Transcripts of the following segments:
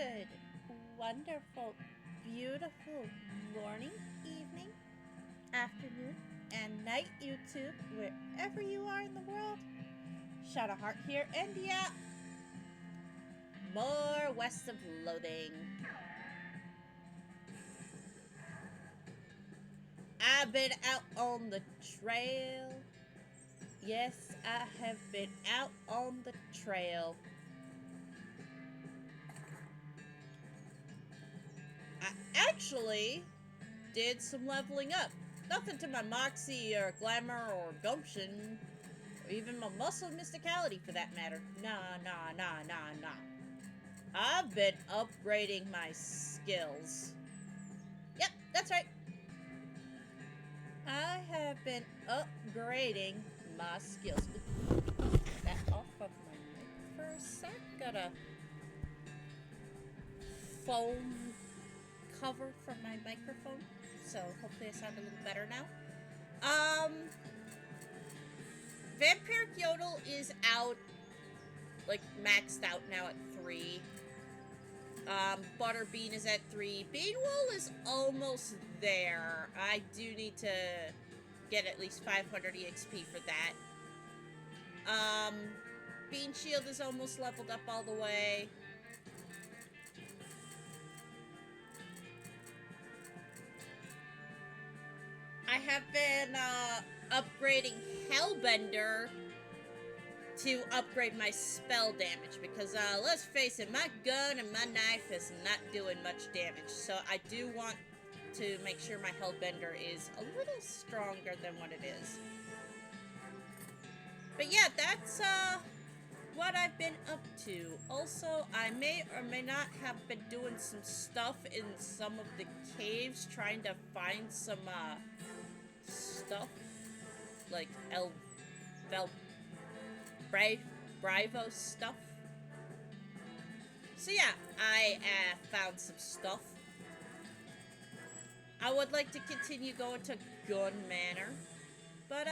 Good, wonderful, beautiful morning, evening, afternoon, and night, YouTube, wherever you are in the world. Shadow Heart here, and yeah, more West of Loathing. I've been out on the trail. Yes, I have been out on the trail. I actually did some leveling up. Nothing to my moxie or glamour or gumption, or even my muscle mysticality for that matter. Nah. I've been upgrading my skills. Yep, that's right. I have been upgrading my skills. Get that off of my mic for a sec. Got a foam cover for my microphone, so hopefully I sound a little better now. Vampiric Yodel is out, like maxed out now at 3. Butterbean is at 3. Beanwall is almost there. I do need to get at least 500 EXP for that. Bean Shield is almost leveled up all the way. I have been upgrading Hellbender to upgrade my spell damage because let's face it, my gun and my knife is not doing much damage, so I do want to make sure my Hellbender is a little stronger than what it is. But yeah, that's what I've been up to. Also, I may or may not have been doing some stuff in some of the caves, trying to find some stuff like Bravo stuff. So yeah, I found some stuff. I would like to continue going to Gun Manor, but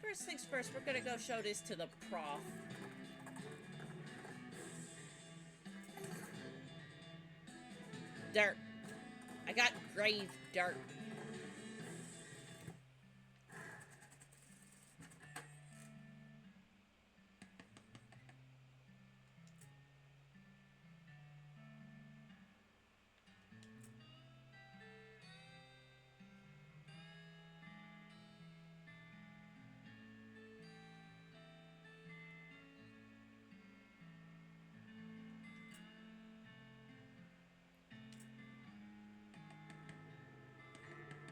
first things first, we're gonna go show this to the prof. Dirt. I got grave dirt.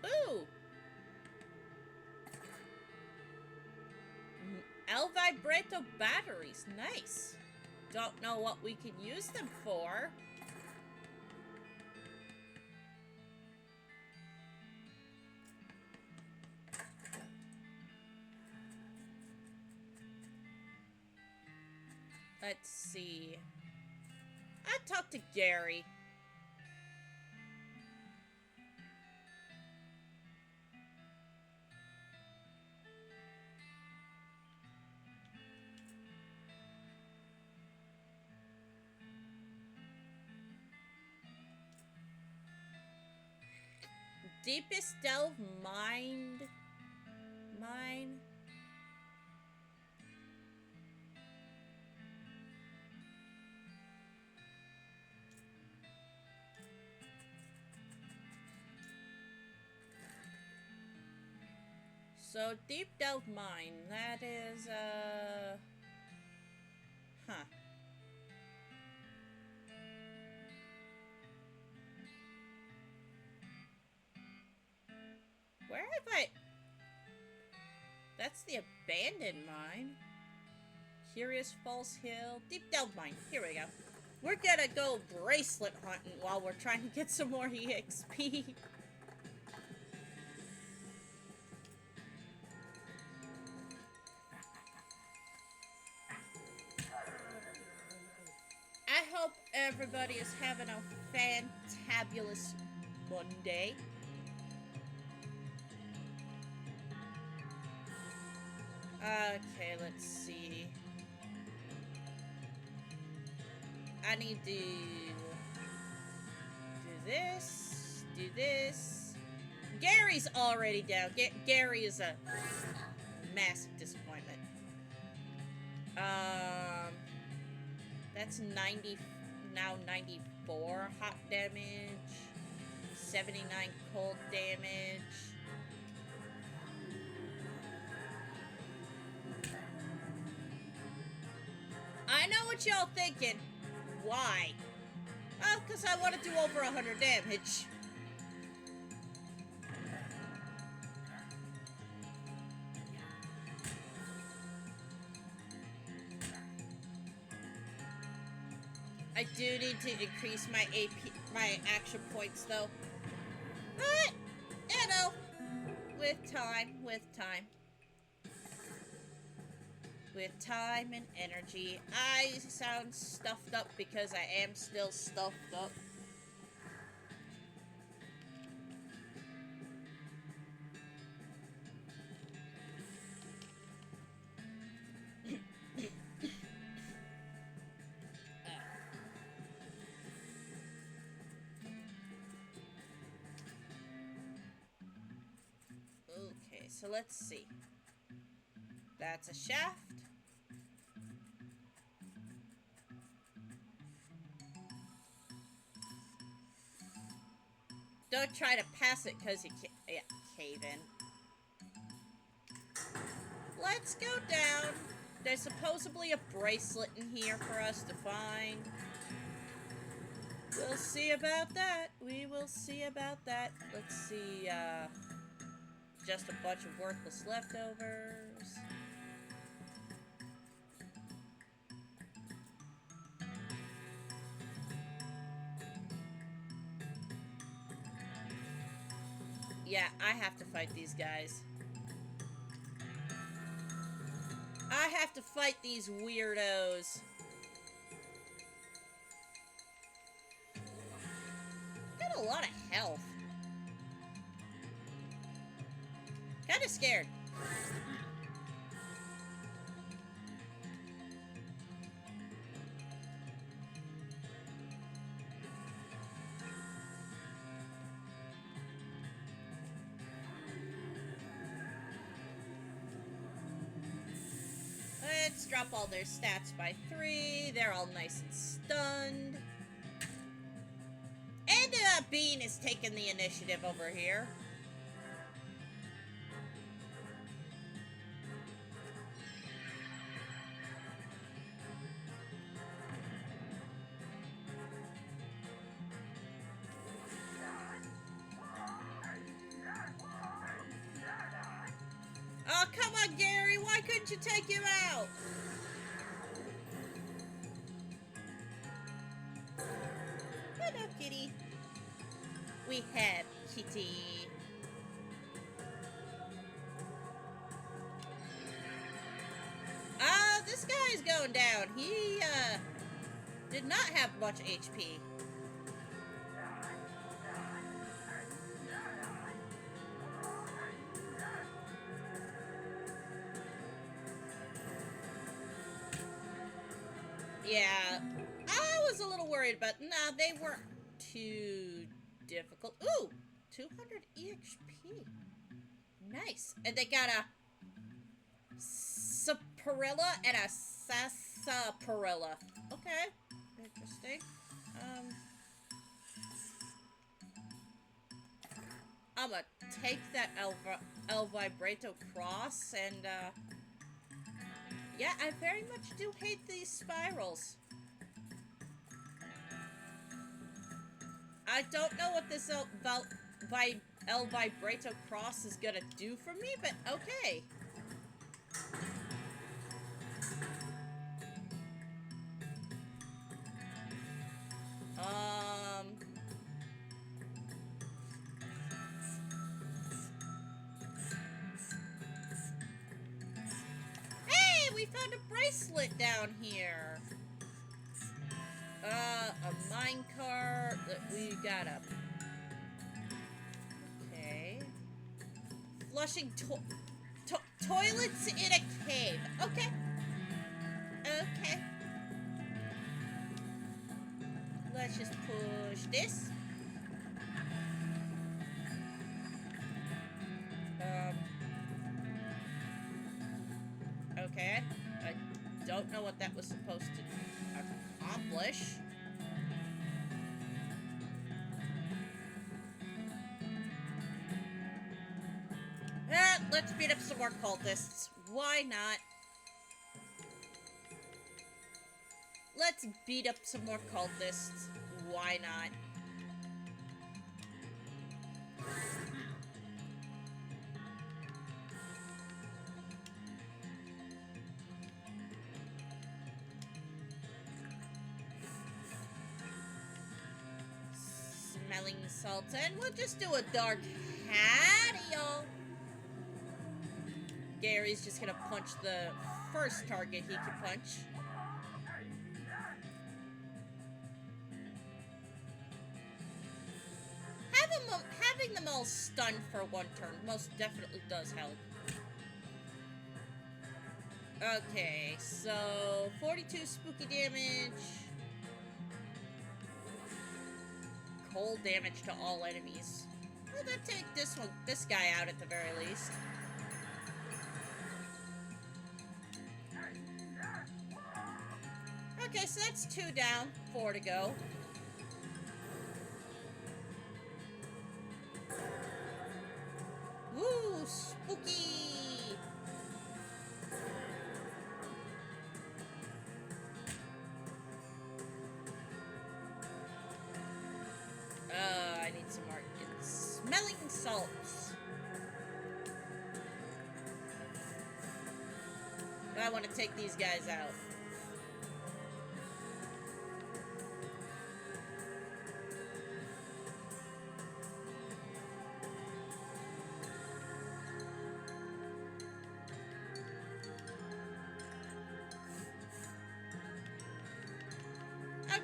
Ooh! El Vibrato batteries. Nice. Don't know what we can use them for. Let's see. I talked to Gary. Deepest delve mine. So deep delve mine. That is huh. Where have I... That's the abandoned mine. Curious Falls Hill. Deep Delve Mine. Here we go. We're gonna go bracelet hunting while we're trying to get some more EXP. I hope everybody is having a fantabulous Monday. Okay, let's see. I need to do this. Gary's already down. Gary is a massive disappointment. That's 90, now 94 hot damage, 79 cold damage. I know what y'all thinking. Why? Oh, because I want to do over 100 damage. I do need to increase my AP, my action points, though. But, you know, with time. With time and energy. I sound stuffed up because I am still stuffed up. Okay, so let's see. That's a shaft. Don't try to pass it because you can't. Yeah, cave in. Let's go down. There's supposedly a bracelet in here for us to find. We'll see about that. We will see about that. Let's see, just a bunch of worthless leftovers. Yeah, I have to fight these guys. I have to fight these weirdos. Got a lot of health. Kinda scared. Let's drop all their stats by 3. They're all nice and stunned. And Bean is taking the initiative over here. Oh, come on, Gary. Why couldn't you take him out? Hello, kitty. We have kitty. This guy's going down. He, did not have much HP. Yeah, I was a little worried, but nah, they weren't too difficult. Ooh, 200 EXP. Nice. And they got a Saparilla and a Sasaparilla. Okay, interesting. I'm gonna take that El Vibrato Cross and, yeah, I very much do hate these spirals. I don't know what this El Vibrato Cross is gonna do for me, but okay. Hey, we found a bracelet down here. A minecart. We got a... Okay. Flushing toilets in a cave. Okay. Okay. this. Okay. I don't know what that was supposed to accomplish. Let's beat up some more cultists. Why not? Let's beat up some more cultists. Why not? Smelling salt, and we'll just do a dark patio. Gary's just gonna punch the first target he can punch. Having them all stunned for one turn most definitely does help. Okay, so 42 spooky damage. Cold damage to all enemies. Well, then take this guy out at the very least. Okay, so that's 2 down, 4 to go. Woo, spooky! I need some more smelling salts. I want to take these guys out.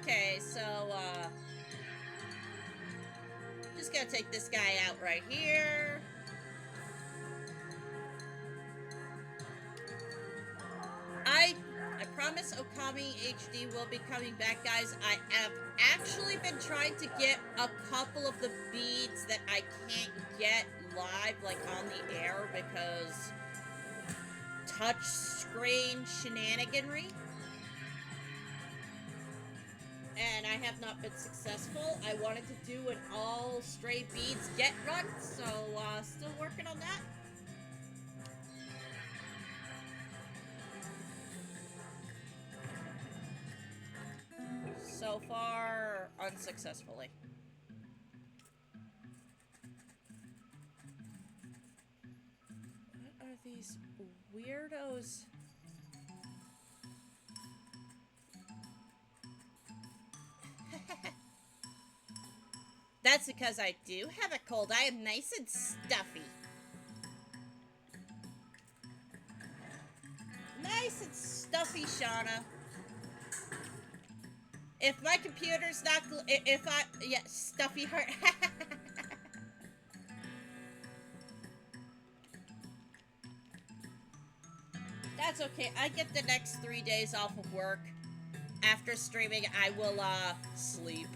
Okay, so, just gonna take this guy out right here. I promise Okami HD will be coming back, guys. I have actually been trying to get a couple of the beads that I can't get live, like on the air, because touch screen shenaniganry. And I have not been successful. I wanted to do an all stray beads get run, so still working on that. So far, unsuccessfully. What are these weirdos? That's because I do have a cold. I am nice and stuffy. Nice and stuffy, Shauna. If my computer's not... yeah, stuffy heart. That's okay. I get the next 3 days off of work. After streaming, I will, sleep.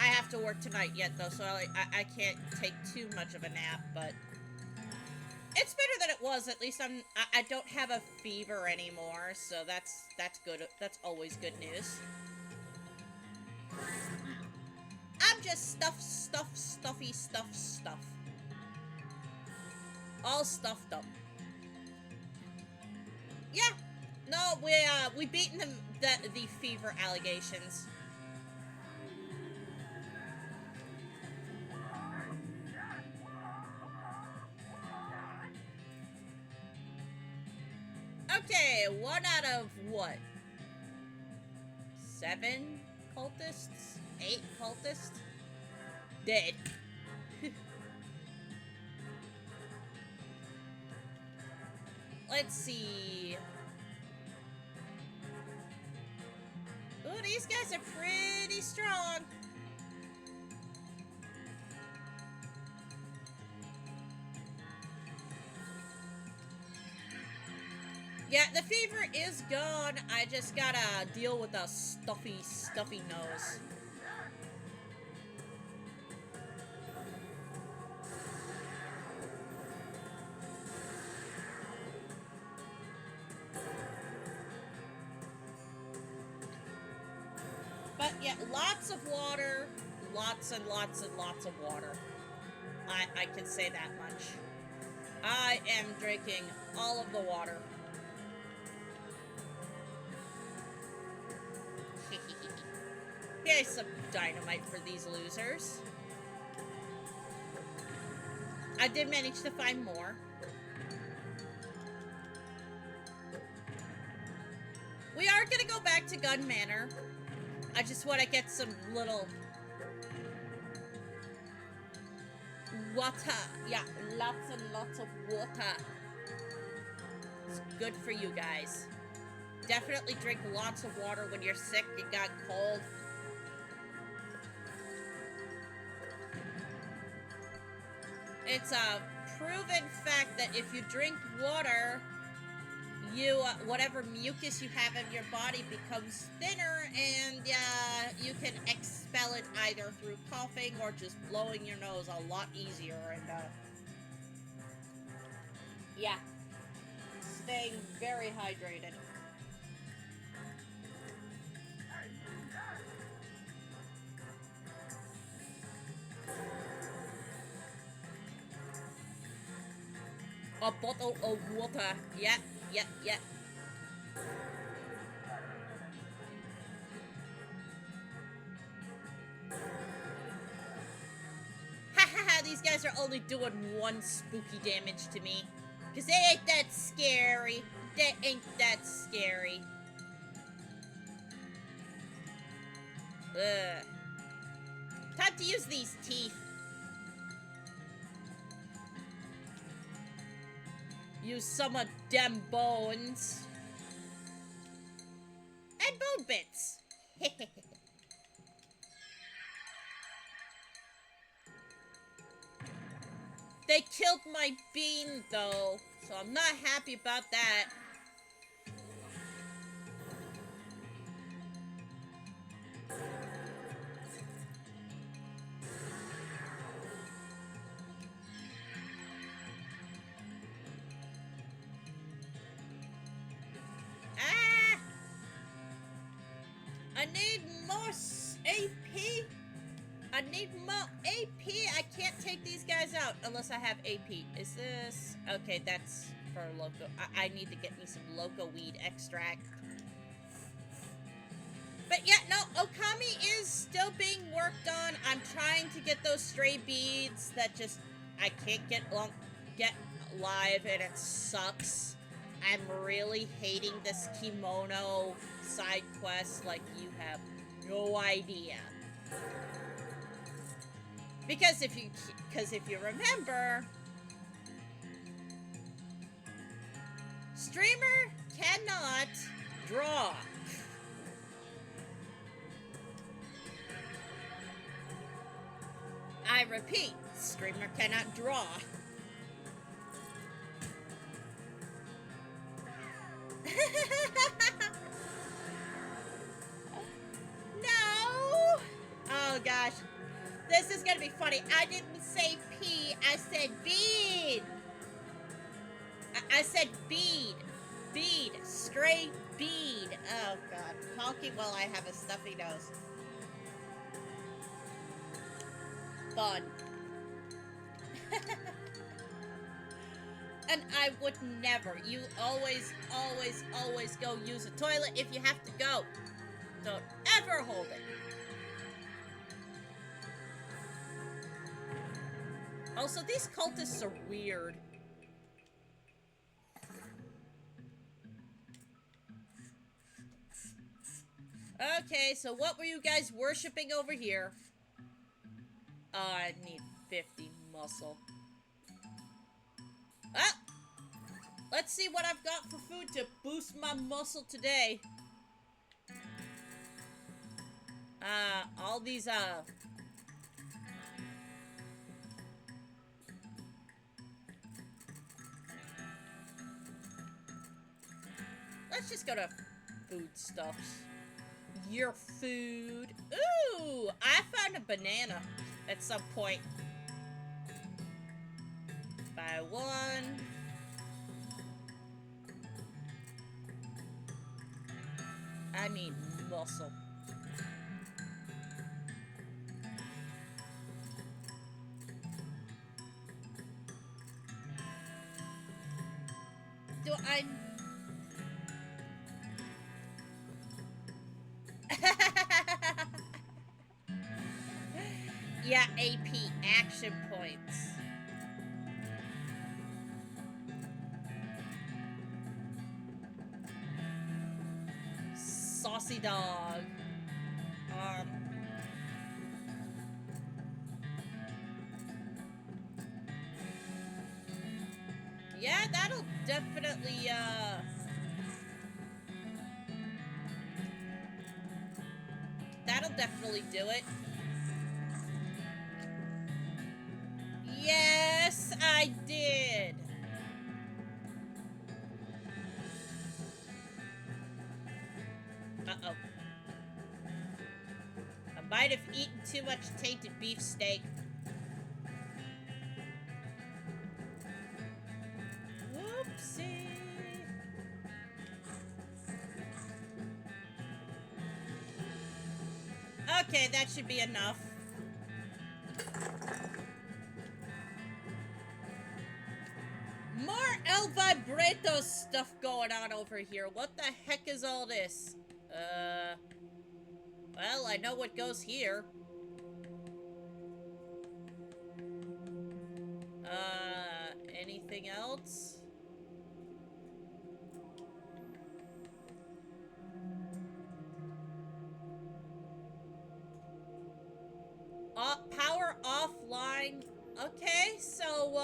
I have to work tonight yet, though, so I can't take too much of a nap, but... It's better than it was. At least I don't have a fever anymore, so that's good. That's always good news. I'm just stuffy stuff. All stuffed up. Yeah. No, we beaten the fever allegations. Okay, 1 out of what? 7 cultists? 8 cultists? Dead. Let's see. Ooh, these guys are pretty strong. Yeah, the fever is gone. I just gotta deal with a stuffy nose. But yeah, lots of water. Lots and lots and lots of water. I can say that much. I am drinking all of the water. Here's some dynamite for these losers. I did manage to find more. We are gonna go back to Gun Manor. I just want to get some little water. Yeah, lots and lots of water. It's good for you guys. Definitely drink lots of water when you're sick and got cold. It's a proven fact that if you drink water, you whatever mucus you have in your body becomes thinner, and you can expel it either through coughing or just blowing your nose a lot easier. And yeah, staying very hydrated. A bottle of water. Yeah. Ha, these guys are only doing one spooky damage to me. Because they ain't that scary. They ain't that scary. Ugh. Time to use these teeth. Use some of them bones. And bone bits. They killed my bean, though, so I'm not happy about that. Ah! I need more AP. I need more AP. I can't take these guys out unless I have AP. Is this... Okay, that's for loco. I need to get me some loco weed extract. But yeah, no, Okami is still being worked on. I'm trying to get those stray beads that just... I can't get live, and it sucks. I'm really hating this kimono side quest like you have no idea. Because if you remember, streamer cannot draw. I repeat, streamer cannot draw. No! Oh gosh. This is gonna be funny. I didn't say P, I said bead. I said bead. Bead. Stray bead. Oh god. Honking while I have a stuffy nose. Fun. And I would never. You always go use a toilet if you have to go. Don't ever hold it. Also, these cultists are weird. Okay, so what were you guys worshipping over here? I need 50 muscle. Ah! Let's see what I've got for food to boost my muscle today. All these, let's just go to foodstuffs. Your food. Ooh, I found a banana at some point. Buy one. I mean muscle. Do I... Yeah, AP action points. Saucy dog. Yeah, that'll definitely, that'll definitely do it. Yes, I did. Uh-oh. I might have eaten too much tainted beefsteak. Whoopsie. Okay, that should be enough. More El Vibrato stuff going on over here. What the heck is all this? Well, I know what goes here. Anything else? Power offline. Okay, so,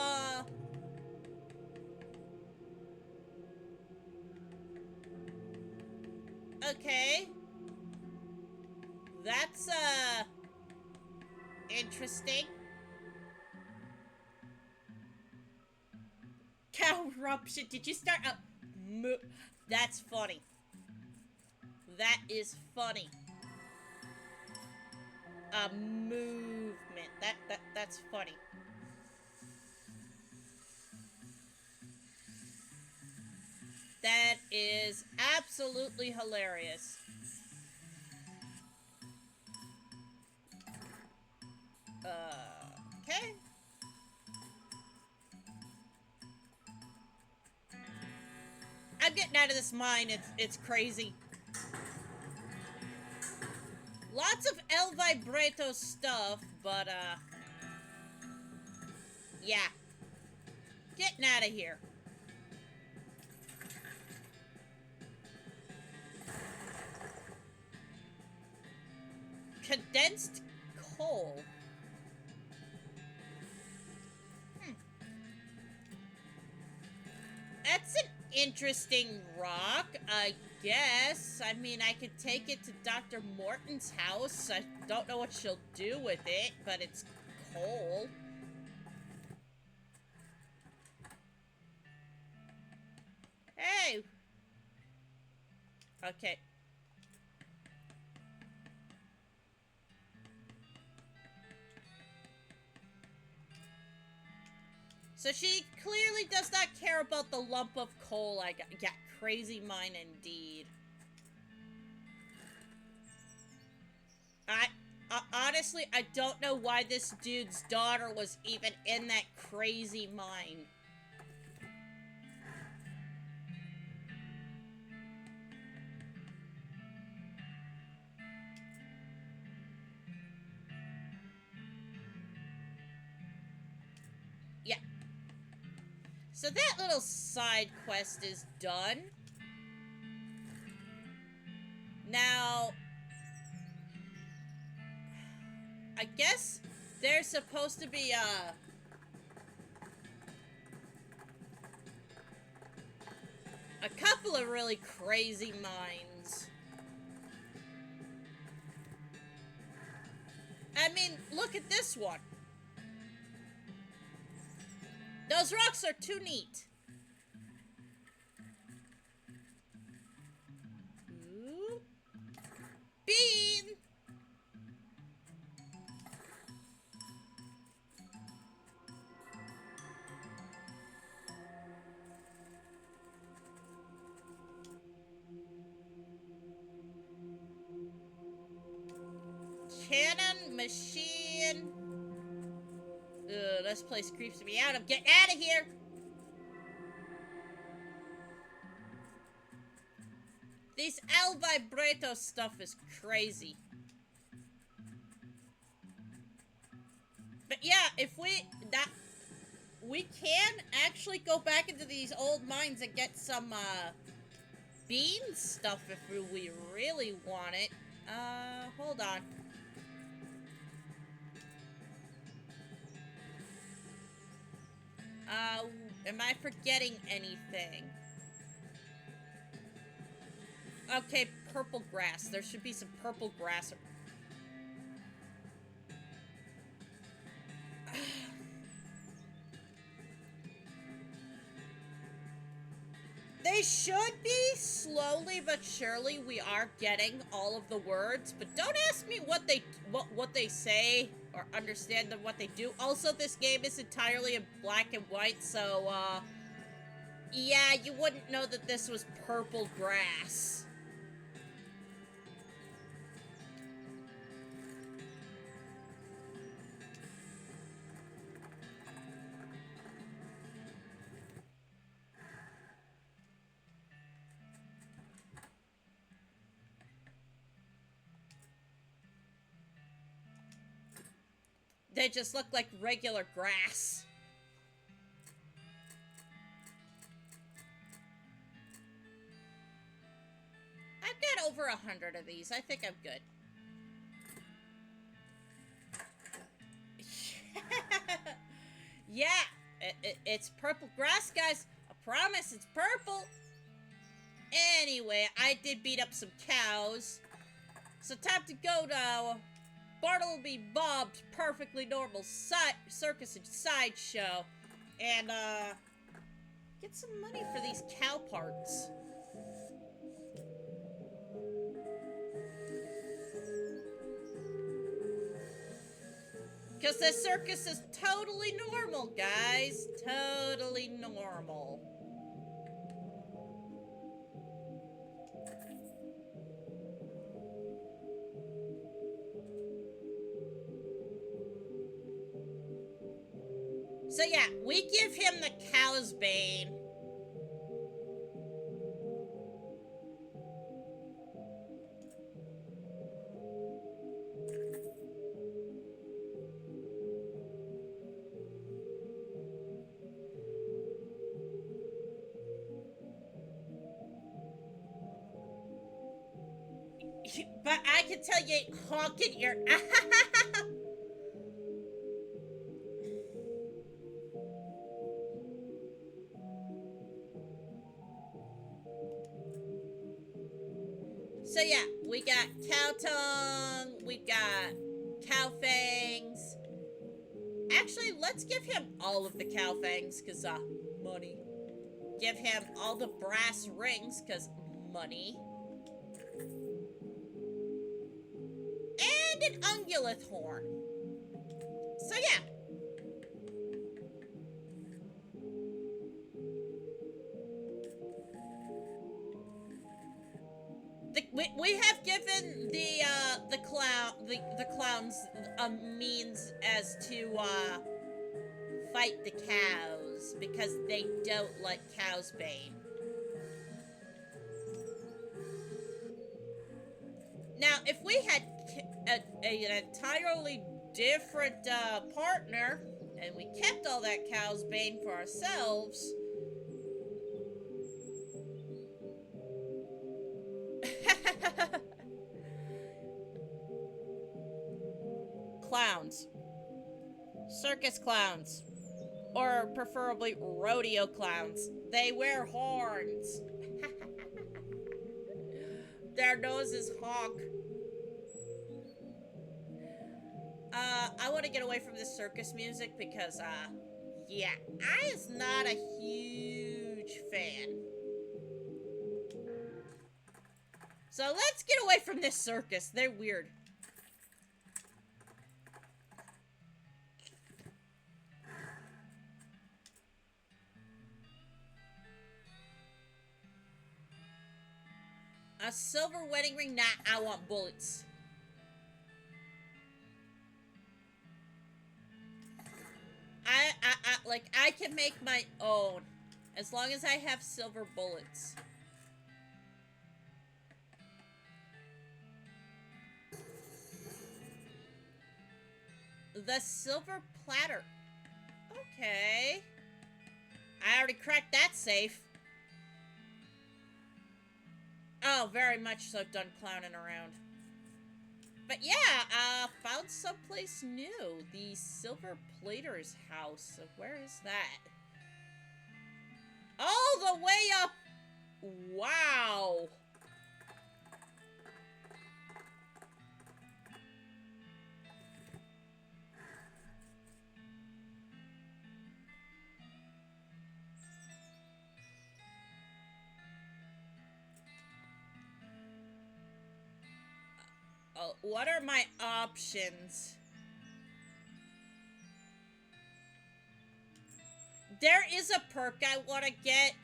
okay. That's, interesting. Cow eruption. Did you start a That's funny. That is funny. A movement. That's funny. That is absolutely hilarious. Okay. I'm getting out of this mine. It's crazy. Lots of El Vibrato stuff, but, yeah. Getting out of here. Condensed coal. That's an interesting rock, I guess. I mean, I could take it to Dr. Morton's house. I don't know what she'll do with it, but it's coal. Hey! Okay. So she clearly does not care about the lump of coal I got. Yeah, crazy mine indeed. Honestly, I don't know why this dude's daughter was even in that crazy mine. Yeah. So that little side quest is done. Now, I guess there's supposed to be a couple of really crazy mines. I mean, look at this one. Those rocks are too neat. cannon machine. Ugh, this place creeps me out. I'm getting out of here. These El Vibrato stuff is crazy. But yeah, if we can actually go back into these old mines and get some, bean stuff if we really want it. Hold on. Am I forgetting anything? Okay, purple grass. There should be some purple grass. They should be. Slowly but surely we are getting all of the words, but don't ask me what they say or understand of what they do. Also, this game is entirely in black and white, so yeah, you wouldn't know that this was purple grass. They just look like regular grass. I've got over 100 of these. I think I'm good. Yeah, it's purple grass, guys. I promise it's purple. Anyway, I did beat up some cows. So time to go to Bartleby Bob's Perfectly Normal Circus and Sideshow. And, get some money for these cow parts. Because this circus is totally normal, guys. Totally normal. So yeah, we give him the cow's bane. But I can tell you ain't honking your So yeah, we got cow tongue, we got cow fangs. Actually, let's give him all of the cow fangs, cause money. Give him all the brass rings, cause money. And an ungulate horn. So yeah. We have given the clowns a means as to fight the cows because they don't like cow's bane. Now, if we had an entirely different partner and we kept all that cow's bane for ourselves. Clowns. Circus clowns. Or preferably rodeo clowns. They wear horns. Their noses honk. I want to get away from this circus music because, yeah, I is not a huge fan. So let's get away from this circus. They're weird. A silver wedding ring? Nah, I want bullets. like, I can make my own. As long as I have silver bullets. The silver platter. Okay. I already cracked that safe. Oh, very much so done clowning around. But yeah, found someplace new. The Silver Plater's house. Where is that? Oh, the way up! Wow! What are my options? There is a perk I want to get.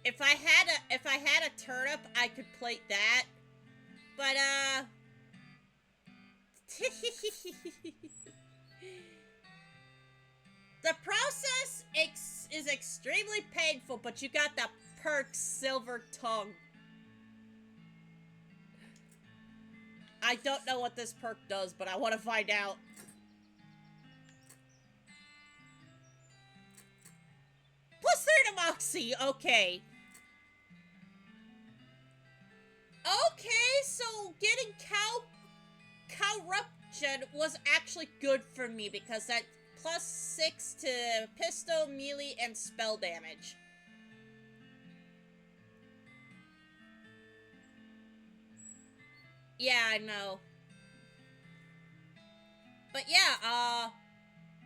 If I had a turnip, I could plate that. But the process is extremely painful, but you got the perk Silver Tongue. I don't know what this perk does, but I want to find out. Plus 3 to Moxie, okay. Okay, so getting Corruption was actually good for me because that plus 6 to pistol, melee, and spell damage. Yeah, I know. But yeah,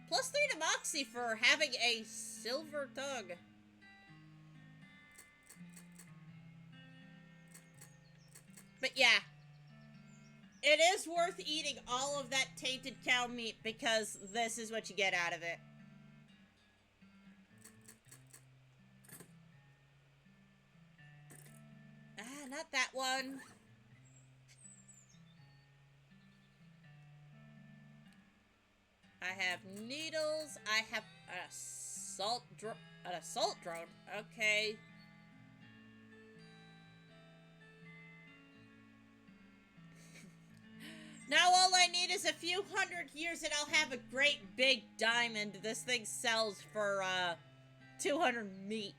plus 3 to Moxie for having a silver tongue. But yeah. It is worth eating all of that tainted cow meat because this is what you get out of it. Ah, not that one. I have needles. I have an assault drone. Okay. Now all I need is a few hundred years and I'll have a great big diamond. This thing sells for 200 meat.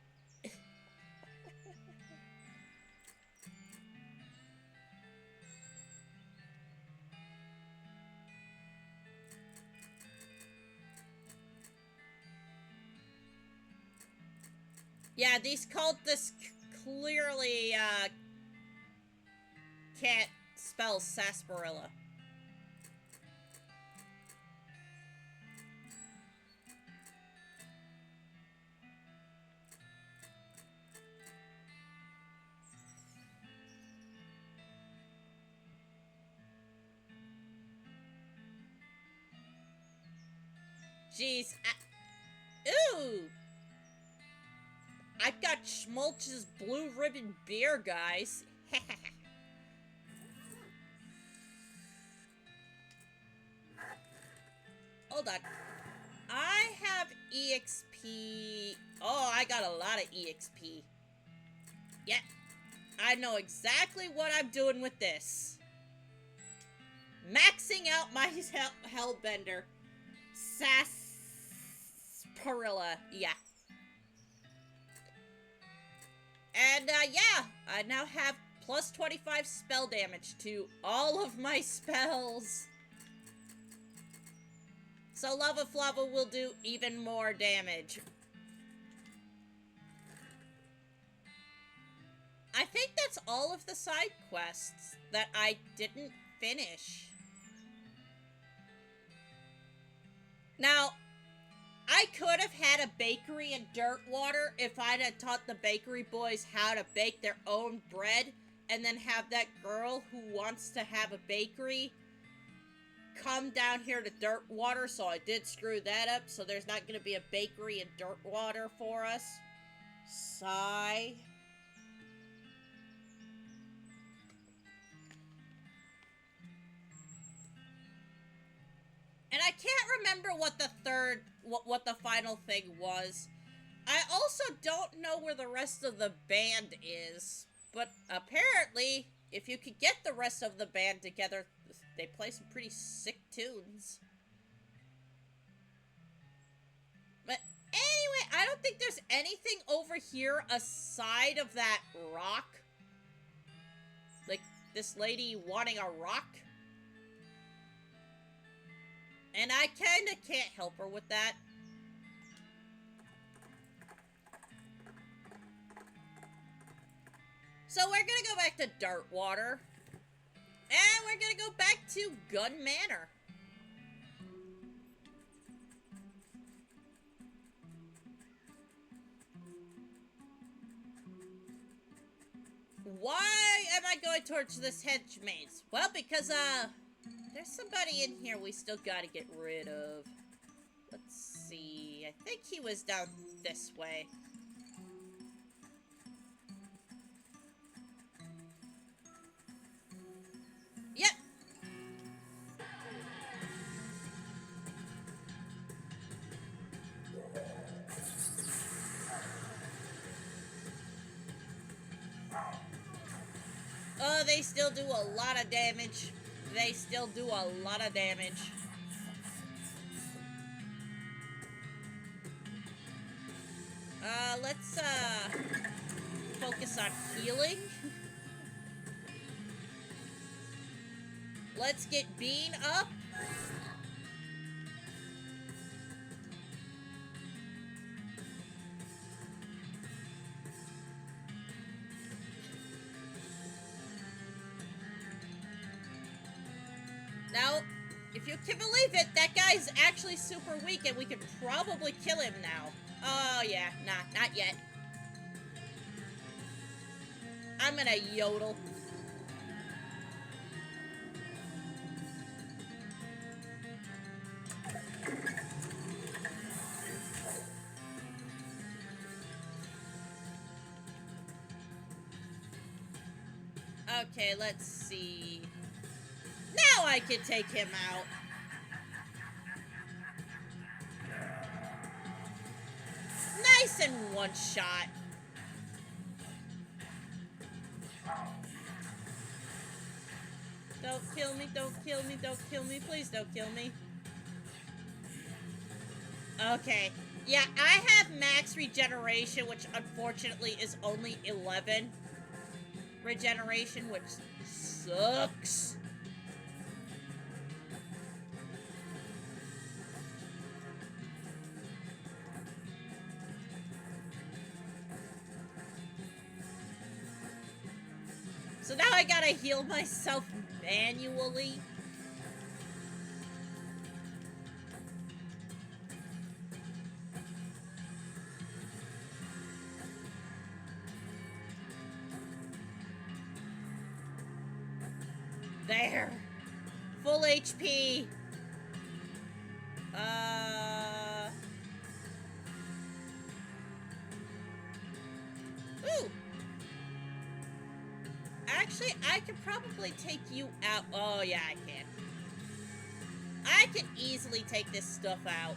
Yeah, these cultists clearly can't spell sarsaparilla. Jeez. Ooh! I've got Schmulch's Blue Ribbon Beer, guys. Hold on. I have EXP. Oh, I got a lot of EXP. Yeah. I know exactly what I'm doing with this. Maxing out my Hellbender. Sarsaparilla. Yeah. And, yeah. I now have plus 25 spell damage to all of my spells. So Lava Flava will do even more damage. I think that's all of the side quests that I didn't finish. Now, I could have had a bakery in Dirtwater if I'd have taught the bakery boys how to bake their own bread, and then have that girl who wants to have a bakery come down here to Dirtwater, so I did screw that up, so there's not going to be a bakery in Dirtwater for us. Sigh. can't remember what the what the final thing was. I also don't know where the rest of the band is, but apparently, if you could get the rest of the band together, they play some pretty sick tunes. But anyway, I don't think there's anything over here aside of that rock. Like, this lady wanting a rock. And I kinda can't help her with that. So we're gonna go back to Dartwater. And we're gonna go back to Gun Manor. Why am I going towards this hedge maze? Well, because, there's somebody in here we still gotta get rid of. Let's see. I think he was down this way. Yep. Oh, they still do a lot of damage. They still do a lot of damage. Let's, focus on healing. Let's get Bean up. Now, if you can believe it, that guy's actually super weak and we can probably kill him now. Oh, yeah. Nah, not yet. I'm gonna yodel. Okay, let's see. Now I can take him out. Nice in one shot. Don't kill me, don't kill me, don't kill me, please don't kill me. Okay. Yeah, I have max regeneration, which unfortunately is only 11 regeneration, which sucks. So now I gotta heal myself manually. There. Full HP. Ooh. Actually, I could probably take you out. Oh, yeah, I can. I can easily take this stuff out.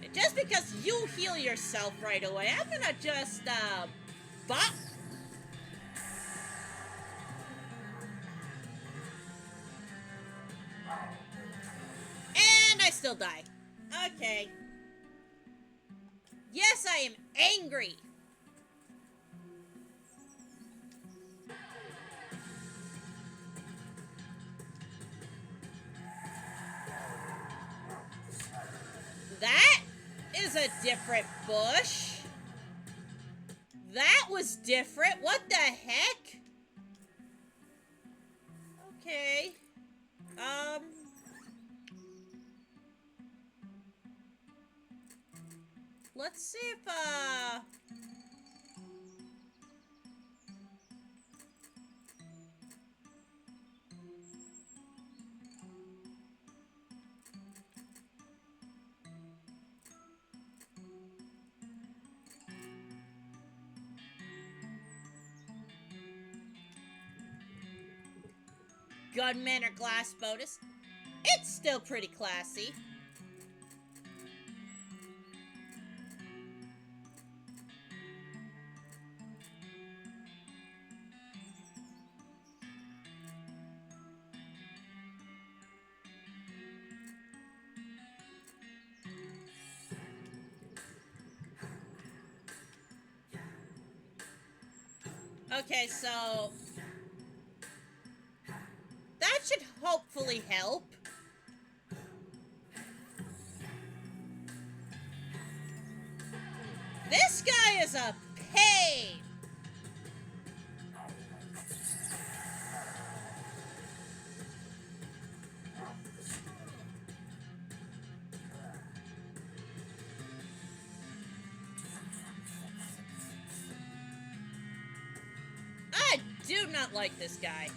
And just because you heal yourself right away, I'm gonna just, bop. And I still die. Okay. Yes, I am angry. That is a different bush. That was different. What the heck? Okay. Let's see if, Gunman or glass bonus. It's still pretty classy. Okay, so that should hopefully help. This guy is a pain. I do not like this guy.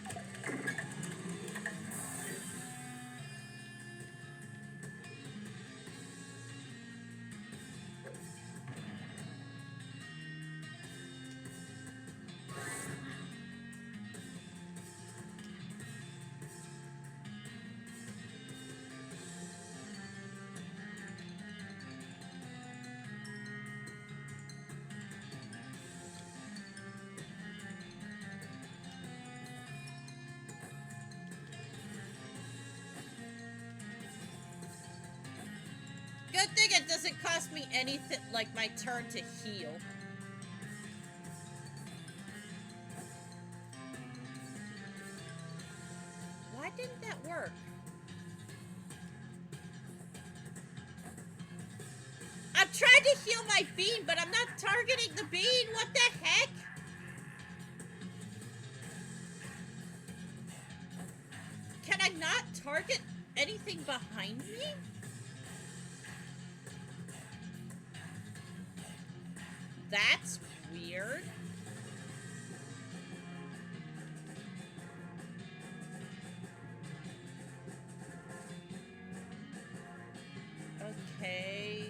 Good thing it doesn't cost me anything, like my turn to heal. Why didn't that work? I'm trying to heal my bean, but I'm not targeting the bean. What the heck? Can I not target anything behind me? That's weird. Okay.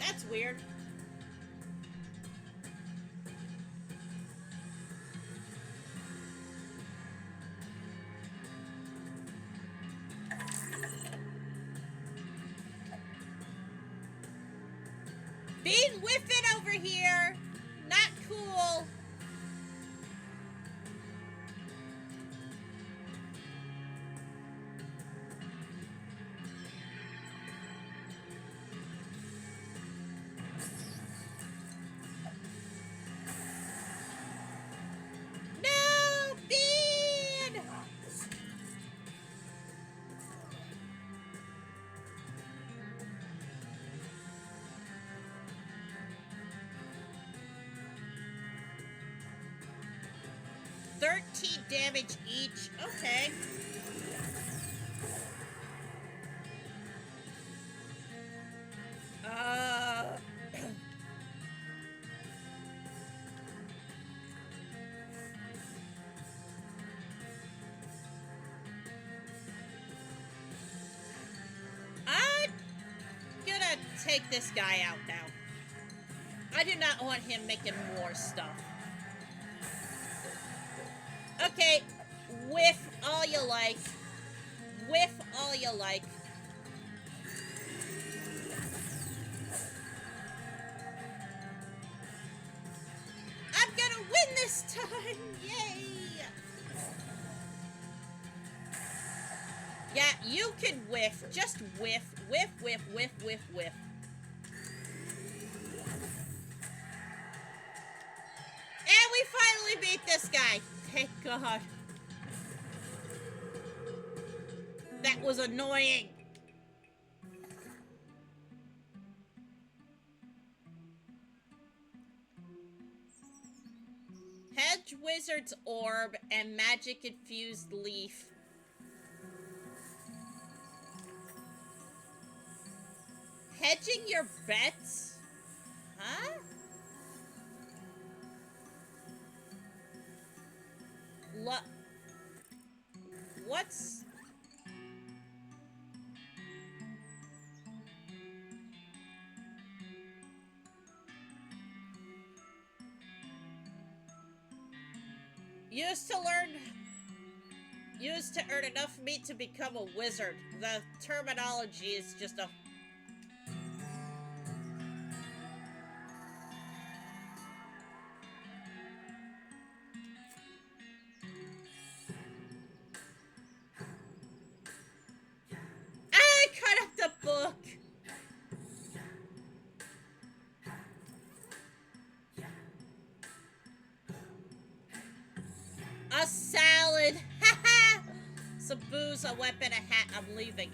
That's weird. Bean whiffing over here. Not cool. No, Bean! Damage each. Okay. I'm gonna take this guy out now. I do not want him making more stuff. Okay, whiff all you like. Whiff all you like. I'm gonna win this time! Yay! Yeah, you can whiff. Just whiff. Whiff, whiff, whiff, whiff, whiff. And we finally beat this guy. Thank God. That was annoying. Hedge Wizard's Orb and Magic Infused Leaf. Hedging your bets? Huh? What's Used to earn enough meat to become a wizard. The terminology is just a... I cut up the book! A salad! Haha! Some booze, a weapon, a hat. I'm leaving.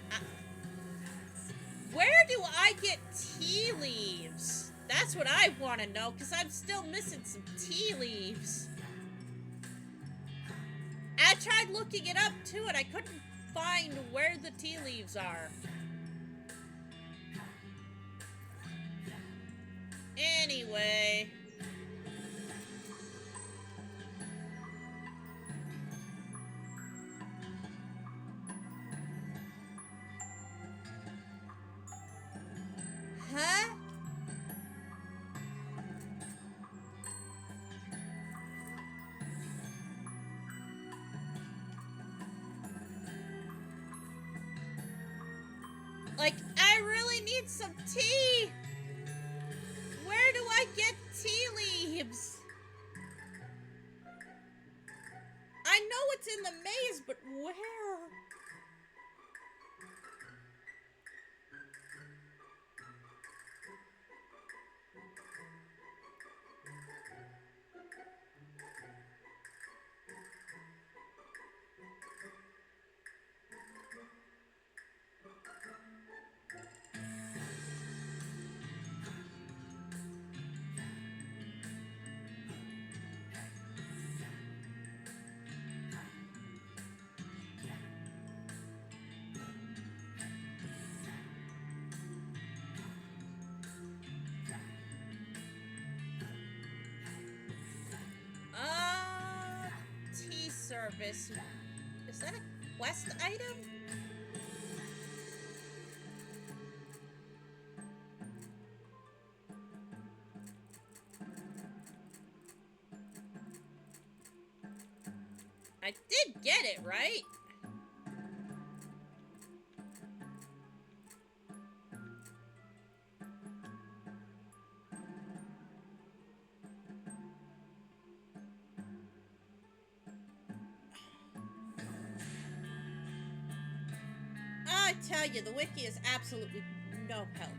Where do I get tea leaves? That's what I want to know, because I'm still missing some tea leaves. I tried looking it up, too, and I couldn't find where the tea leaves are. Anyway... Huh? Like, I really need some tea! Where do I get tea leaves? I know it's in the maze, but where? Tea service. Is that a quest item? I did get it, right? I tell you, the wiki is absolutely no help.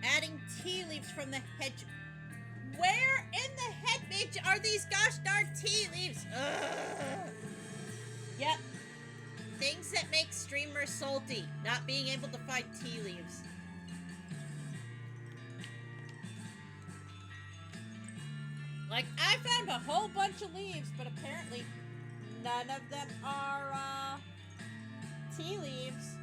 Adding tea leaves from the hedge. Where in the hedge are these gosh darn tea leaves? Ugh. Yep. Things that make streamers salty. Not being able to find tea leaves. Like, I found a whole bunch of leaves, but apparently none of them are, tea leaves.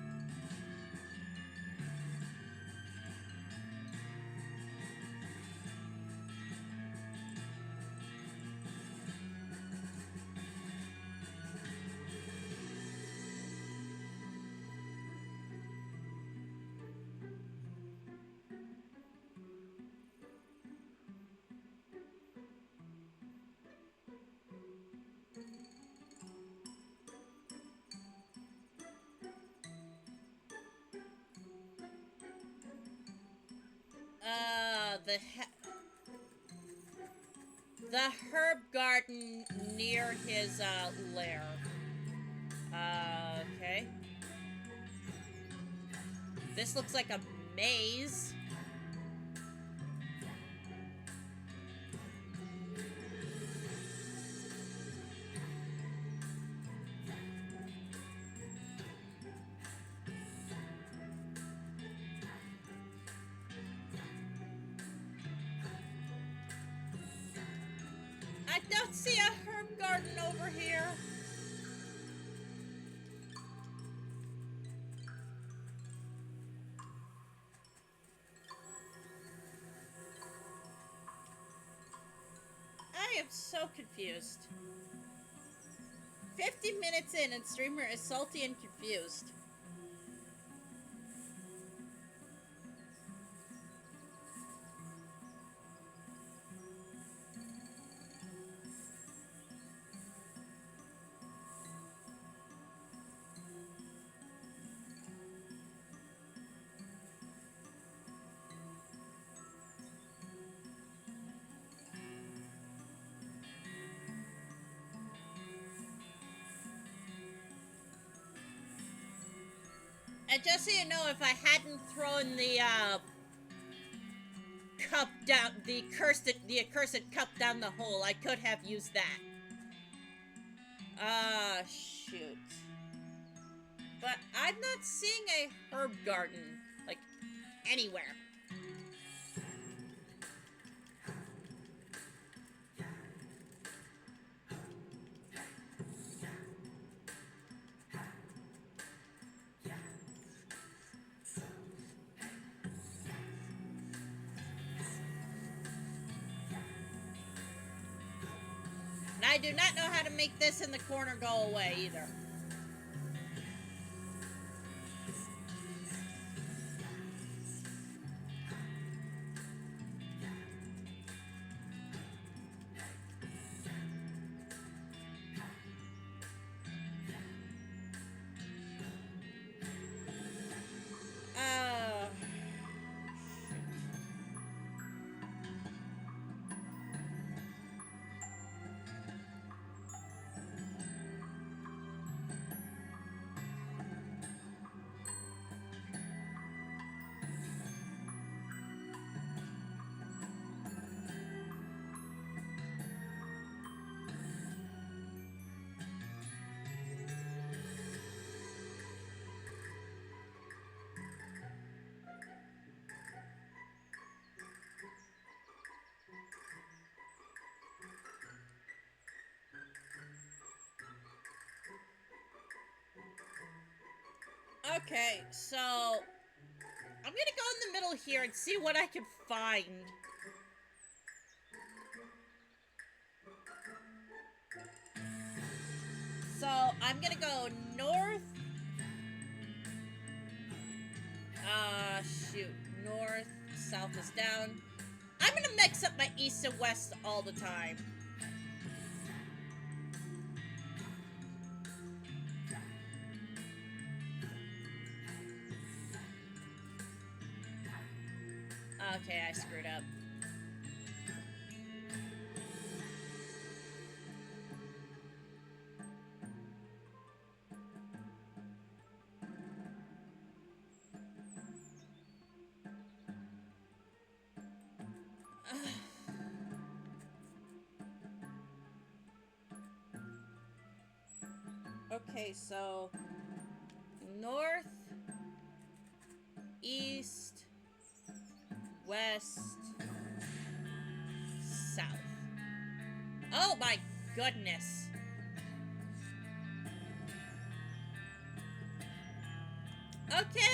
The herb garden near his, lair. Okay. This looks like a maze. I don't see a herb garden over here. I am so confused. 50 minutes in and streamer is salty and confused. And just so you know, if I hadn't thrown the cup down, the accursed cup down the hole, I could have used that. Shoot. But I'm not seeing a herb garden, like, anywhere. And I do not know how to make this in the corner go away, either. Okay, so I'm gonna go in the middle here and see what I can find. So I'm gonna go north. Shoot. North, south is down. I'm gonna mix up my east and west all the time. Okay, I screwed up. Okay, so north, east, west, south. Oh my goodness. Okay,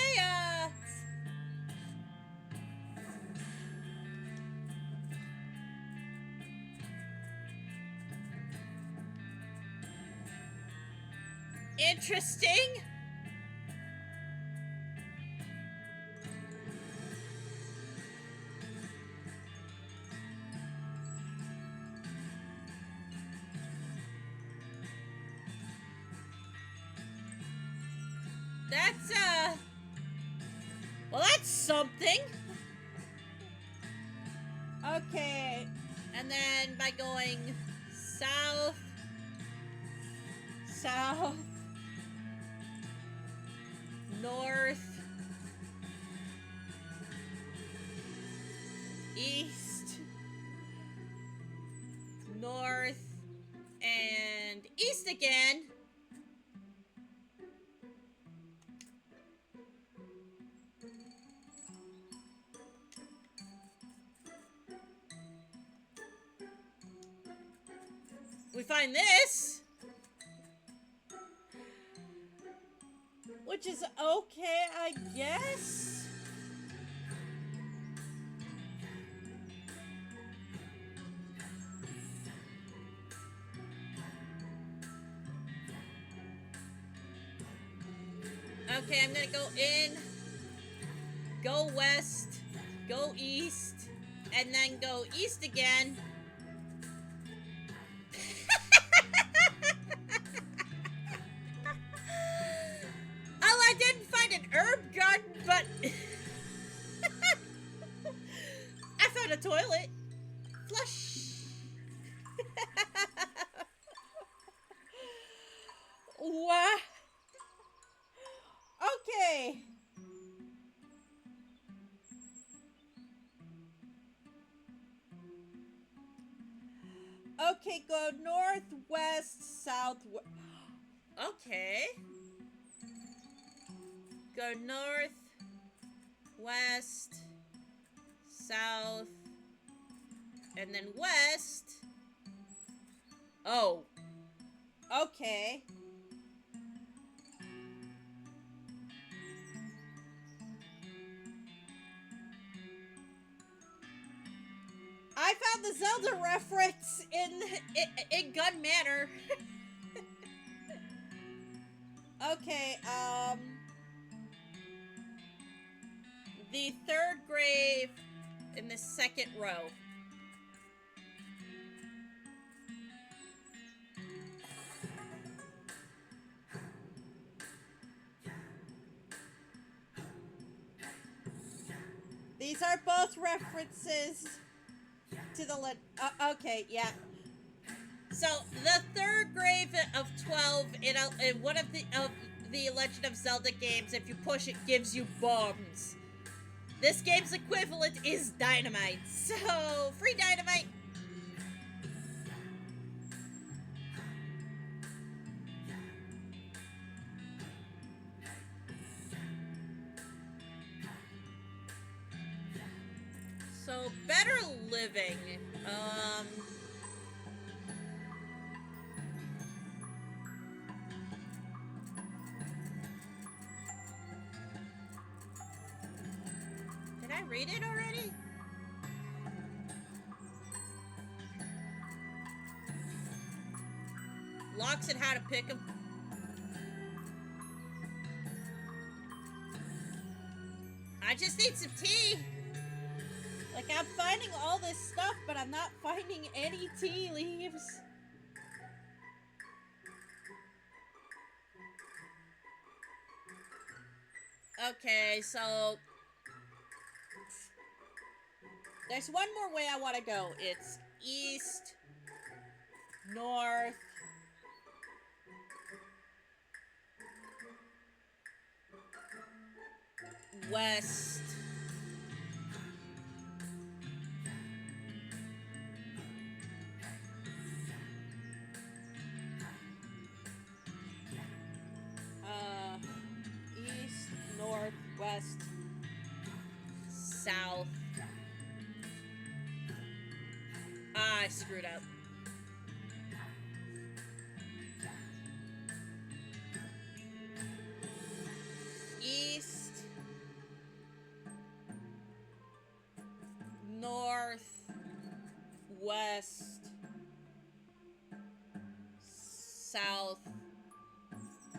interesting. That's, well, that's something. Okay, and then by going south, south, north, east, north, and east again. We find this, which is okay, I guess. Okay, I'm gonna go in, go west, go east, and then go east again. Oh, I didn't find an herb garden, but I found a toilet. Flush. What? Okay. Okay, go northwest, southwest. Okay. Go north, west, south, and then west. Oh. Okay. I found the Zelda reference in Gun Manor. Okay, the third grave in the second row. These are both references to the okay, yeah. So the third grave of 12 in one of the Legend of Zelda games, if you push it, gives you bombs. This game's equivalent is dynamite. So free dynamite. So better living. Did I read it already? Locks and how to pick them. I just need some tea. Like, I'm finding all this stuff, but I'm not finding any tea leaves. Okay, so there's one more way I want to go. It's east, north, west, east, north, west, south. I screwed up. East, north, west, south,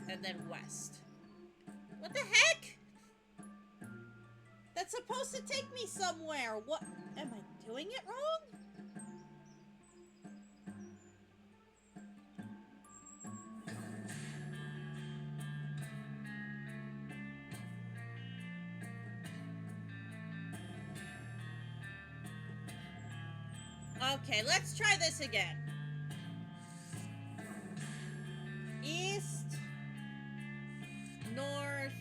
and then west. What the heck? That's supposed to take me somewhere. What? Am I doing it wrong? Okay, let's try this again. East, north,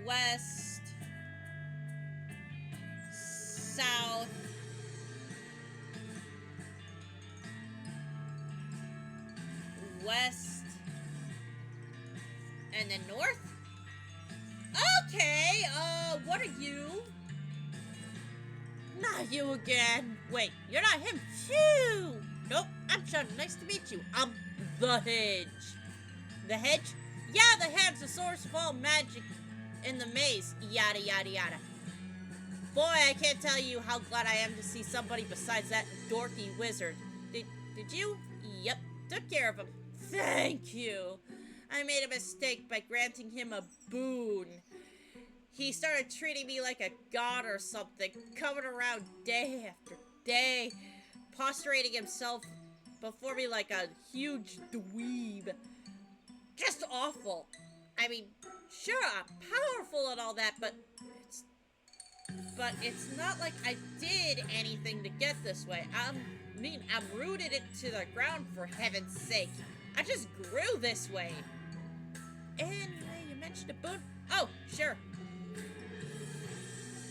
west, south, west, and then north? Okay, what are you? Not you again. Wait, you're not him. Phew! Nope, I'm Sean. Nice to meet you. I'm the Hedge. The Hedge? Yeah, the Hedge, the source of all magic in the maze. Yada, yada, yada. Boy, I can't tell you how glad I am to see somebody besides that dorky wizard. Did you? Yep, took care of him. Thank you. I made a mistake by granting him a boon. He started treating me like a god or something, coming around day after day, posturating himself before me like a huge dweeb. Just awful. I mean, sure, I'm powerful and all that, but it's not like I did anything to get this way. I'm rooted into the ground, for heaven's sake. I just grew this way. Anyway, you mentioned a boon. Oh, sure.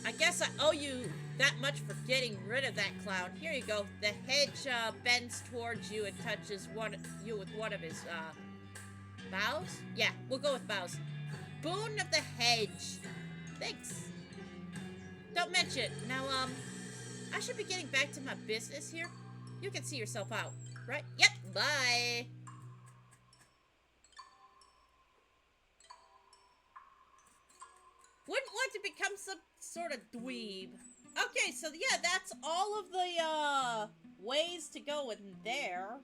I guess I owe you that much for getting rid of that clown. Here you go. The hedge bends towards you and touches you with one of his bows? Yeah, we'll go with bows. Boon of the hedge. Thanks. Don't mention it. Now, I should be getting back to my business here. You can see yourself out, right? Yep, bye. Wouldn't want to become some sort of dweeb. Okay, so yeah, that's all of the, ways to go in there.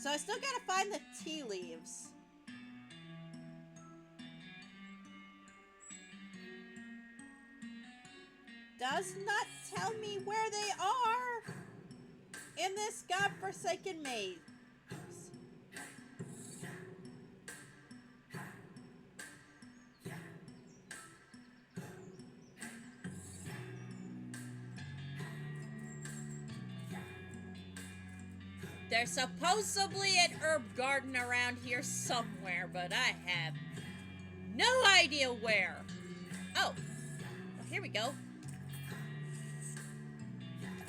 So I still gotta find the tea leaves. Does not tell me where they are in this godforsaken maze. There's supposedly an herb garden around here somewhere, but I have no idea where. Oh, well, here we go.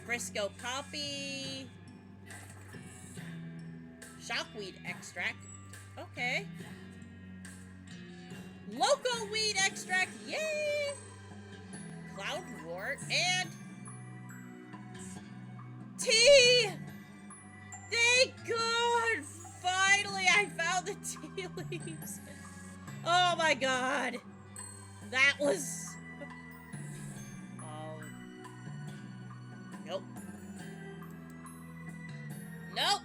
Frisco poppy. Shockweed extract. Okay. Local weed extract. Yay! Cloudwort and tea! Thank God! Finally, I found the tea leaves. Oh my God. That was... Nope. Nope.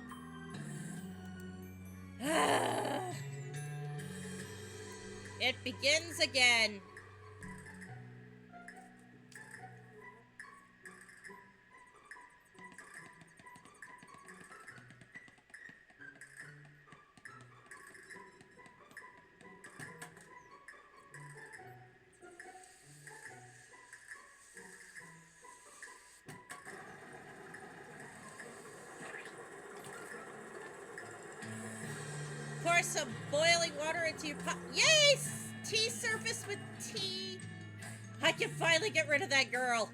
It begins again. Pour some boiling water into your pot. Yay! Tea surface with tea. I can finally get rid of that girl.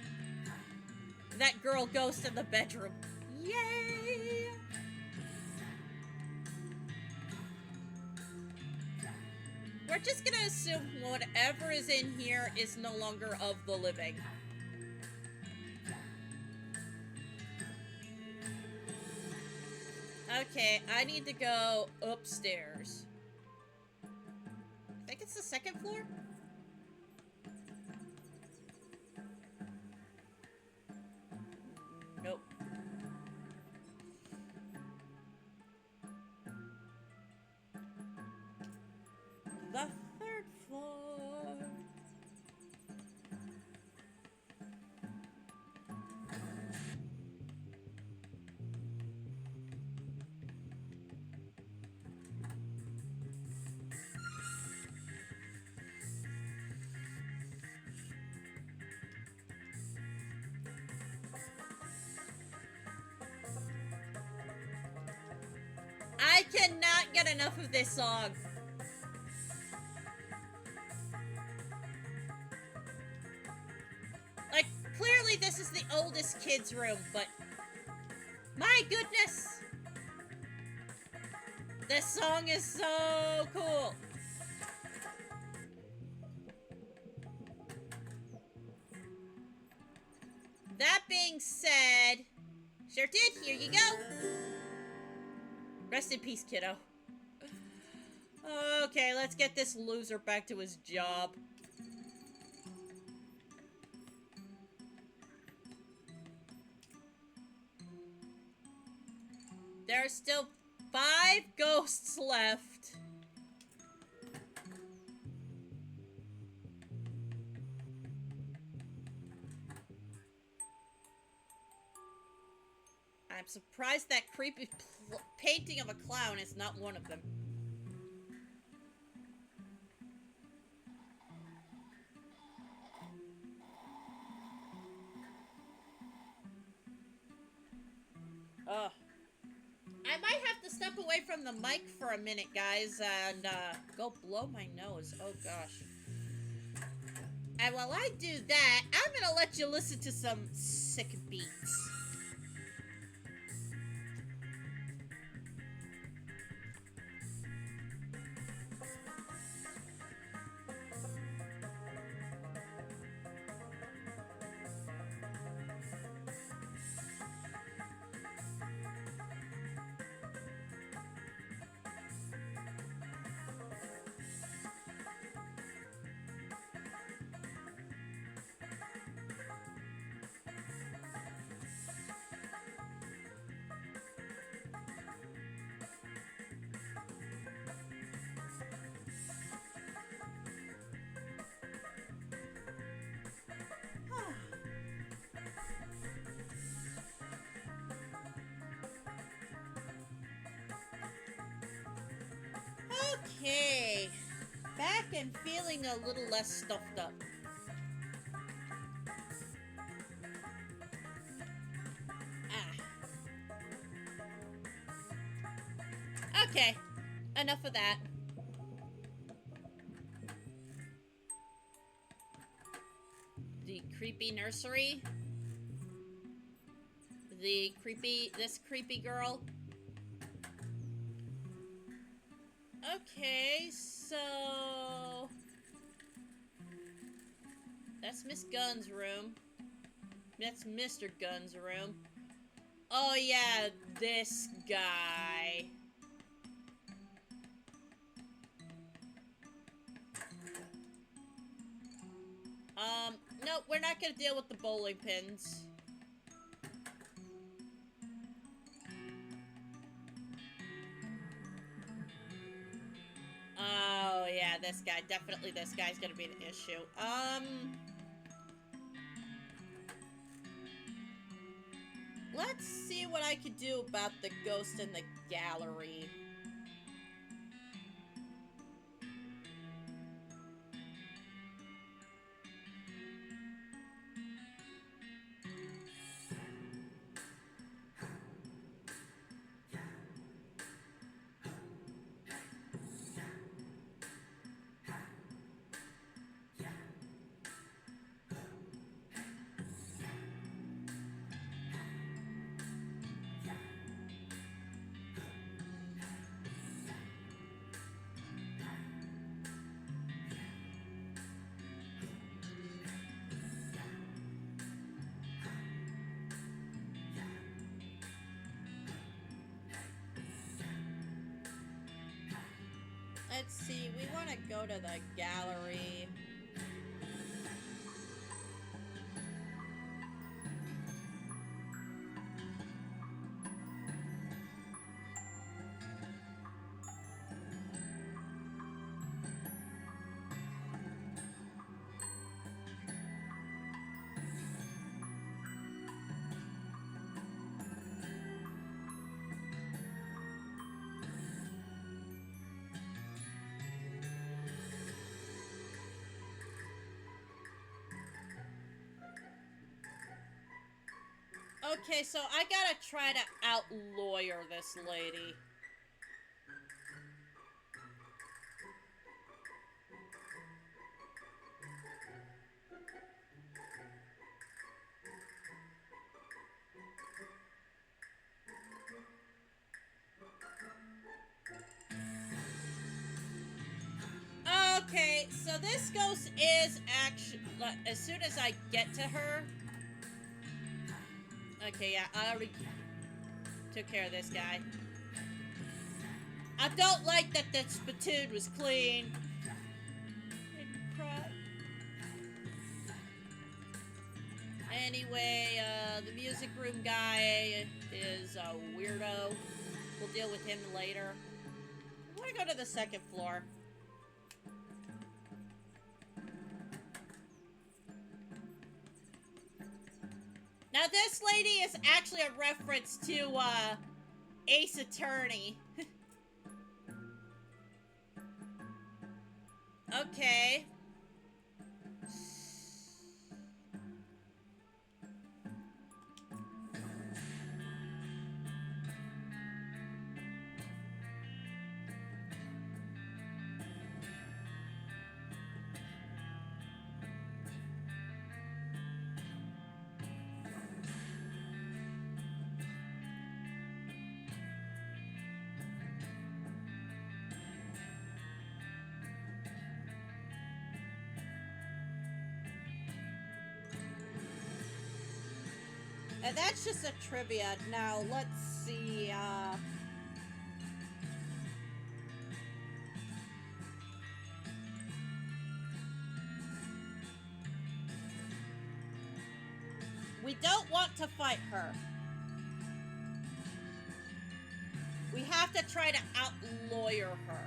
That girl ghost in the bedroom. Yay! We're just gonna assume whatever is in here is no longer of the living. Okay, I need to go upstairs. I think it's the second floor? Nope. The third floor. I cannot get enough of this song. clearly this is the oldest kid's room, but my goodness! This song is so cool! That being said, sure did, here you go! Rest in peace, kiddo. Okay, let's get this loser back to his job. There are still 5 ghosts left. I'm surprised that creepy painting of a clown is not one of them. Ugh. I might have to step away from the mic for a minute, guys, and go blow my nose. Oh, gosh. And while I do that, I'm gonna let you listen to some sick beats. Okay, back and feeling a little less stuffed up. Okay, enough of that. The creepy nursery. This creepy girl. Okay, so... that's Miss Gunn's room. That's Mr. Gunn's room. Oh yeah, this guy. No, we're not gonna deal with the bowling pins. Oh, yeah, this guy. Definitely this guy's gonna be an issue. Let's see what I could do about the ghost in the gallery. Let's see, we want to go to the gallery. Okay, so I gotta try to out-lawyer this lady. so this ghost is actually, as soon as I get to her... Okay, yeah, I already took care of this guy. I don't like that the spittoon was clean. Anyway, the music room guy is a weirdo. We'll deal with him later. I want to go to the second floor. Now this lady is actually a reference to, Ace Attorney. Okay. And that's just a trivia. Now, let's see, we don't want to fight her. We have to try to out-lawyer her.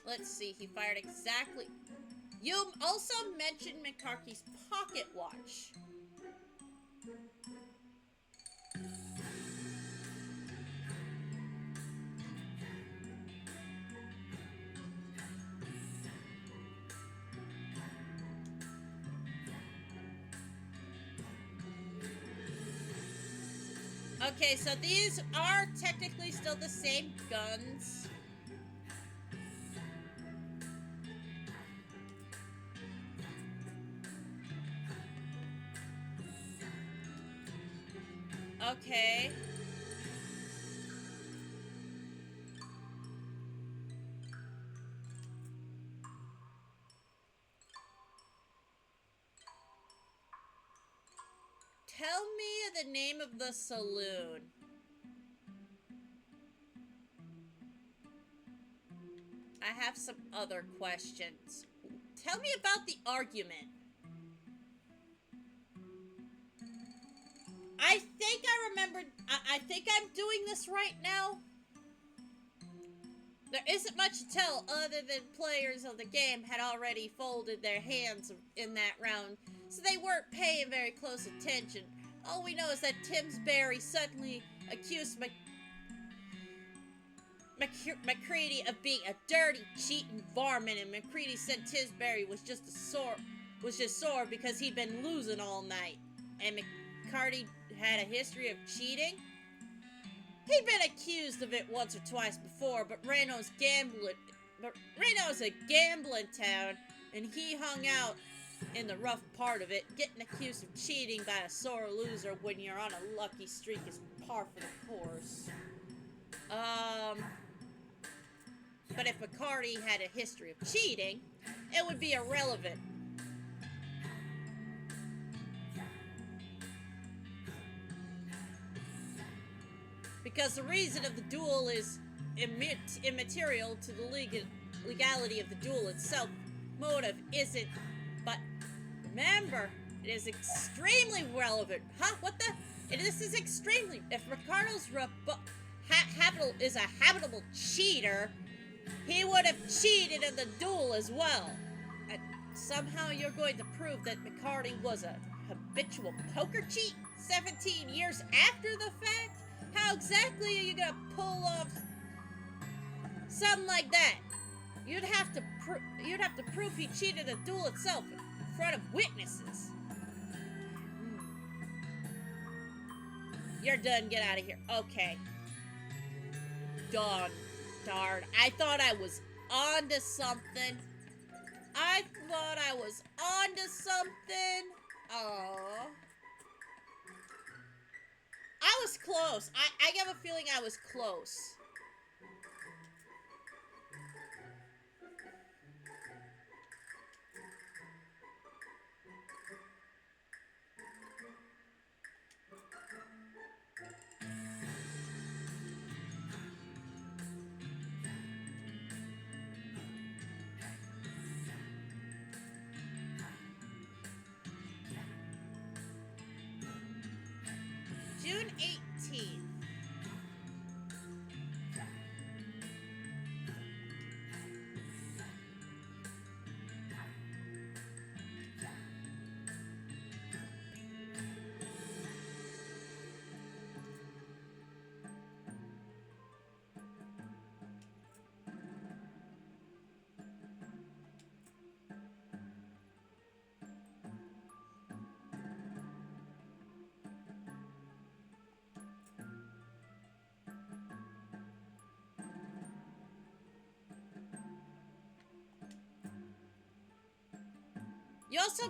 Let's see, he fired exactly... You also mentioned McCarthy's pocket watch. Okay, so these are technically still the same guns. Okay. Tell me the name of the saloon. I have some other questions. Tell me about the argument. I think I remembered... I think I'm doing this right now. There isn't much to tell other than players of the game had already folded their hands in that round, so they weren't paying very close attention. All we know is that Timsbury suddenly accused McCready of being a dirty, cheating varmint, and McCready said Tisbury was just sore because he'd been losing all night. And McCarty had a history of cheating? He'd been accused of it once or twice before, but Reno's a gambling town, and he hung out in the rough part of it. Getting accused of cheating by a sore loser when you're on a lucky streak is par for the course. But if McCarty had a history of cheating, it would be irrelevant. Because the reason of the duel is immaterial to the legality of the duel itself. Motive isn't, but remember, it is extremely relevant. Huh? What the? This is extremely... If Ricardo's is a habitable cheater, he would have cheated in the duel as well. And somehow you're going to prove that McCarty was a habitual poker cheat 17 years after the fact? How exactly are you gonna pull off something like that? You'd have to prove he cheated a duel itself in front of witnesses. You're done. Get out of here. Okay. Darn. I thought I was onto something. I thought I was onto something. Oh. I was close. I have a feeling I was close. June 18th. You also...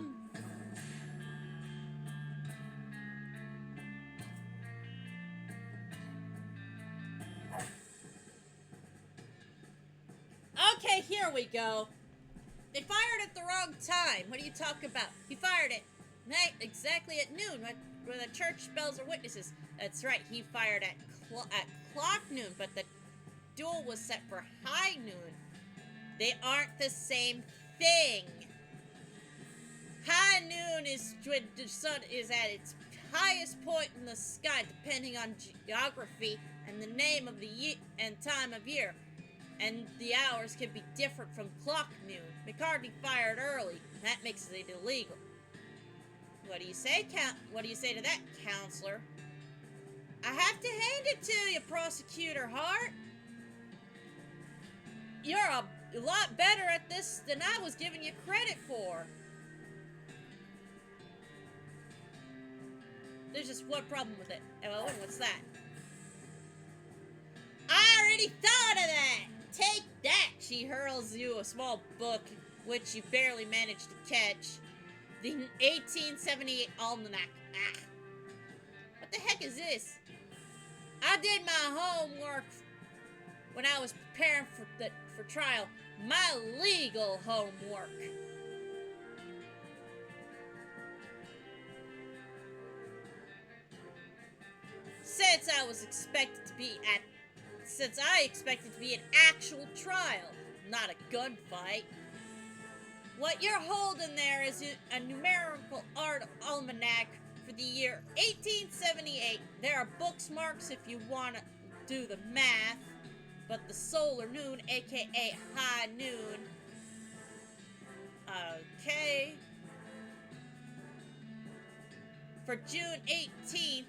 Okay, here we go. They fired at the wrong time. What are you talking about? He fired it exactly at noon when the church bells are witnesses. That's right, he fired at clock noon, but the duel was set for high noon. They aren't the same thing. High noon is when the sun is at its highest point in the sky, depending on geography and the name of the year and time of year. And the hours can be different from clock noon. McCartney fired early. That makes it illegal. What do you say, What do you say to that, counselor? I have to hand it to you, Prosecutor Hart. You're a lot better at this than I was giving you credit for. There's just one problem with it. Oh, and what's that? I already thought of that! Take that! She hurls you a small book, which you barely managed to catch. The 1878 Almanac. Ah. What the heck is this? I did my homework when I was preparing for trial. My legal homework. Since I expected to be an actual trial, not a gunfight. What you're holding there is a numerical art almanac for the year 1878. There are bookmarks if you want to do the math, but the solar noon, aka high noon. Okay. For June 18th,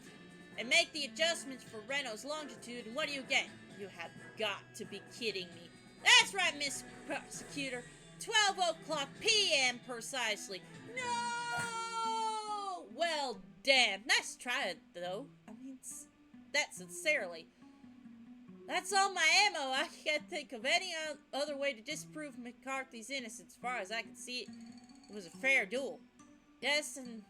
and make the adjustments for Renault's longitude, and what do you get? You have got to be kidding me. That's right, Miss Prosecutor. 12 o'clock p.m. precisely. No! Well, damn. Nice try, though. I mean, that sincerely. That's all my ammo. I can't think of any other way to disprove McCarthy's innocence. As far as I can see, it was a fair duel. Yes, and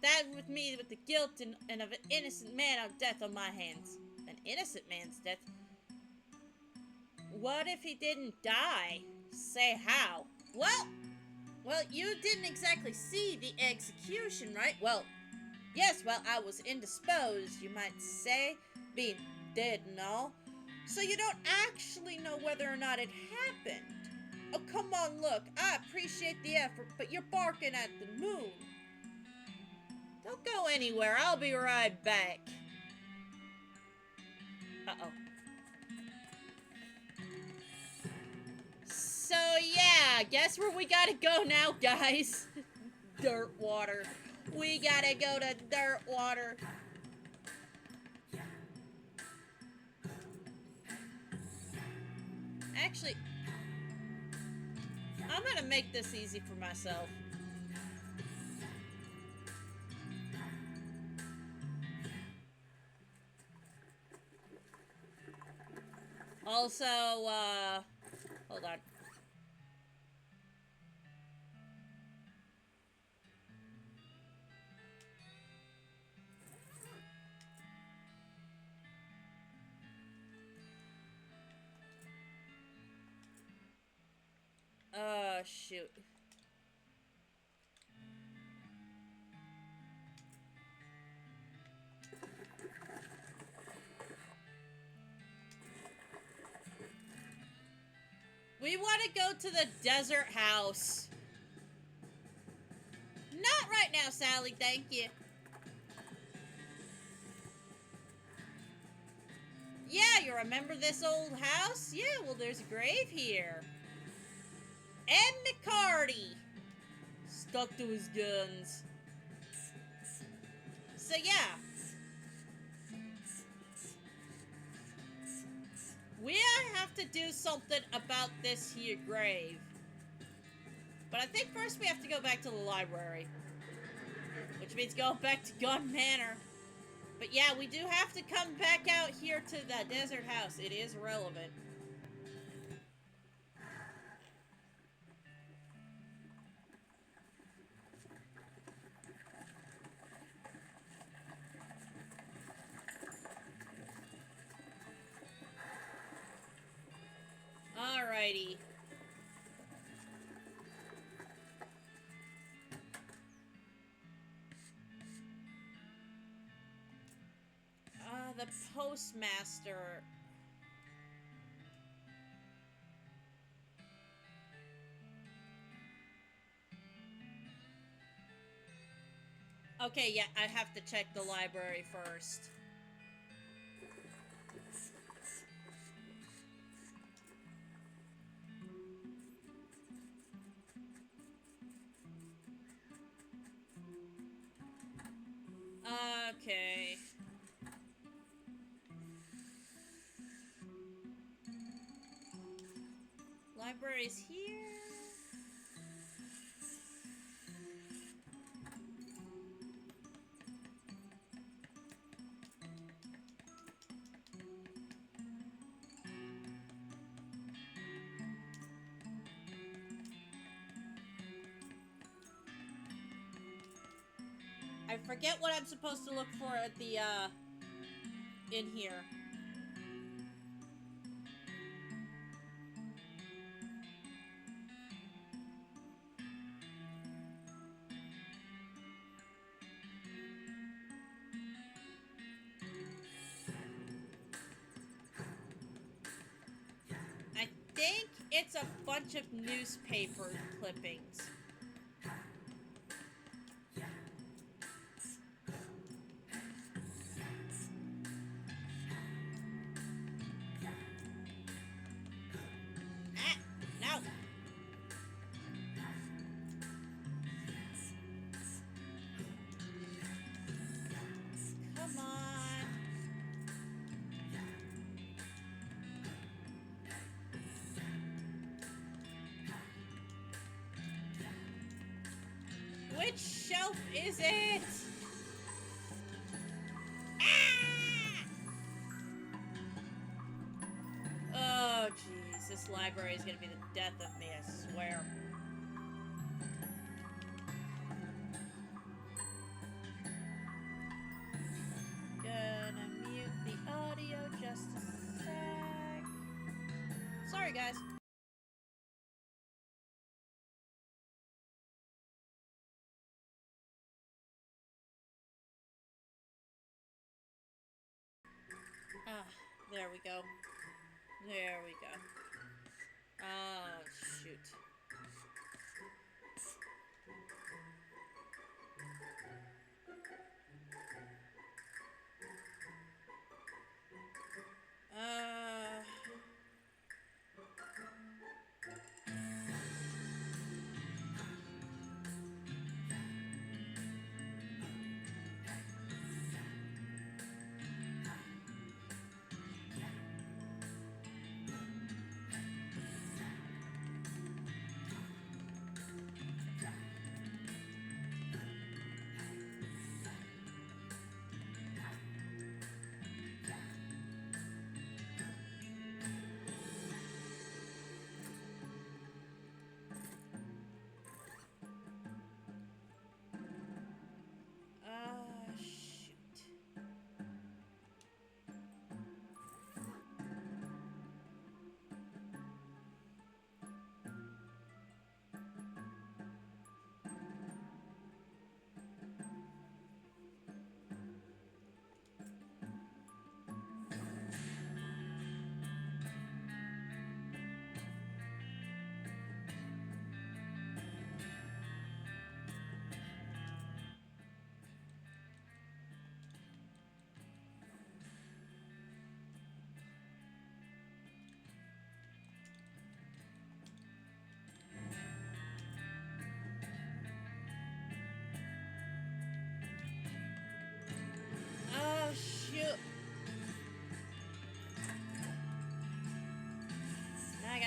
that with me with the guilt and of an innocent man of death on my hands. An innocent man's death? What if he didn't die? Say how? Well, you didn't exactly see the execution, right? Well, yes, I was indisposed, you might say, being dead and all. So you don't actually know whether or not it happened. Oh, come on, look, I appreciate the effort, but you're barking at the moon. Don't go anywhere, I'll be right back. Uh-oh. So, yeah, guess where we gotta go now, guys? Dirt water. We gotta go to dirt water. Actually, I'm gonna make this easy for myself. Also, hold on. Shoot. We want to go to the desert house. Not right now, Sally, thank you. Yeah, you remember this old house? Yeah, well, there's a grave here. And McCarty. Stuck to his guns. So, yeah. We have to do something about this here grave. But I think first we have to go back to the library. Which means going back to Gun Manor. But yeah, we do have to come back out here to the desert house. It is relevant. Alrighty. The postmaster. Okay, yeah, I have to check the library first. Okay. Library's here. I forget what I'm supposed to look for at the, in here. I think it's a bunch of newspaper clippings. Which shelf is it? Ah! Oh, jeez. This library is gonna be the death of me, I swear. Gonna mute the audio just a sec. Sorry, guys. Ah, there we go. There we go. Oh, shoot.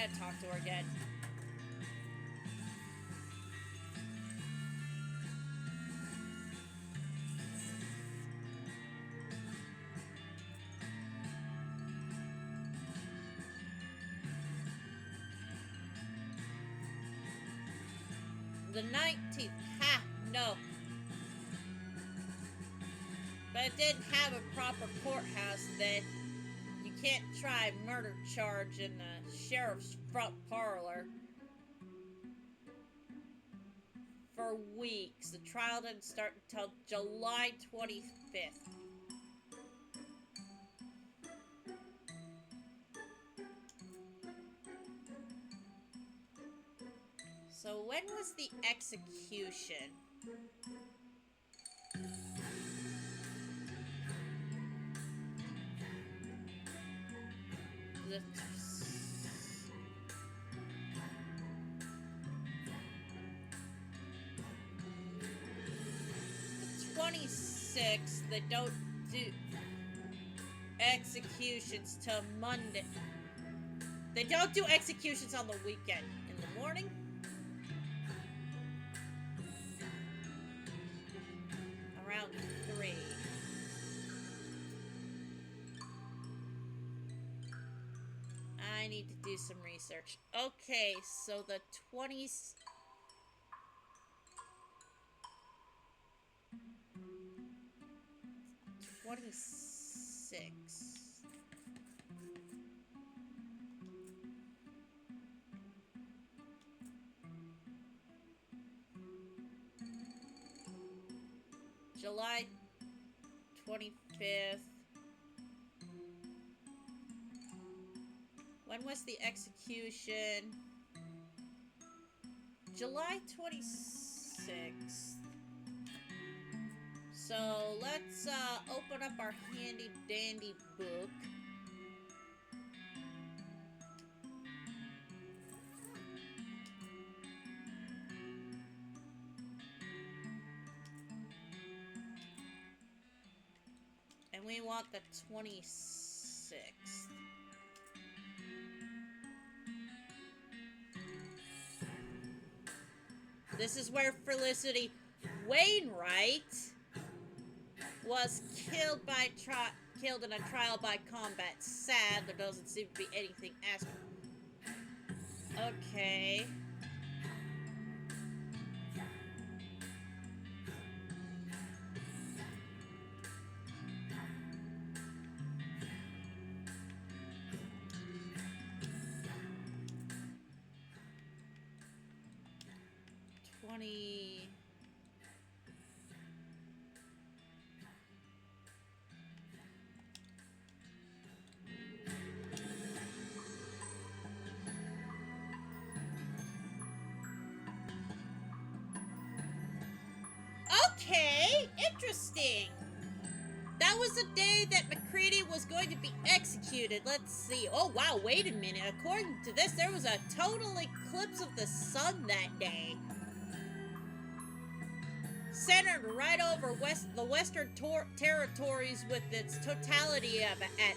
gotta talk to her again. The 19th. Ha! No. But it didn't have a proper courthouse then. You can't try a murder charge in the sheriff's front parlor. For weeks. The trial didn't start until July 25th. So when was the execution? The 26th, they don't do executions till Monday. They don't do executions on the weekend. In the morning? Around 3. I need to do some research. Okay, so the 20s... July 25th. When was the execution? July 26th. So let's open up our handy dandy book. And we want the 26th. This is where Felicity Wainwright was killed in a trial by combat. Sad, there doesn't seem to be anything asked. Okay. Okay, interesting. That was the day that McCready was going to be executed. Let's see. Oh, wow, wait a minute. According to this, there was a total eclipse of the sun that day. Centered right over the Western Territories with its totality of at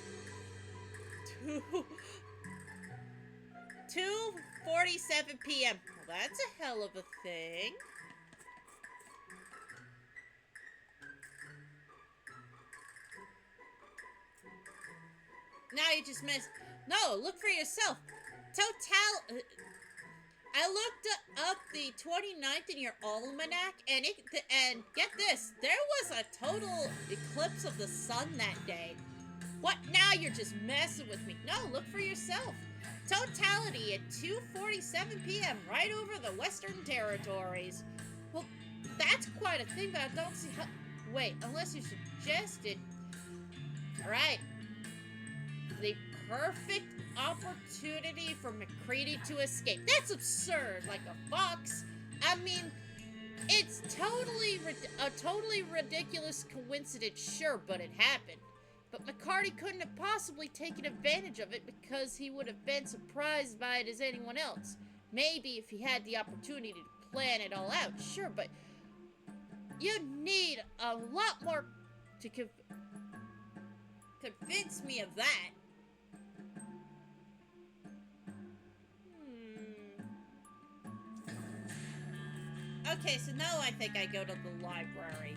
2:47 p.m. Well, that's a hell of a thing. Now you just missed. No, look for yourself. I looked up the 29th in your almanac, and get this, there was a total eclipse of the sun that day. What? Now you're just messing with me. No, look for yourself. Totality at 2:47 p.m. right over the Western Territories. Well, that's quite a thing, but I don't see how... Wait, unless you suggested... Alright. The perfect opportunity for McCready to escape. That's absurd, like a fox. I mean, it's a totally ridiculous coincidence, sure, but it happened. But McCarty couldn't have possibly taken advantage of it because he would have been surprised by it as anyone else. Maybe if he had the opportunity to plan it all out, sure, but you need a lot more to convince me of that. Okay, so now I think I go to the library.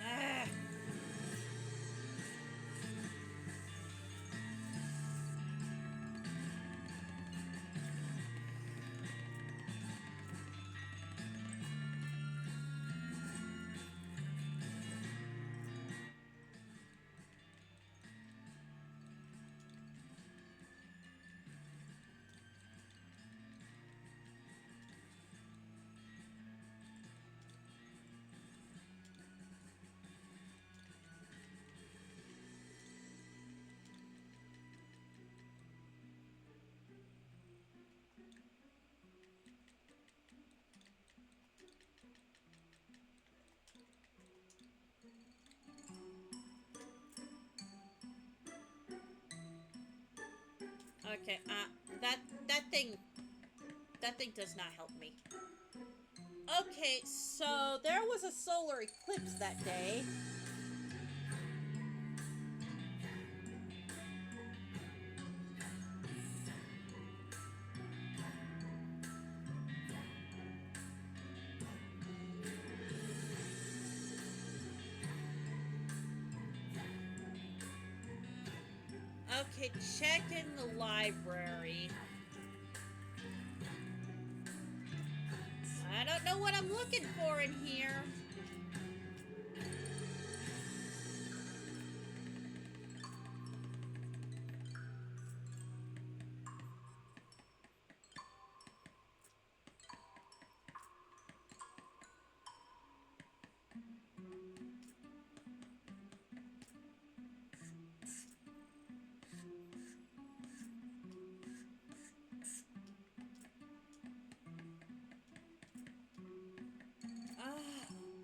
Ah. Okay, that that thing does not help me. Okay, so there was a solar eclipse that day. Okay, check in the library. I don't know what I'm looking for in here.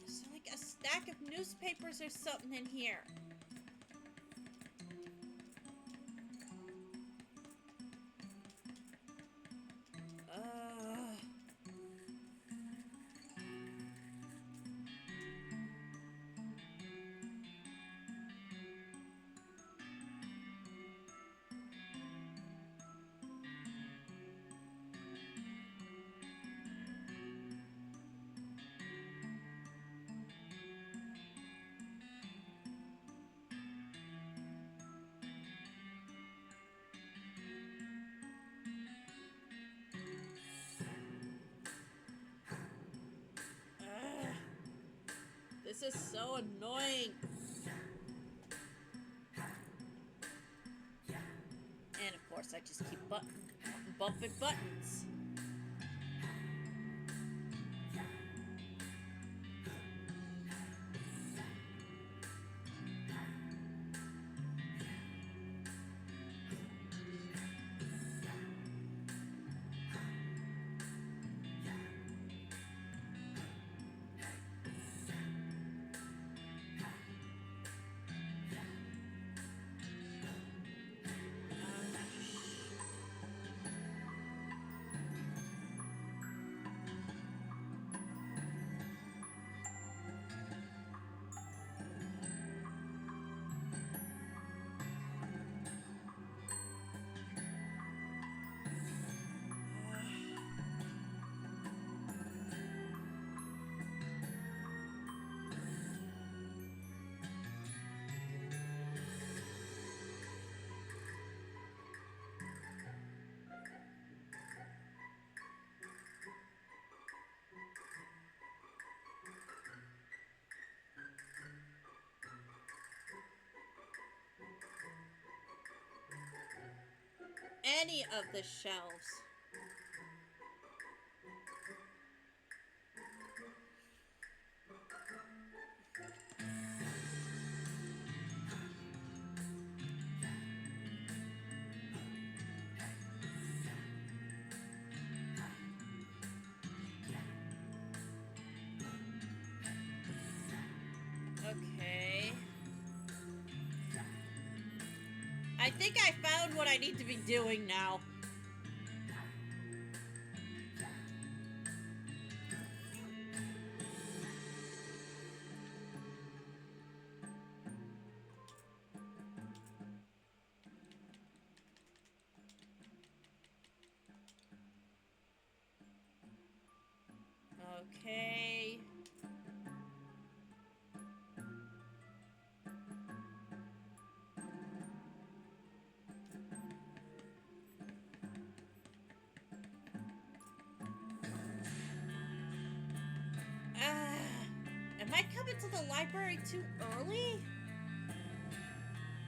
There's like a stack of newspapers or something in here. This is so annoying. And of course, I just keep bumping buttons. Any of the shelves. Okay. I think I found what I need to be doing now. Okay. Am I coming to the library too early?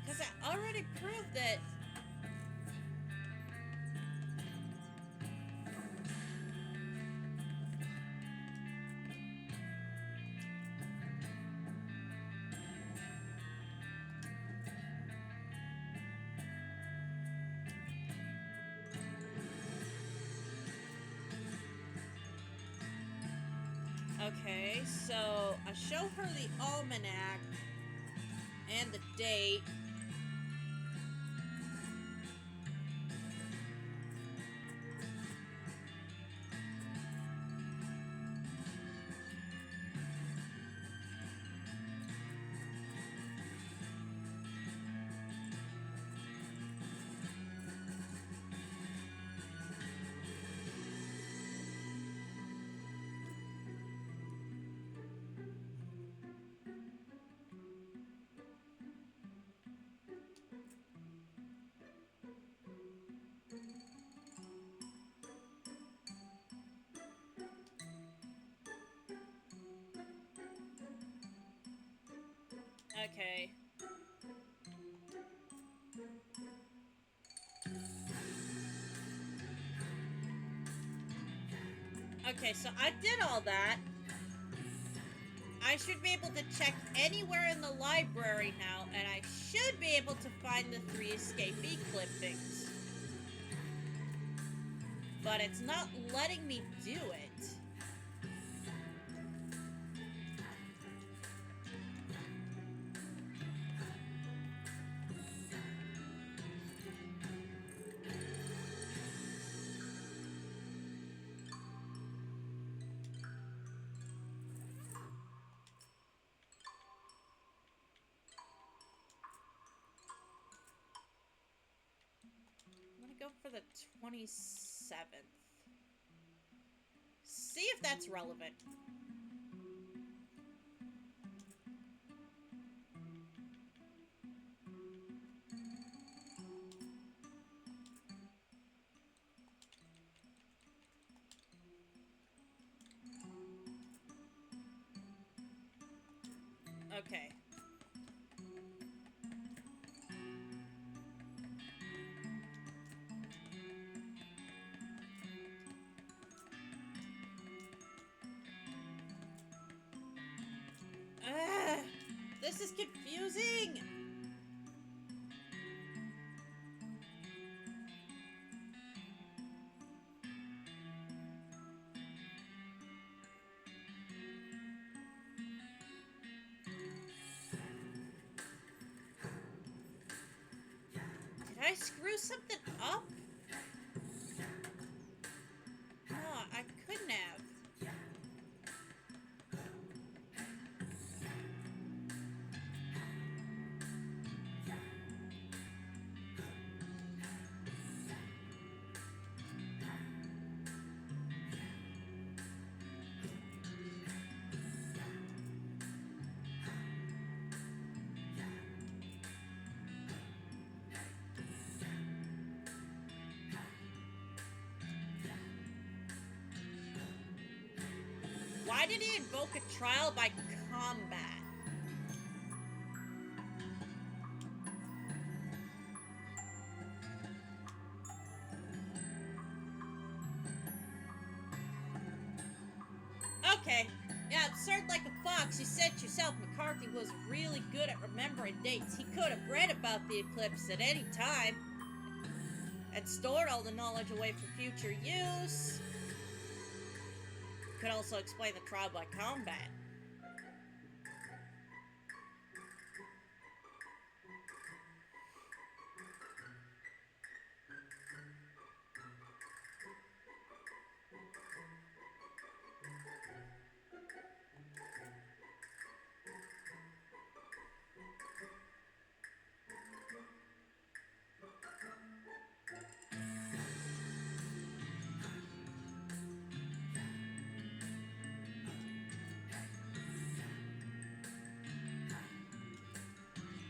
Because I already proved that. Okay, so I show her the almanac and the date. Okay. Okay, so I did all that. I should be able to check anywhere in the library now, and I should be able to find the 3 escapee clippings. But it's not letting me do it. I'm gonna go for the 27th. See if that's relevant. Okay. This is confusing! Did I screw something up? No, I couldn't have. Why did he invoke a trial by combat? Okay. Yeah, absurd like a fox. You said yourself McCarthy was really good at remembering dates. He could have read about the eclipse at any time and stored all the knowledge away for future use. Could also explain the trial by combat.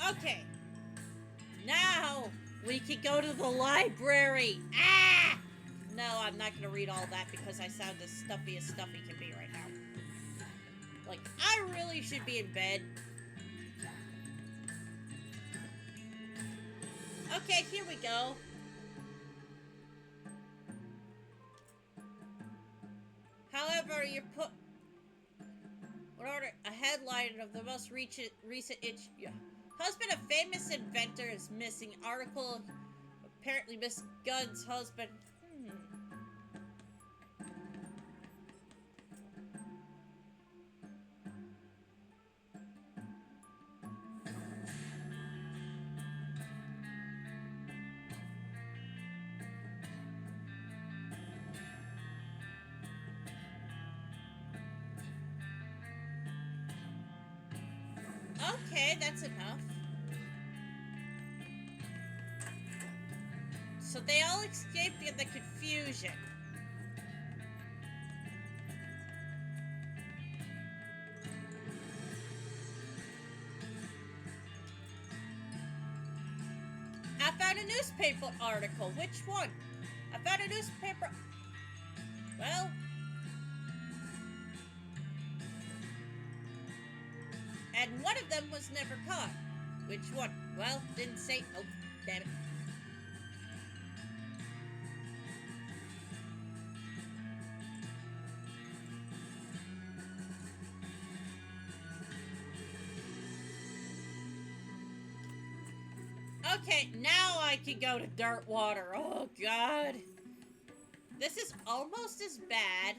Okay. Now we can go to the library. Ah! No, I'm not gonna read all that because I sound as stuffy can be right now. Like, I really should be in bed. Okay, here we go. However, you're put... What order? A headline of the most recent husband of famous inventor is missing. Article apparently Miss Gunn's husband. Okay, that's enough. So they all escaped in the confusion. I found a newspaper article. Which one? I found a newspaper... Well... And one of them was never caught. Which one? Well, didn't say... Oh, damn it. Okay, now I can go to dirt water. Oh, God. This is almost as bad.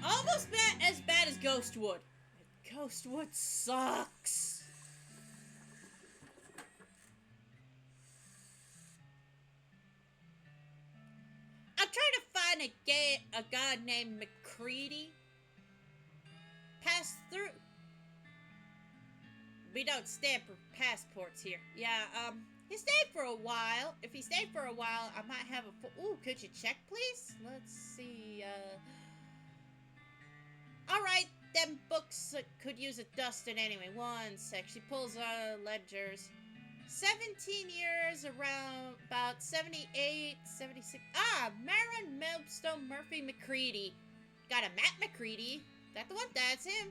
Almost as bad as Ghostwood. Ghostwood sucks. I'm trying to find a guy named McCready. Pass through. We don't stamp passports here. Yeah, he stayed for a while. If he stayed for a while, I might have a... Ooh, could you check, please? Let's see, Alright, them books could use a dusting anyway. One sec. She pulls ledgers. 17 years, around about 78, 76. Ah, Marin Melstone Murphy McCready. Got a Matt McCready. That the one? That's him.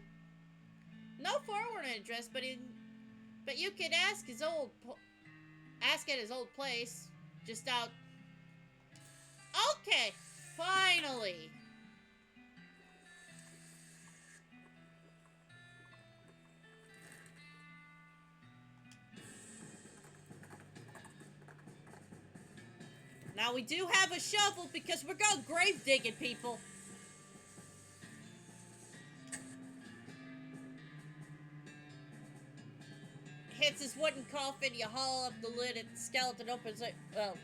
No forward address, but you could ask at his old place, just out. Okay, finally. Now we do have a shovel because we're going grave digging, people. Hits his wooden coffin, you haul up the lid, and the skeleton opens it. Well,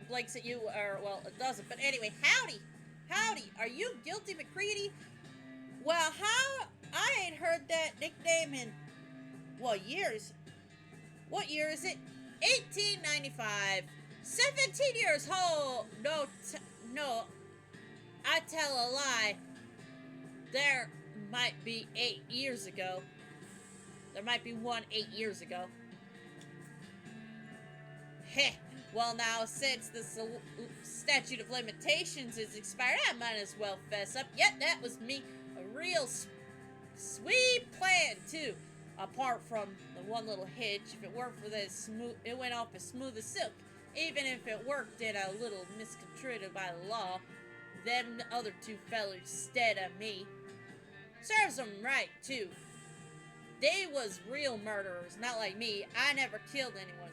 blinks at you, or, well, it doesn't. But anyway, howdy. Howdy. Are you guilty, McCready? Well, how? I ain't heard that nickname in, well, years. What year is it? 1895. 17 years. Oh, no. I tell a lie. There might be 8 years ago. There might be 8 years ago. Heh. Well, now, since the statute of limitations is expired, I might as well fess up. Yep, that was me. A real sweet plan, too. Apart from the one little hitch, if it weren't for this it went off as smooth as silk. Even if it worked in a little misconstrued by the law, them other two fellers instead of me. Serves them right, too. They was real murderers, not like me. I never killed anyone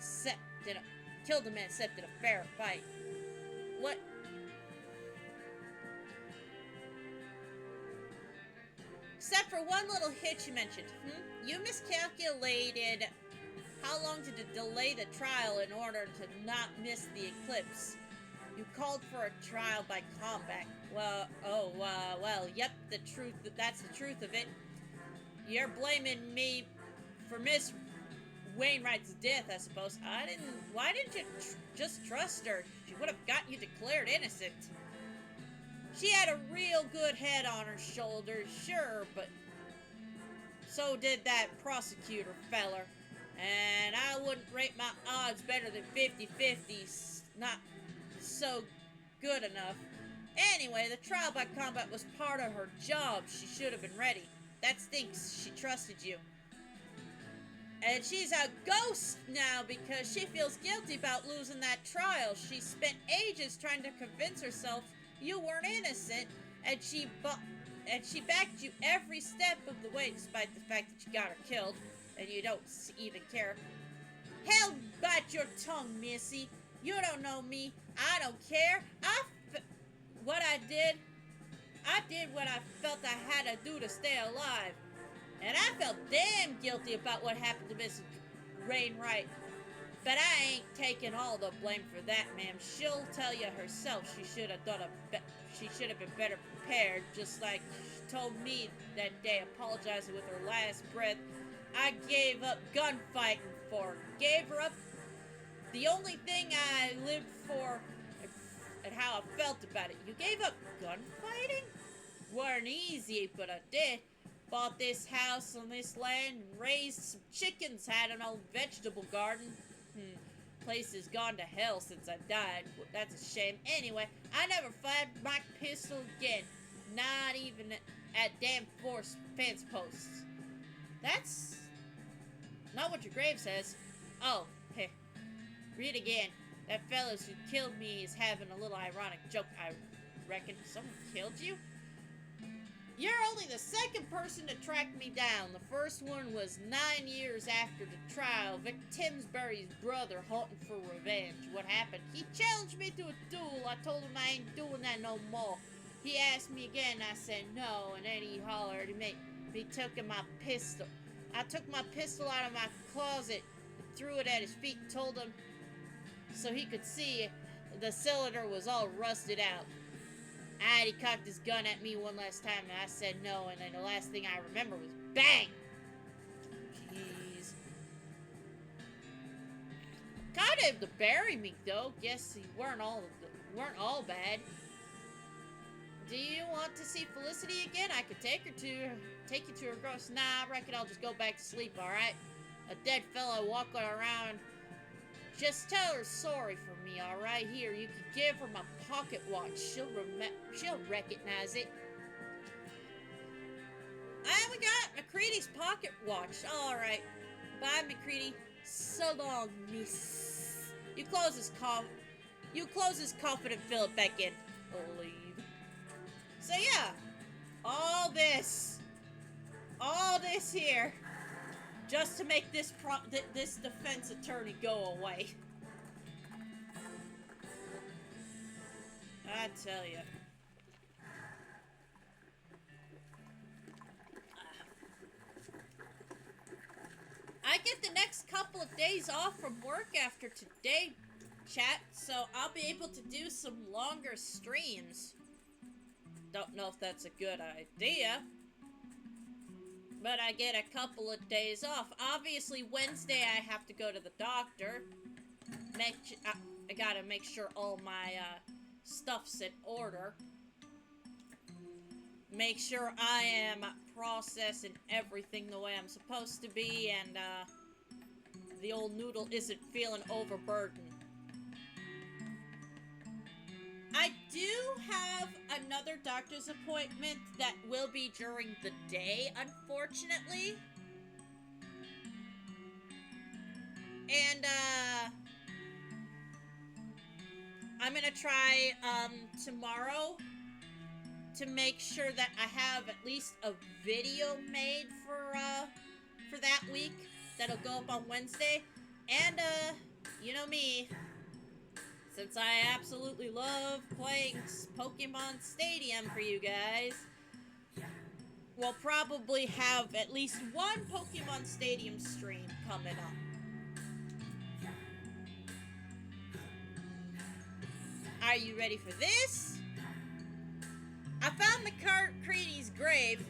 killed a man except in a fair fight. What? Except for one little hitch you mentioned. You miscalculated how long to delay the trial in order to not miss the eclipse. You called for a trial by combat. Well, yep, that's the truth of it. You're blaming me for Miss Wainwright's death, I suppose. Why didn't you just trust her? She would have got you declared innocent. She had a real good head on her shoulders, sure, but so did that prosecutor feller. And I wouldn't rate my odds better than 50-50. Not so good enough. Anyway, the trial by combat was part of her job. She should have been ready. That stinks. She trusted you. And she's a ghost now because she feels guilty about losing that trial. She spent ages trying to convince herself you weren't innocent, and she backed you every step of the way, despite the fact that you got her killed, and you don't even care. Hell, bite your tongue, Missy. You don't know me. I don't care. I did what I felt I had to do to stay alive. And I felt damn guilty about what happened to Miss Wainwright. But I ain't taking all the blame for that, ma'am. She'll tell you herself she should have been better prepared, just like she told me that day, apologizing with her last breath. I gave up gunfighting for her. Gave her up the only thing I lived for and how I felt about it. You gave up gunfighting? Weren't easy, but I did. Bought this house on this land and raised some chickens, had an old vegetable garden. Place has gone to hell since I died. That's a shame. Anyway, I never fired my pistol again. Not even at damn force fence posts. That's not what your grave says. Oh, hey. Read again. That fellows who killed me is having a little ironic joke, I reckon. Someone killed you? You're only the second person to track me down. The first one was 9 years after the trial. Vic Timsbury's brother hunting for revenge. What happened? He challenged me to a duel. I told him I ain't doing that no more. He asked me again. I said no, and then he hollered. He took my pistol. I took my pistol out of my closet, threw it at his feet, and told him so he could see the cylinder was all rusted out. He cocked his gun at me one last time, and I said no, and then the last thing I remember was bang! Jeez. Kind of to bury me, though. Guess you weren't all bad. Do you want to see Felicity again? I could take you to her ghost. Nah, I reckon I'll just go back to sleep, alright? A dead fella walking around. Just tell her sorry for me, alright? Here, you can give her my pocket watch. She'll recognize it. We got McCready's pocket watch. Alright. Bye, McCready. So long, miss. You close his coffin and fill it back in. I'll leave. So yeah. All this here. Just to make this defense attorney go away. I tell you. I get the next couple of days off from work after today, chat, so I'll be able to do some longer streams. Don't know if that's a good idea. But I get a couple of days off. Obviously, Wednesday I have to go to the doctor. I gotta make sure all my stuff's in order. Make sure I am processing everything the way I'm supposed to be, and the old noodle isn't feeling overburdened. I do have another doctor's appointment that will be during the day, unfortunately. And, I'm gonna try, tomorrow to make sure that I have at least a video made for that week. That'll go up on Wednesday. And, you know me. Since I absolutely love playing Pokemon Stadium for you guys, we'll probably have at least one Pokemon Stadium stream coming up. Are you ready for this? I found McCready's grave,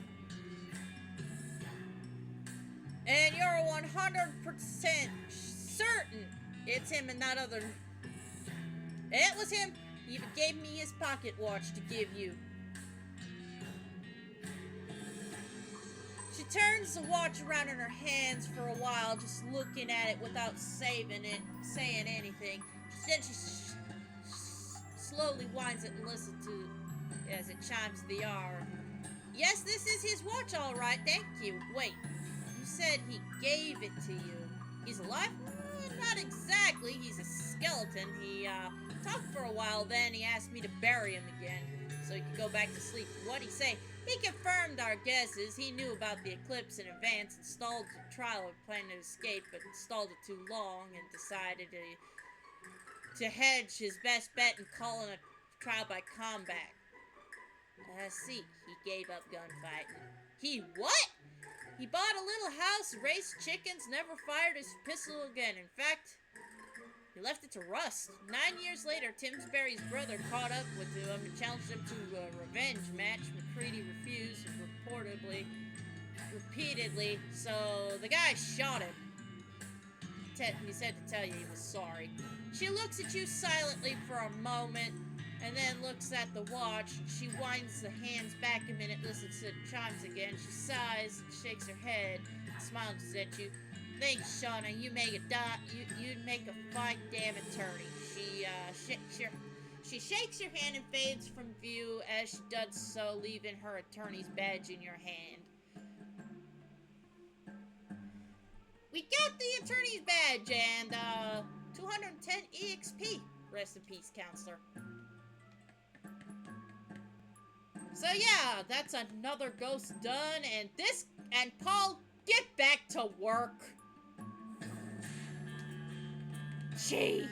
and you're 100% certain it's him and not other. It was him. He even gave me his pocket watch to give you. She turns the watch around in her hands for a while, just looking at it without saying anything. Then she slowly winds it and listens to as it chimes the hour. Yes, this is his watch, all right. Thank you. Wait, you said he gave it to you. He's alive? Not exactly. He's a skeleton. He talked for a while, then he asked me to bury him again so he could go back to sleep. What'd he say? He confirmed our guesses. He knew about the eclipse in advance and stalled the trial of planning to escape, but stalled it too long and decided to hedge his best bet and call in a trial by combat. See, he gave up gunfighting. He what? He bought a little house, raised chickens, never fired his pistol again. In fact, he left it to rust. 9 years later, Timsbury's brother caught up with him and challenged him to a revenge match. McCready refused, repeatedly, so the guy shot him. He said to tell you he was sorry. She looks at you silently for a moment, and then looks at the watch. She winds the hands back a minute, listens to the chimes again. She sighs and shakes her head, smiles at you. Thanks, Shauna. You make you'd make a fine damn attorney. She shakes your hand and fades from view as she does so, leaving her attorney's badge in your hand. We got the attorney's badge and 210 EXP. Rest in peace, counselor. So yeah, that's another ghost done, and Paul, get back to work. Jeez.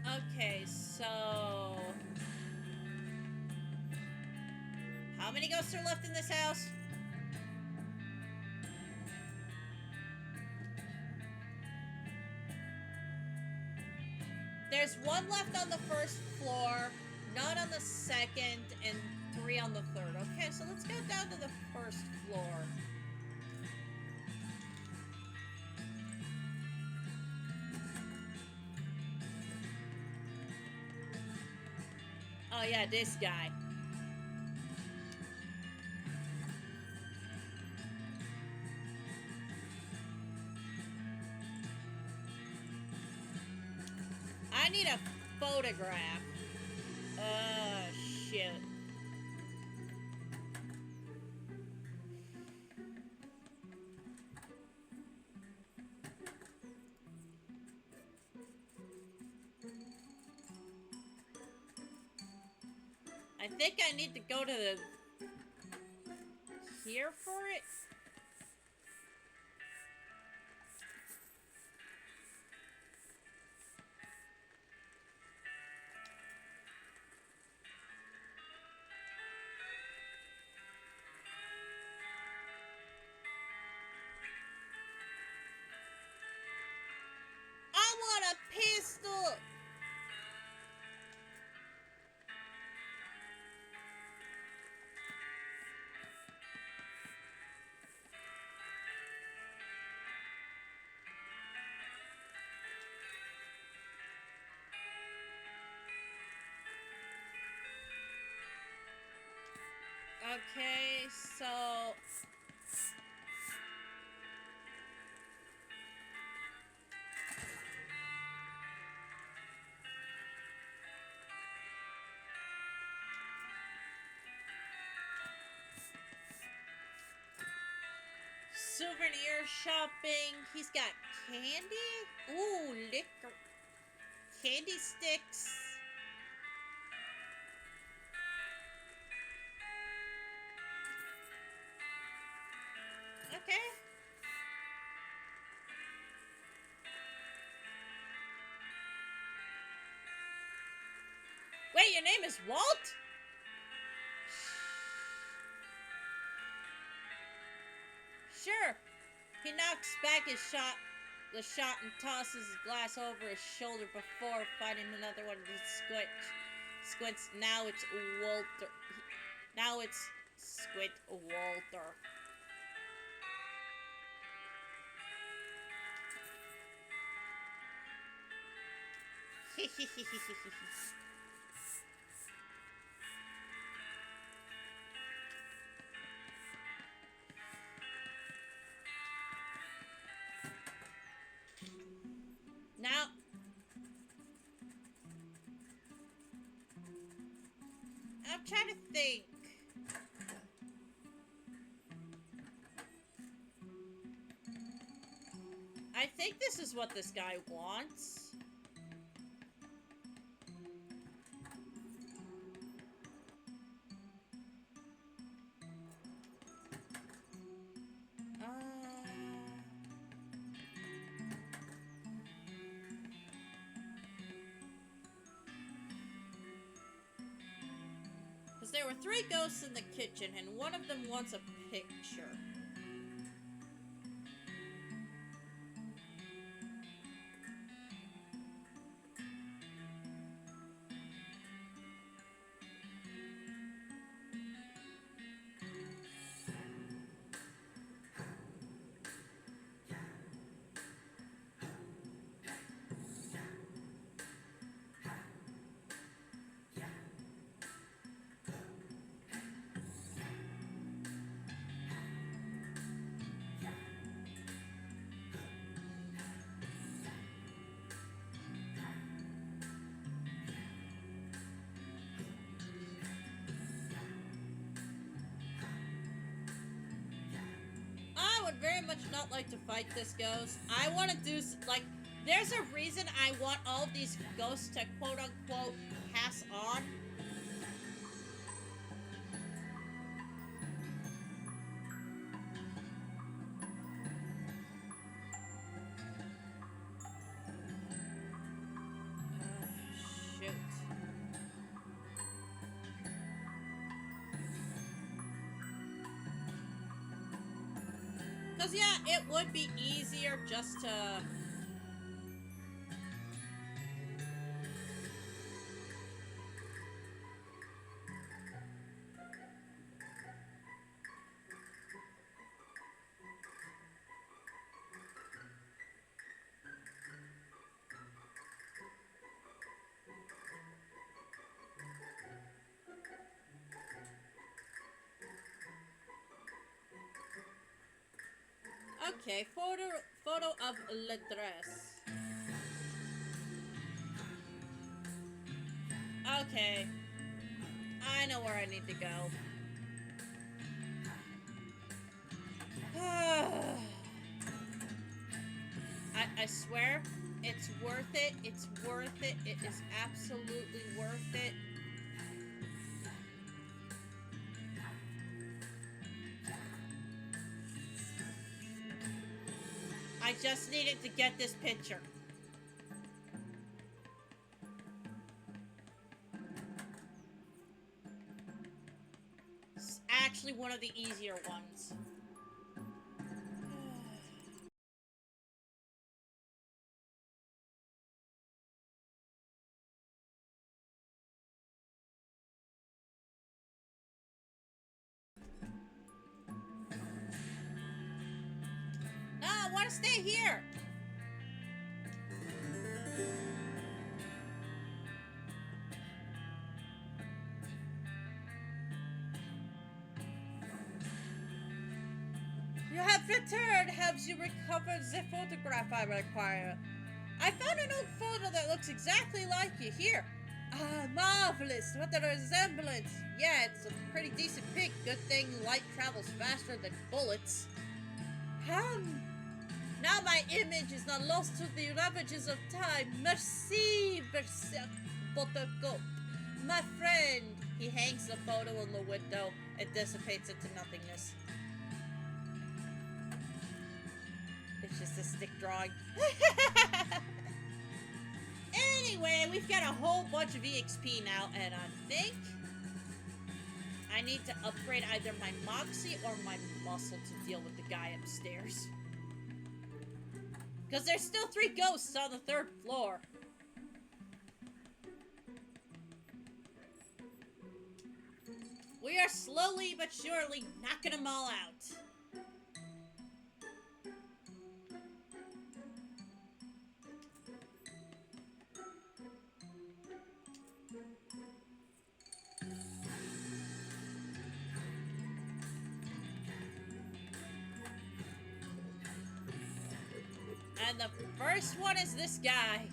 Okay, so how many ghosts are left in this house? There's one left on the first floor, none on the second, and 3 on the third. Okay, so let's go down to the first floor. Oh yeah, this guy. I need a photograph. Shit. I think I need to go to the here for it. I want a pistol. Okay, so souvenir shopping. He's got candy. Ooh, liquor. Candy sticks. Okay. Wait, your name is Walt? Sure. He knocks back the shot and tosses his glass over his shoulder before finding another one of his squints. Now it's Walter. Now it's Squint Walter. Now, I'm trying to think. I think this is what this guy wants. There were 3 ghosts in the kitchen, and one of them wants a picture. I would very much not like to fight this ghost. I want to do, like, there's a reason I want all of these ghosts to quote-unquote pass on. Because, yeah, it would be easier just to... Okay, photo of the dress. Okay. I know where I need to go. I swear, it's worth it. It's worth it. It is absolutely worth it. I just needed to get this picture. It's actually one of the easier ones. No, I want to stay here. You have returned. Have you recovered the photograph I require? I found an old photo that looks exactly like you. Here. Ah, marvelous. What a resemblance. Yeah, it's a pretty decent pic. Good thing light travels faster than bullets. Now my image is not lost to the ravages of time. Merci, Buttercup. My friend. He hangs the photo in the window. It dissipates into nothingness. It's just a stick drawing. Anyway, we've got a whole bunch of EXP now, and I I need to upgrade either my moxie or my muscle to deal with the guy upstairs. Because there's still 3 ghosts on the 3rd floor. We are slowly but surely knocking them all out. And the first one is this guy.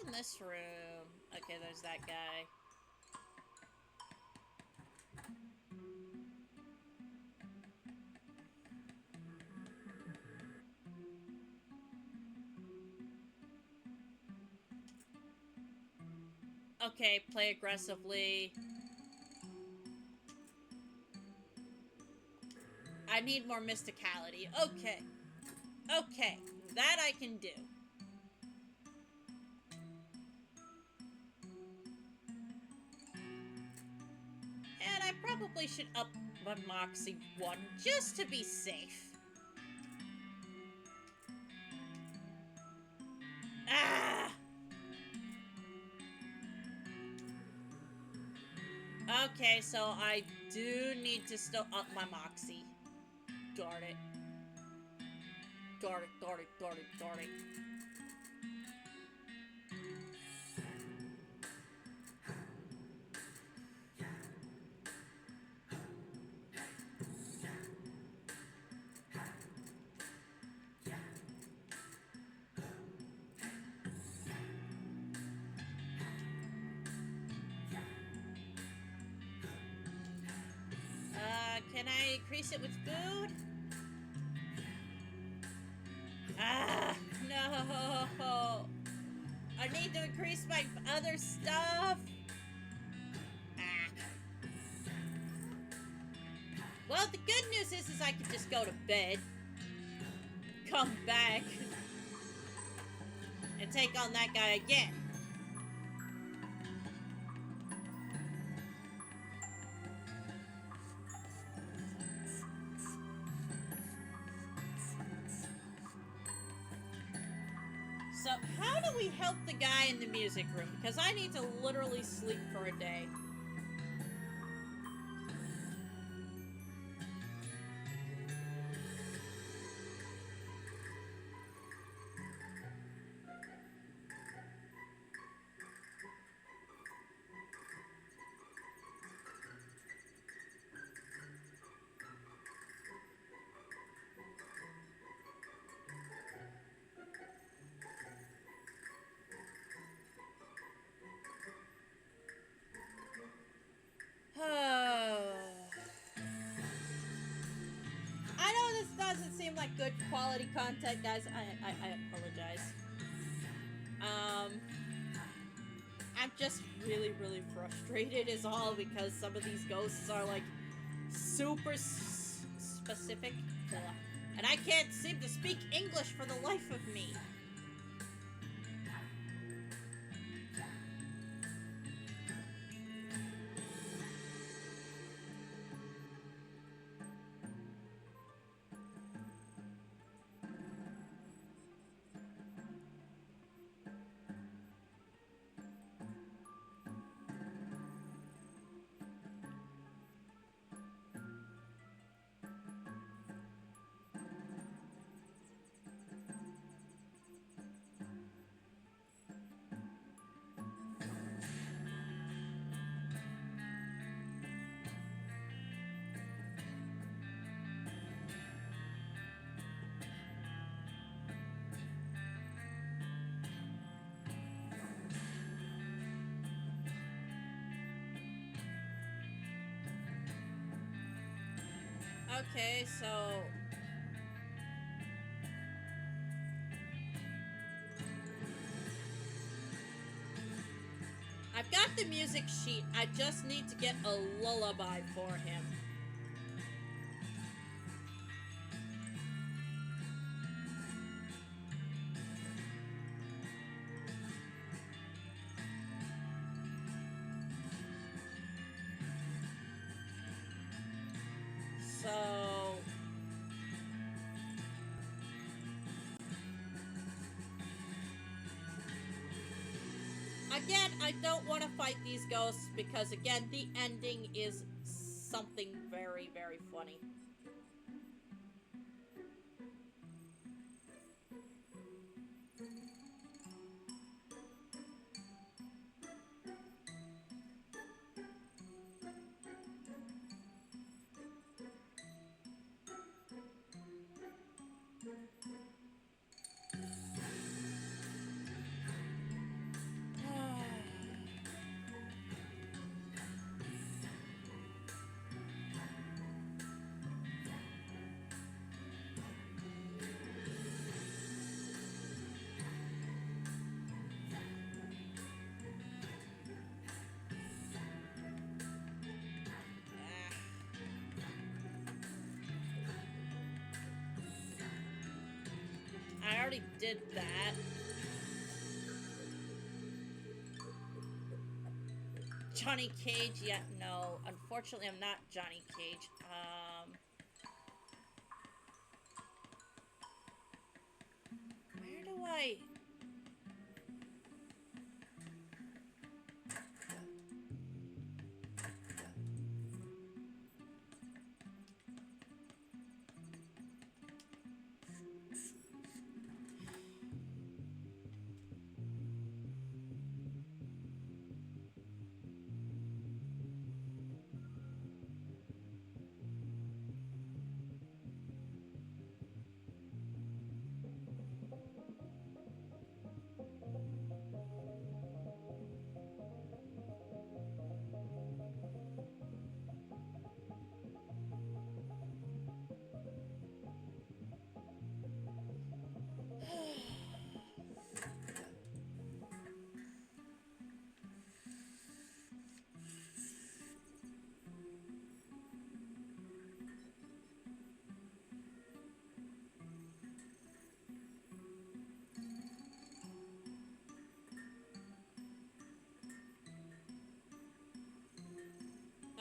In this room. Okay, there's that guy. Okay, play aggressively. I need more mysticality. Okay. Okay, that I can do. And I probably should up my moxie 1 just to be safe. Ah! Okay, so I do need to still up my moxie. Darn it. Darn it, darn it, darn it, darn it. Can I increase it with food? Ah, no. I need to increase my other stuff. Ah. Well, the good news is I can just go to bed, come back, and take on that guy again. So, how do we help the guy in the music room? Because I need to literally sleep for a day. I know this doesn't seem like good quality content, guys. I apologize. I'm just really, really frustrated is all because some of these ghosts are like super specific. And I can't seem to speak English for the life of me. Okay, so... I've got the music sheet. I just need to get a lullaby for him. So... Again, I don't want to fight these ghosts because, again, the ending is something very, very funny. I already did that. Johnny Cage, yeah, no. Unfortunately, I'm not Johnny Cage. Where do I...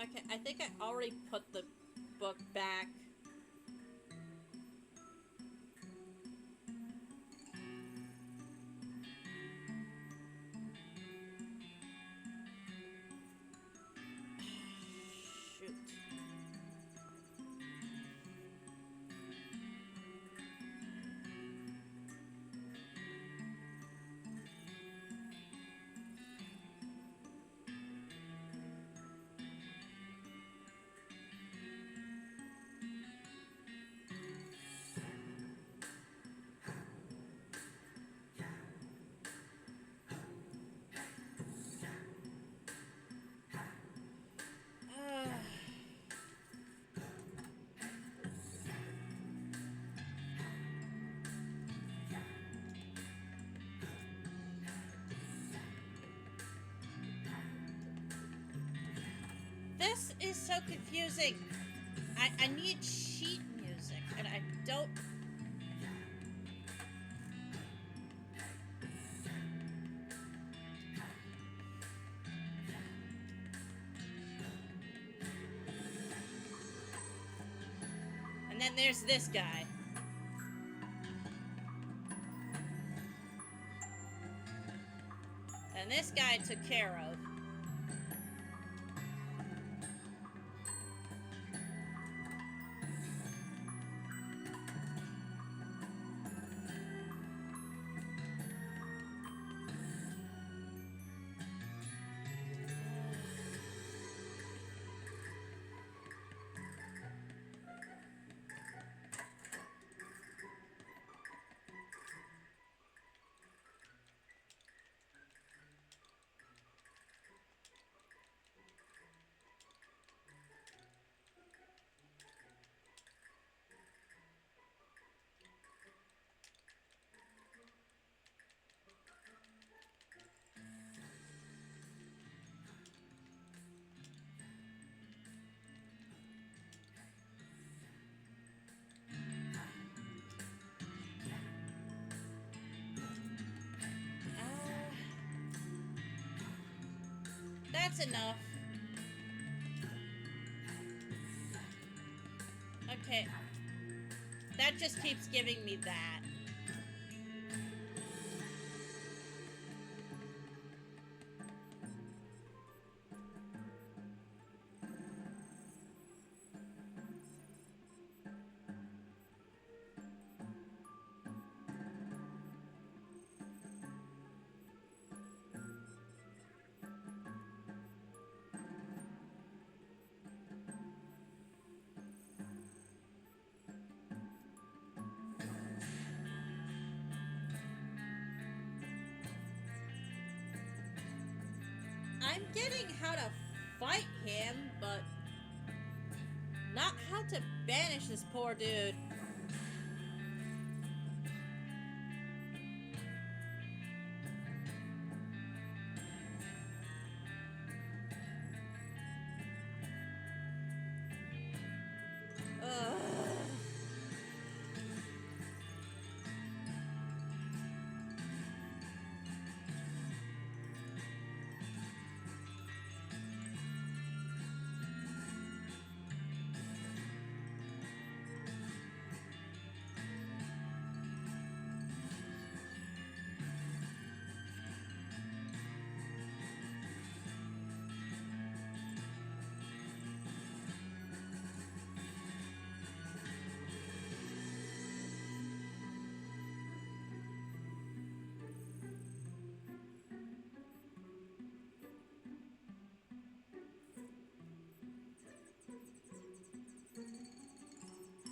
Okay, I think I already put the book back. Shoot. This is so confusing. I need sheet music, and I don't... And then there's this guy. And this guy took care of. that's enough. Okay. That just keeps giving me that. I'm getting how to fight him, but not how to banish this poor dude. Ugh.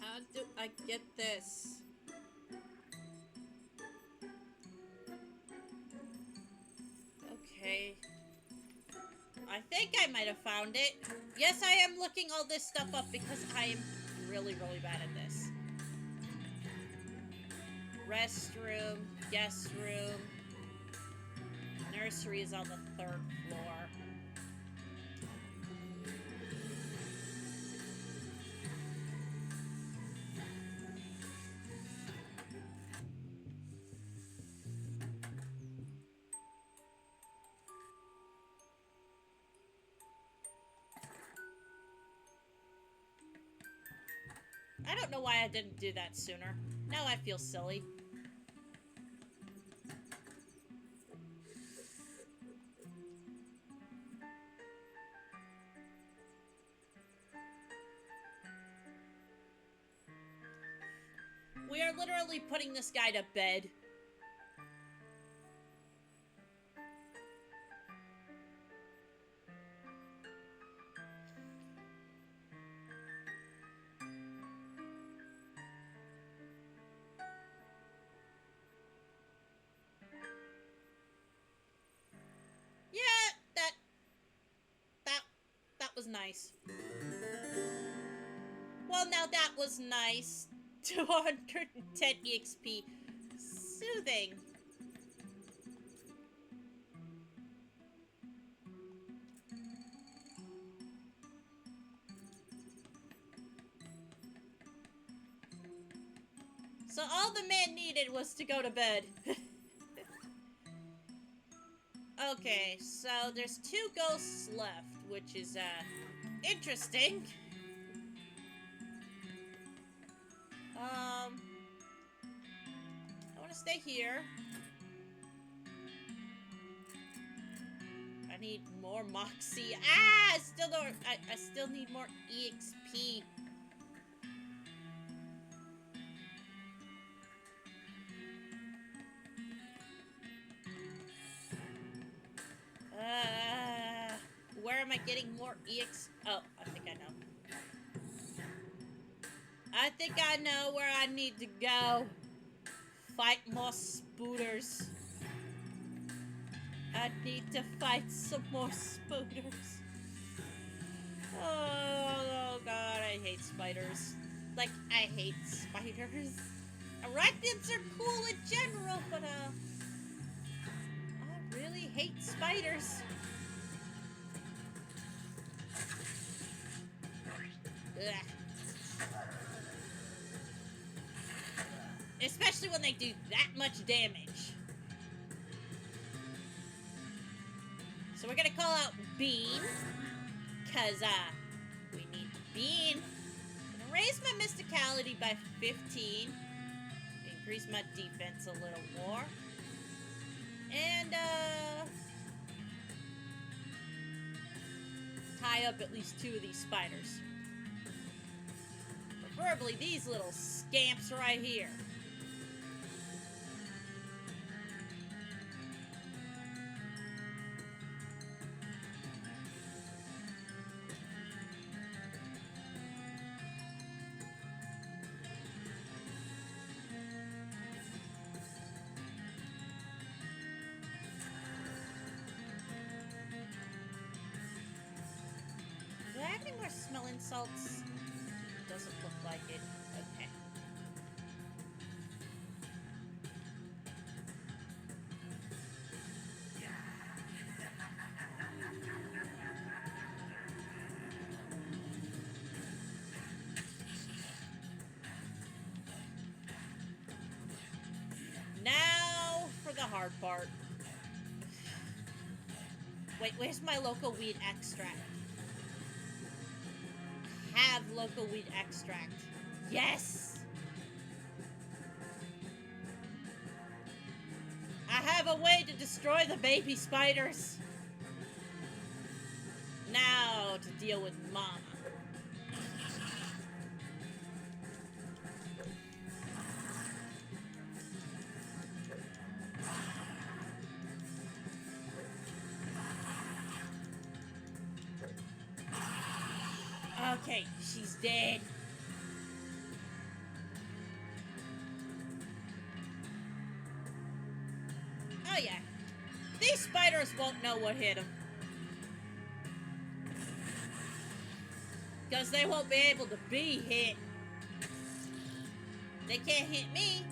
How do I get this? Okay. I think I might have found it. Yes, I am looking all this stuff up because I am really, really bad at this. Restroom, guest room. Nursery is on the 3rd floor. I don't know why I didn't do that sooner. Now I feel silly. We are literally putting this guy to bed. That was nice. Well, now that was nice. 210 EXP. Soothing. So all the man needed was to go to bed. Okay, so there's 2 ghosts left, which is, interesting. I want to stay here. I need more Moxie. Ah! I still need more EXP. Where am I getting more EX? Oh, I think I know. I think I know where I need to go. Fight more spooters. I need to fight some more spooters. Oh god, I hate spiders. Like, I hate spiders. Arachnids are cool in general, but, I really hate spiders. Ugh. Especially when they do that much damage. So we're gonna call out Bean. Because, we need Bean. I'm gonna raise my mysticality by 15. Increase my defense a little more. And, tie up at least 2 of these spiders. Preferably these little scamps right here. Do I have any more smelling salts? Doesn't look like it. Okay. Now for the hard part. Wait, where's my local weed extract? Have local weed extract. Yes! I have a way to destroy the baby spiders. Now to deal with Mama. Okay, she's dead. Oh yeah. These spiders won't know what hit them. Because they won't be able to be hit. They can't hit me.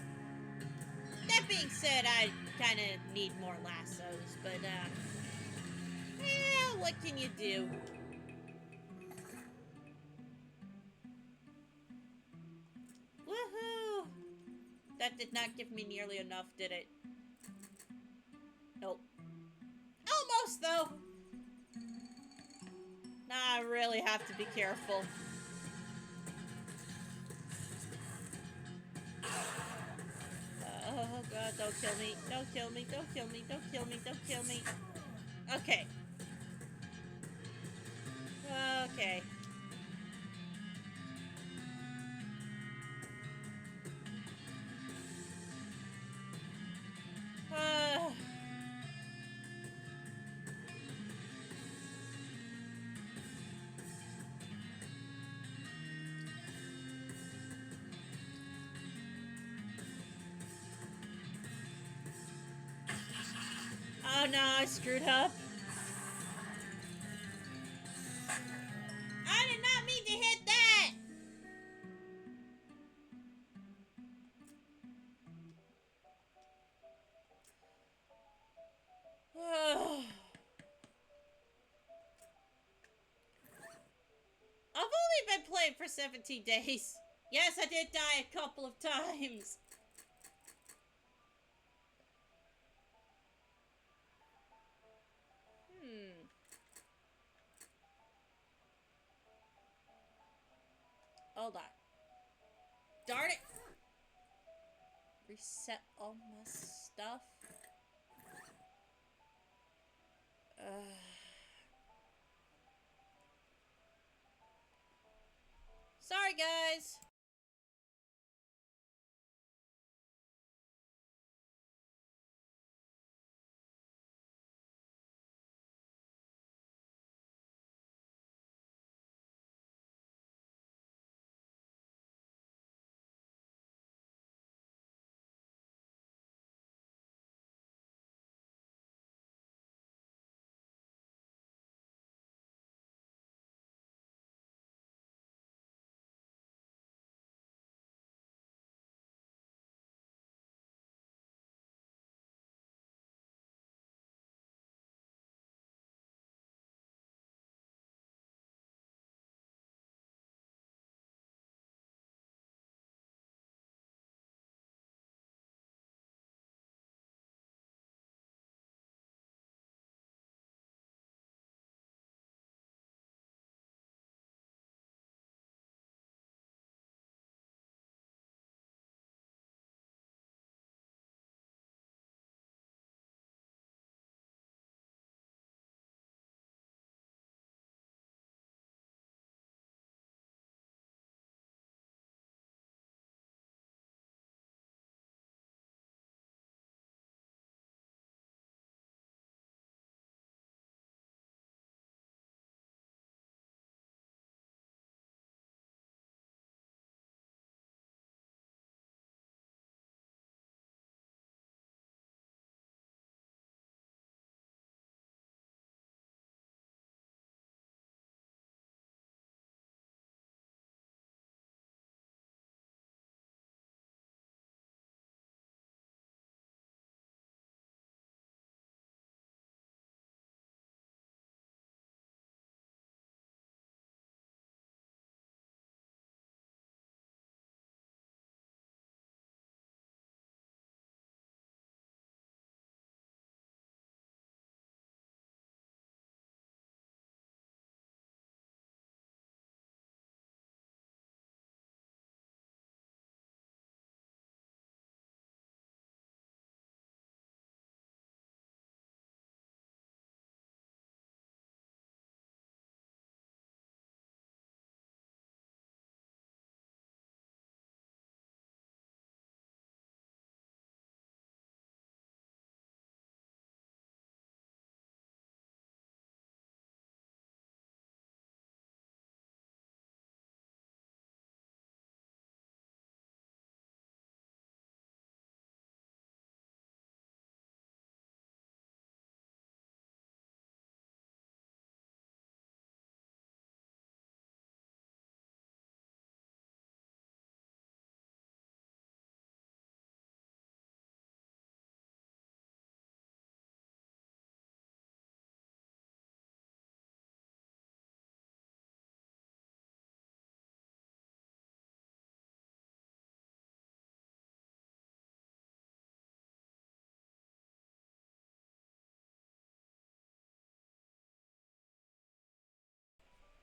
That being said, I kind of need more lassos, but, what can you do? Woohoo! That did not give me nearly enough, did it? Nope. Almost, though! Now I really have to be careful. Oh god, don't kill me. Don't kill me, don't kill me, don't kill me, don't kill me. Okay. Okay. Oh no, I screwed up. I did not mean to hit that! I've only been playing for 17 days. Yes, I did die a couple of times. Hold on. Darn it! Reset all my stuff. Sorry, guys.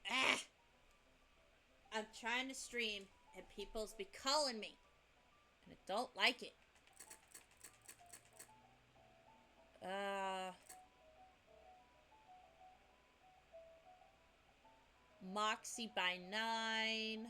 Ah! I'm trying to stream, and people's be calling me. And I don't like it. Moxie by 9.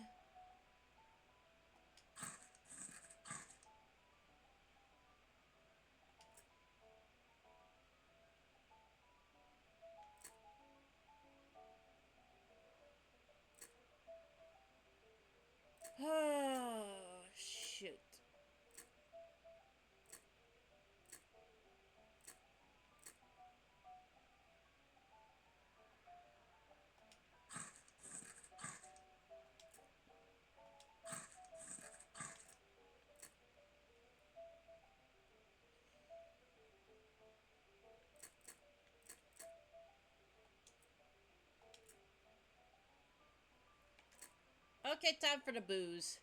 Oh, shoot. Okay, time for the booze.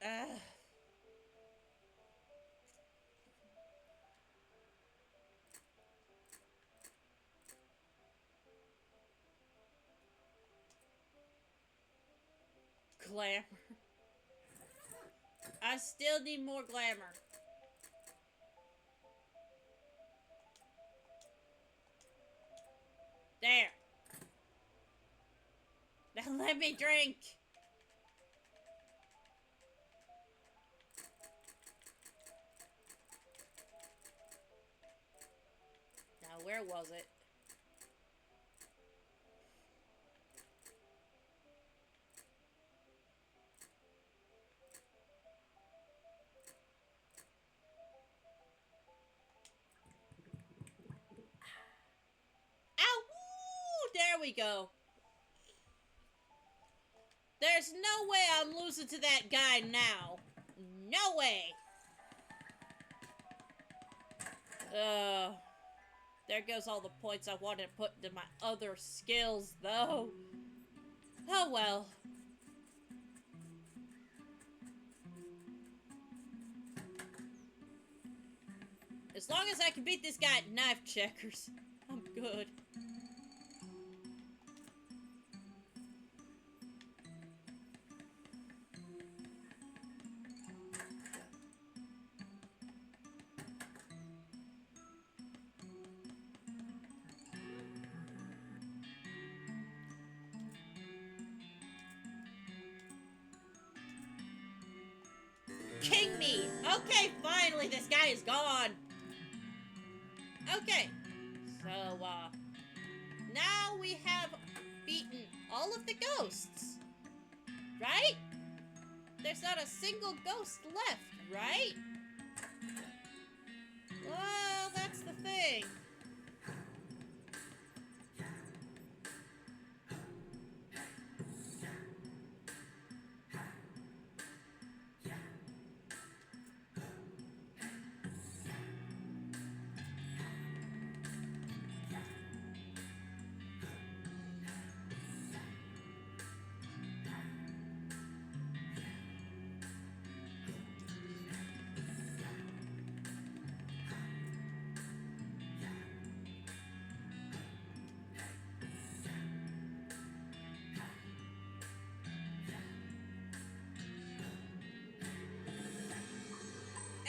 Uh, glamour. I still need more glamour. There. Now let me drink. Now, where was it? Ow! Woo! There we go. There's no way I'm losing to that guy now. No way. There goes all the points I wanted to put into my other skills, though. Oh well. As long as I can beat this guy at knife checkers, I'm good. King me! Okay, finally, this guy is gone. Okay, so, now we have beaten all of the ghosts, right? There's not a single ghost left, right? Well, that's the thing.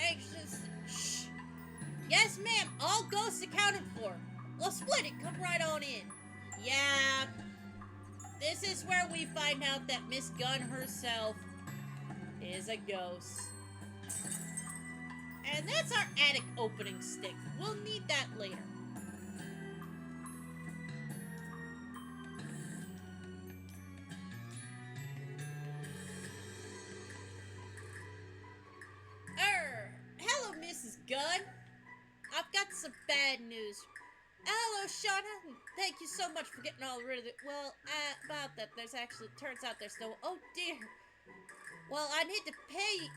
Anxious. Shh. Yes, ma'am. All ghosts accounted for. Well, split it. Come right on in. Yeah. This is where we find out that Miss Gunn herself is a ghost. And that's our attic opening stick. We'll need that later. Hello, Mrs. Gunn. I've got some bad news. Hello, Shauna. Thank you so much for getting all rid of it. Well, about that, there's actually, turns out there's no, oh dear. Well, I need to pay,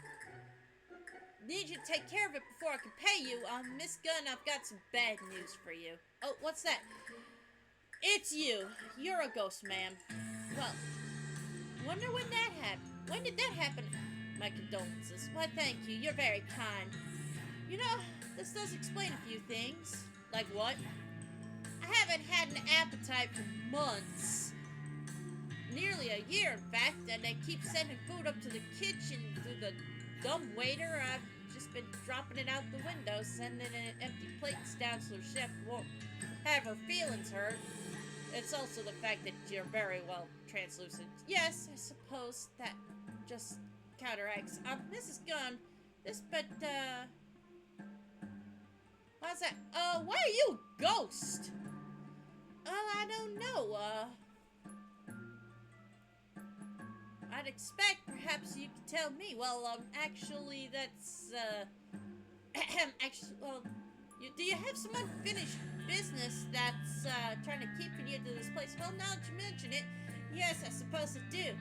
need you to take care of it before I can pay you. Miss Gunn, I've got some bad news for you. Oh, what's that? It's you. You're a ghost, ma'am. Well, wonder when that happened. When did that happen? My condolences. Why, thank you. You're very kind. You know, this does explain a few things. Like what? I haven't had an appetite for months. Nearly a year, in fact, and they keep sending food up to the kitchen through the dumb waiter. I've just been dropping it out the window, sending in empty plates down so the chef won't have her feelings hurt. It's also the fact that you're very well translucent. Yes, I suppose that just counteracts. Mrs. Gunn, what's that? Why are you a ghost? I don't know, I'd expect perhaps you could tell me. Well, actually, that's, actually, well, do you have some unfinished business that's, trying to keep you to this place? Well, now that you mention it, yes, I suppose I do.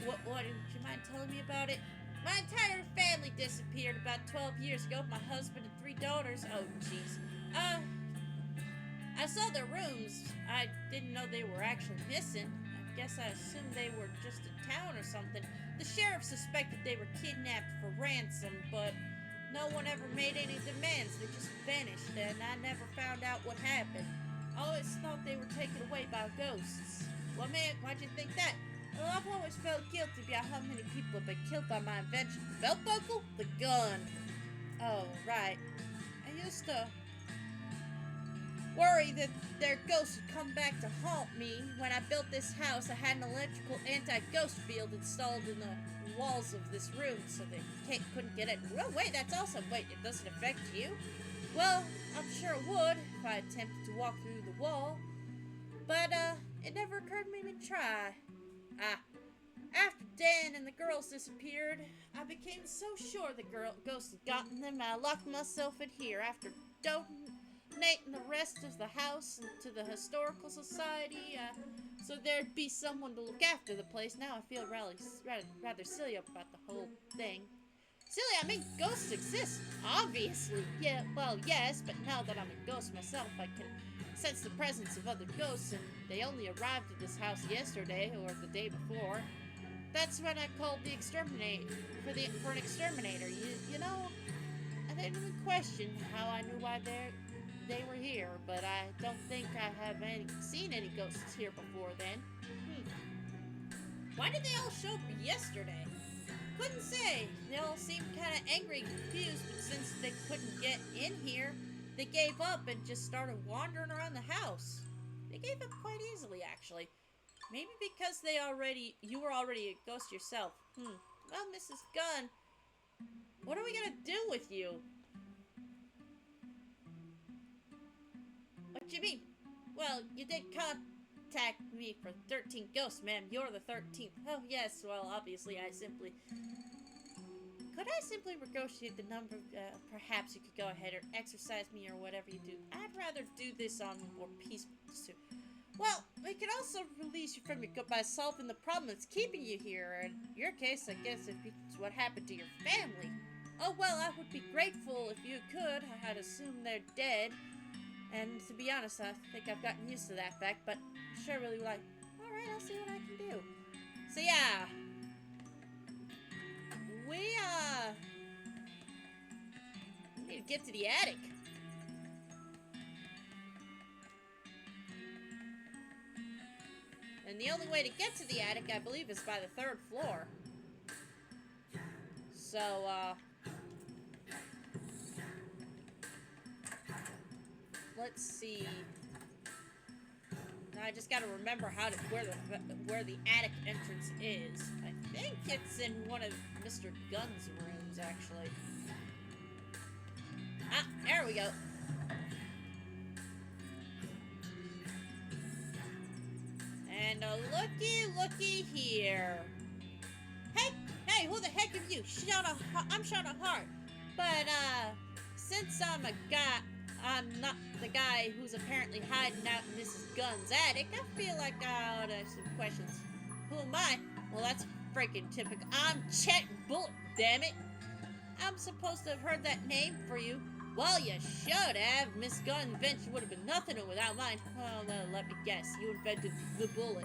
What, would you mind telling me about it? My entire family disappeared about 12 years ago. My husband and 3 daughters. Oh, jeez. I saw their rooms. I didn't know they were actually missing. I guess I assumed they were just in town or something. The sheriff suspected they were kidnapped for ransom, but no one ever made any demands. They just vanished, and I never found out what happened. I always thought they were taken away by ghosts. Well, man, why'd you think that? Well, I've always felt guilty about how many people have been killed by my invention. The belt buckle? The gun. Oh, right. I used to worry that their ghosts would come back to haunt me. When I built this house, I had an electrical anti-ghost field installed in the walls of this room so they couldn't get it. Well, wait, that's awesome. Wait, it doesn't affect you? Well, I'm sure it would if I attempted to walk through the wall. But, it never occurred to me to try. After Dan and the girls disappeared, I became so sure the ghost had gotten them, I locked myself in here. After donating the rest of the house to the historical society, so there'd be someone to look after the place. Now I feel rather silly about the whole thing. Silly, I mean, ghosts exist, obviously. Yeah, well, yes, but now that I'm a ghost myself, I can sense the presence of other ghosts, and they only arrived at this house yesterday, or the day before. That's when I called the for an exterminator. You know, I didn't even question how I knew why they were here, but I don't think I have seen any ghosts here before then. Why did they all show up yesterday? Couldn't say. They all seemed kind of angry and confused, but since they couldn't get in here, they gave up and just started wandering around the house. They gave up quite easily, actually. Maybe because you were already a ghost yourself. Well, Mrs. Gunn, what are we gonna do with you? What do you mean? Well, you did contact me for 13 ghosts, ma'am. You're the 13th. Oh, yes, well, obviously, Could I simply negotiate the number? Perhaps you could go ahead or exercise me or whatever you do. I'd rather do this on more peaceful pursuit. Well, we could also release you from your gut by solving the problem that's keeping you here. In your case, I guess it's what happened to your family. Oh, well, I would be grateful if you could. I'd assume they're dead. And to be honest, I think I've gotten used to that fact, but sure really like, alright, I'll see what I can do. So yeah. We need to get to the attic. And the only way to get to the attic, I believe, is by the 3rd floor. So, let's see. Now I just gotta remember where the attic entrance is. I think it's in one of Mr. Gunn's rooms, actually. Ah, there we go. And looky here. Hey, who the heck are you? I'm Shauna Hart. But, since I'm a guy, I'm not the guy who's apparently hiding out in Mrs. Gunn's attic. I feel like I ought to have some questions. Who am I? Well, that's freaking typical. I'm Chet Bullet, damn it. I'm supposed to have heard that name for you. Well, you should have. Miss Gunn's invention would have been nothing without mine. Well, let me guess. You invented the bullet.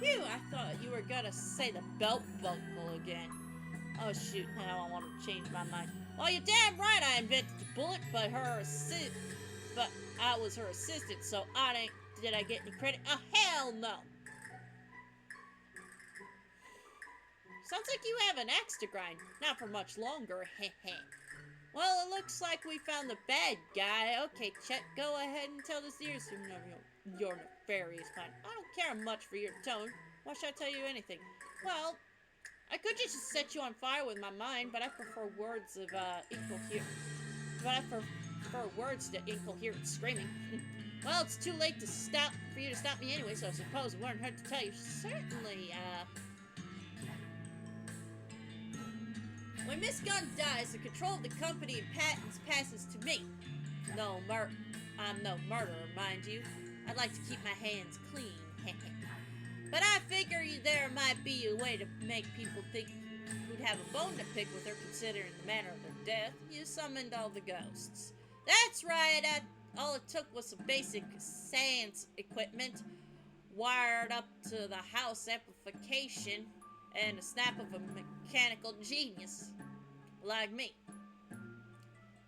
Phew, I thought you were gonna say the belt buckle again. Oh, shoot. I don't want to change my mind. Well, you're damn right I invented the bullet, but I was her assistant, so did I get any credit? Oh, hell no. Sounds like you have an axe to grind. Not for much longer, heh. Well, it looks like we found the bad guy. Okay, Chet, go ahead and tell the seers you're nefarious. Fine. I don't care much for your tone. Why should I tell you anything? Well, I could just set you on fire with my mind, but I prefer words of incoherent screaming. Well, it's too late for you to stop me anyway, so I suppose it wouldn't hurt to tell you. Certainly, when Miss Gunn dies, the control of the company and patents passes to me. I'm no murderer, mind you. I'd like to keep my hands clean. But I figure there might be a way to make people think who'd have a bone to pick with her, considering the manner of her death. You summoned all the ghosts. That's right. All it took was some basic science equipment wired up to the house amplification and a snap of a mechanical genius like me.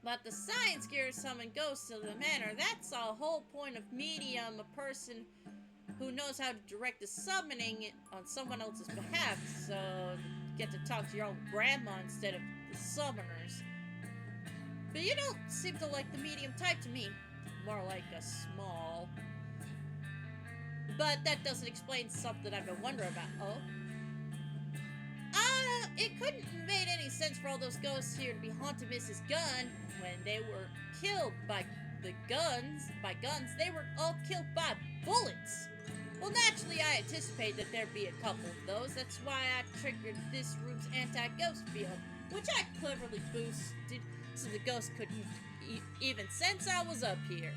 But the science gear summon ghosts to the manor. That's the whole point of medium, a person who knows how to direct the summoning on someone else's behalf, so you get to talk to your own grandma instead of the summoners. But you don't seem to like the medium type to me. More like a small. But that doesn't explain something I've been wondering about. Oh? It couldn't have made any sense for all those ghosts here to be haunting Mrs. Gunn when they were killed by guns. They were all killed by bullets. Well, naturally, I anticipated that there'd be a couple of those. That's why I triggered this room's anti-ghost field, which I cleverly boosted so the ghosts couldn't even sense I was up here.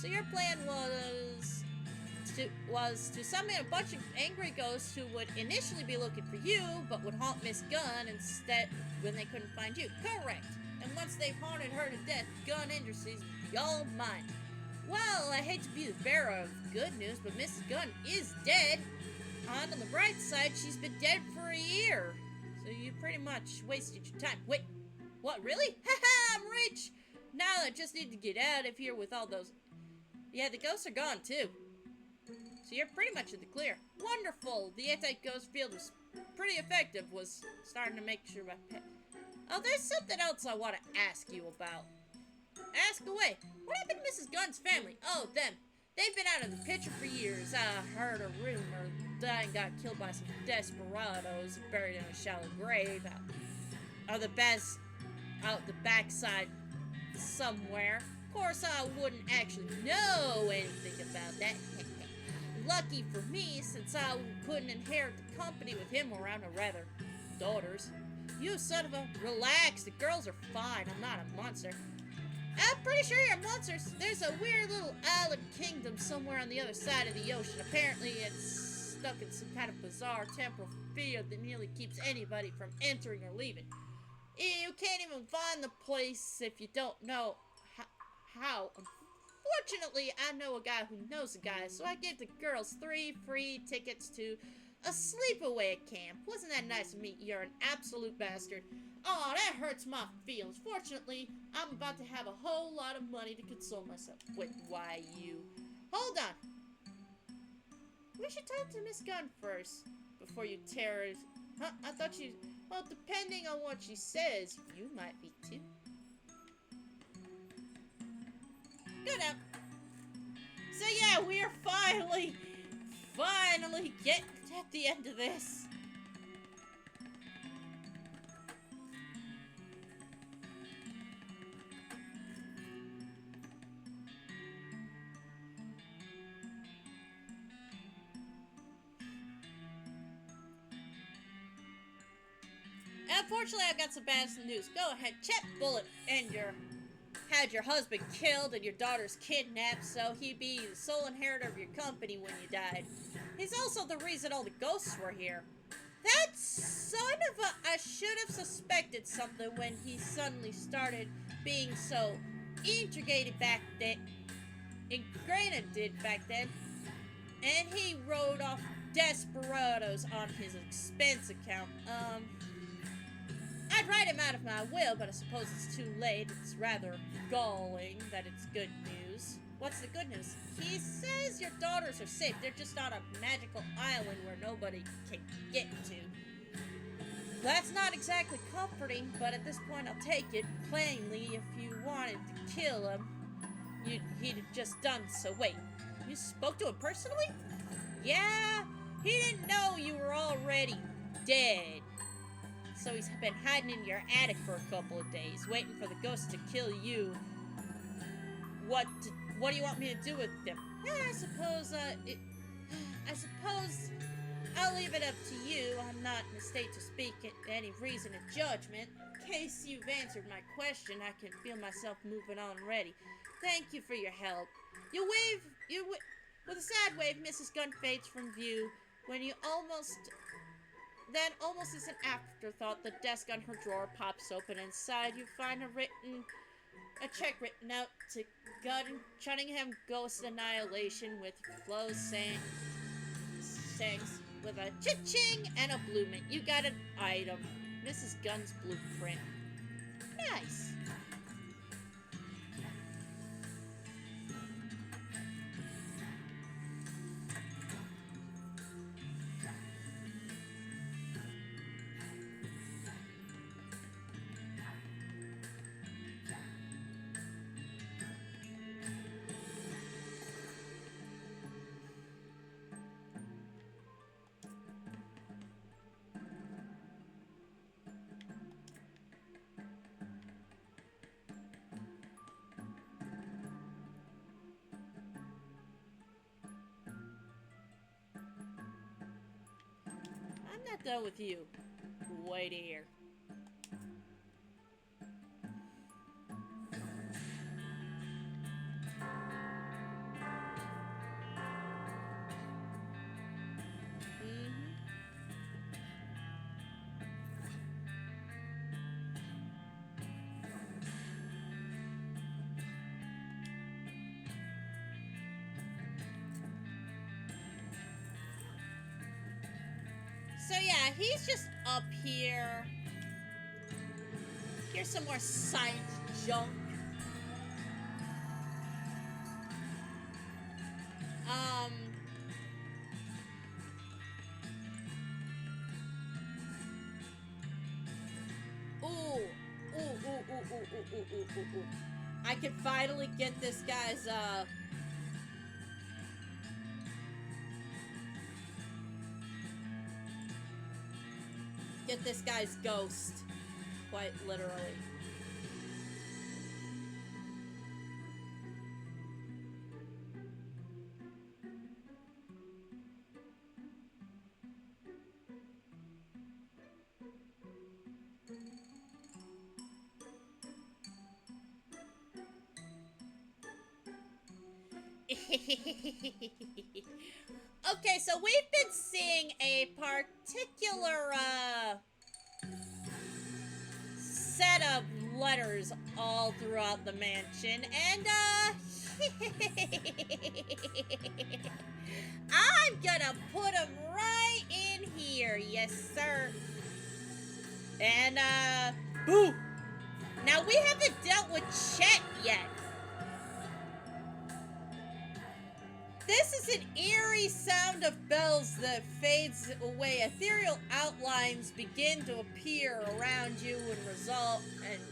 So your plan was to summon a bunch of angry ghosts who would initially be looking for you, but would haunt Miss Gunn instead when they couldn't find you. Correct. And once they've haunted her to death, Gunn Industries will be all mine. Well, I hate to be the bearer of good news, but Mrs. Gunn is dead. On the bright side, she's been dead for a year. So you pretty much wasted your time. Wait, what, really? Haha, I'm rich! Now I just need to get out of here with all those... Yeah, the ghosts are gone, too. So you're pretty much in the clear. Wonderful! The anti-ghost field was pretty effective, was starting to make sure my pet... Oh, there's something else I want to ask you about. Ask away. What happened to Mrs. Gunn's family? Oh, them. They've been out of the picture for years. I heard a rumor Diane got killed by some desperados buried in a shallow grave out the backside somewhere. Of course, I wouldn't actually know anything about that. Lucky for me, since I couldn't inherit the company with him around, or rather, daughters. You son of a... Relax, the girls are fine. I'm not a monster. I'm pretty sure you're monsters. There's a weird little island kingdom somewhere on the other side of the ocean. Apparently it's stuck in some kind of bizarre temporal field that nearly keeps anybody from entering or leaving. You can't even find the place if you don't know how. Unfortunately, I know a guy who knows a guy, so I gave the girls 3 free tickets to a sleepaway camp. Wasn't that nice of me? You're an absolute bastard. Oh, that hurts my feelings. Fortunately, I'm about to have a whole lot of money to console myself with. Why, you... Hold on. We should talk to Miss Gunn first, before you terrorize... Huh? I thought you... Well, depending on what she says, you might be too. Good up. So yeah, we are finally getting at the end of this. Unfortunately, I've got some bad news. Go ahead, check bullet in your had your husband killed and your daughters kidnapped so he'd be the sole inheritor of your company when you died. He's also the reason all the ghosts were here. That son of a... I should have suspected something when he suddenly started being so integrated back then. Ingrained back then. And he wrote off desperados on his expense account. I'd write him out of my will, but I suppose it's too late. It's rather galling that it's good news. What's the good news? He says your daughters are safe. They're just on a magical island where nobody can get to. That's not exactly comforting, but at this point I'll take it. Plainly, if you wanted to kill him, he'd have just done so. Wait, you spoke to him personally? Yeah, he didn't know you were already dead. So he's been hiding in your attic for a couple of days, waiting for the ghost to kill you. What do you want me to do with them? I suppose I'll leave it up to you. I'm not in a state to speak at any reason of judgment. In case you've answered my question, I can feel myself moving on already. Thank you for your help. With a sad wave, Mrs. Gunn fades from view. When you almost as an afterthought, the desk on her drawer pops open. Inside, you find a check written out to Cunningham Ghost Annihilation with flows saying with a cha-ching and a blue mint. You got an item. Mrs. Gunn's blueprint. Nice. I'm not done with you. Wait here. So yeah, he's just up here. Here's some more science junk. Ooh. I can finally get this guy's, get this guy's ghost. Quite literally. Okay, so we've been seeing a particular, set of letters all throughout the mansion, and, I'm gonna put them right in here, yes, sir. And, boo! Now, we haven't dealt with Chet yet. This is an eerie sound of bells that fades away. Ethereal outlines begin to appear around you and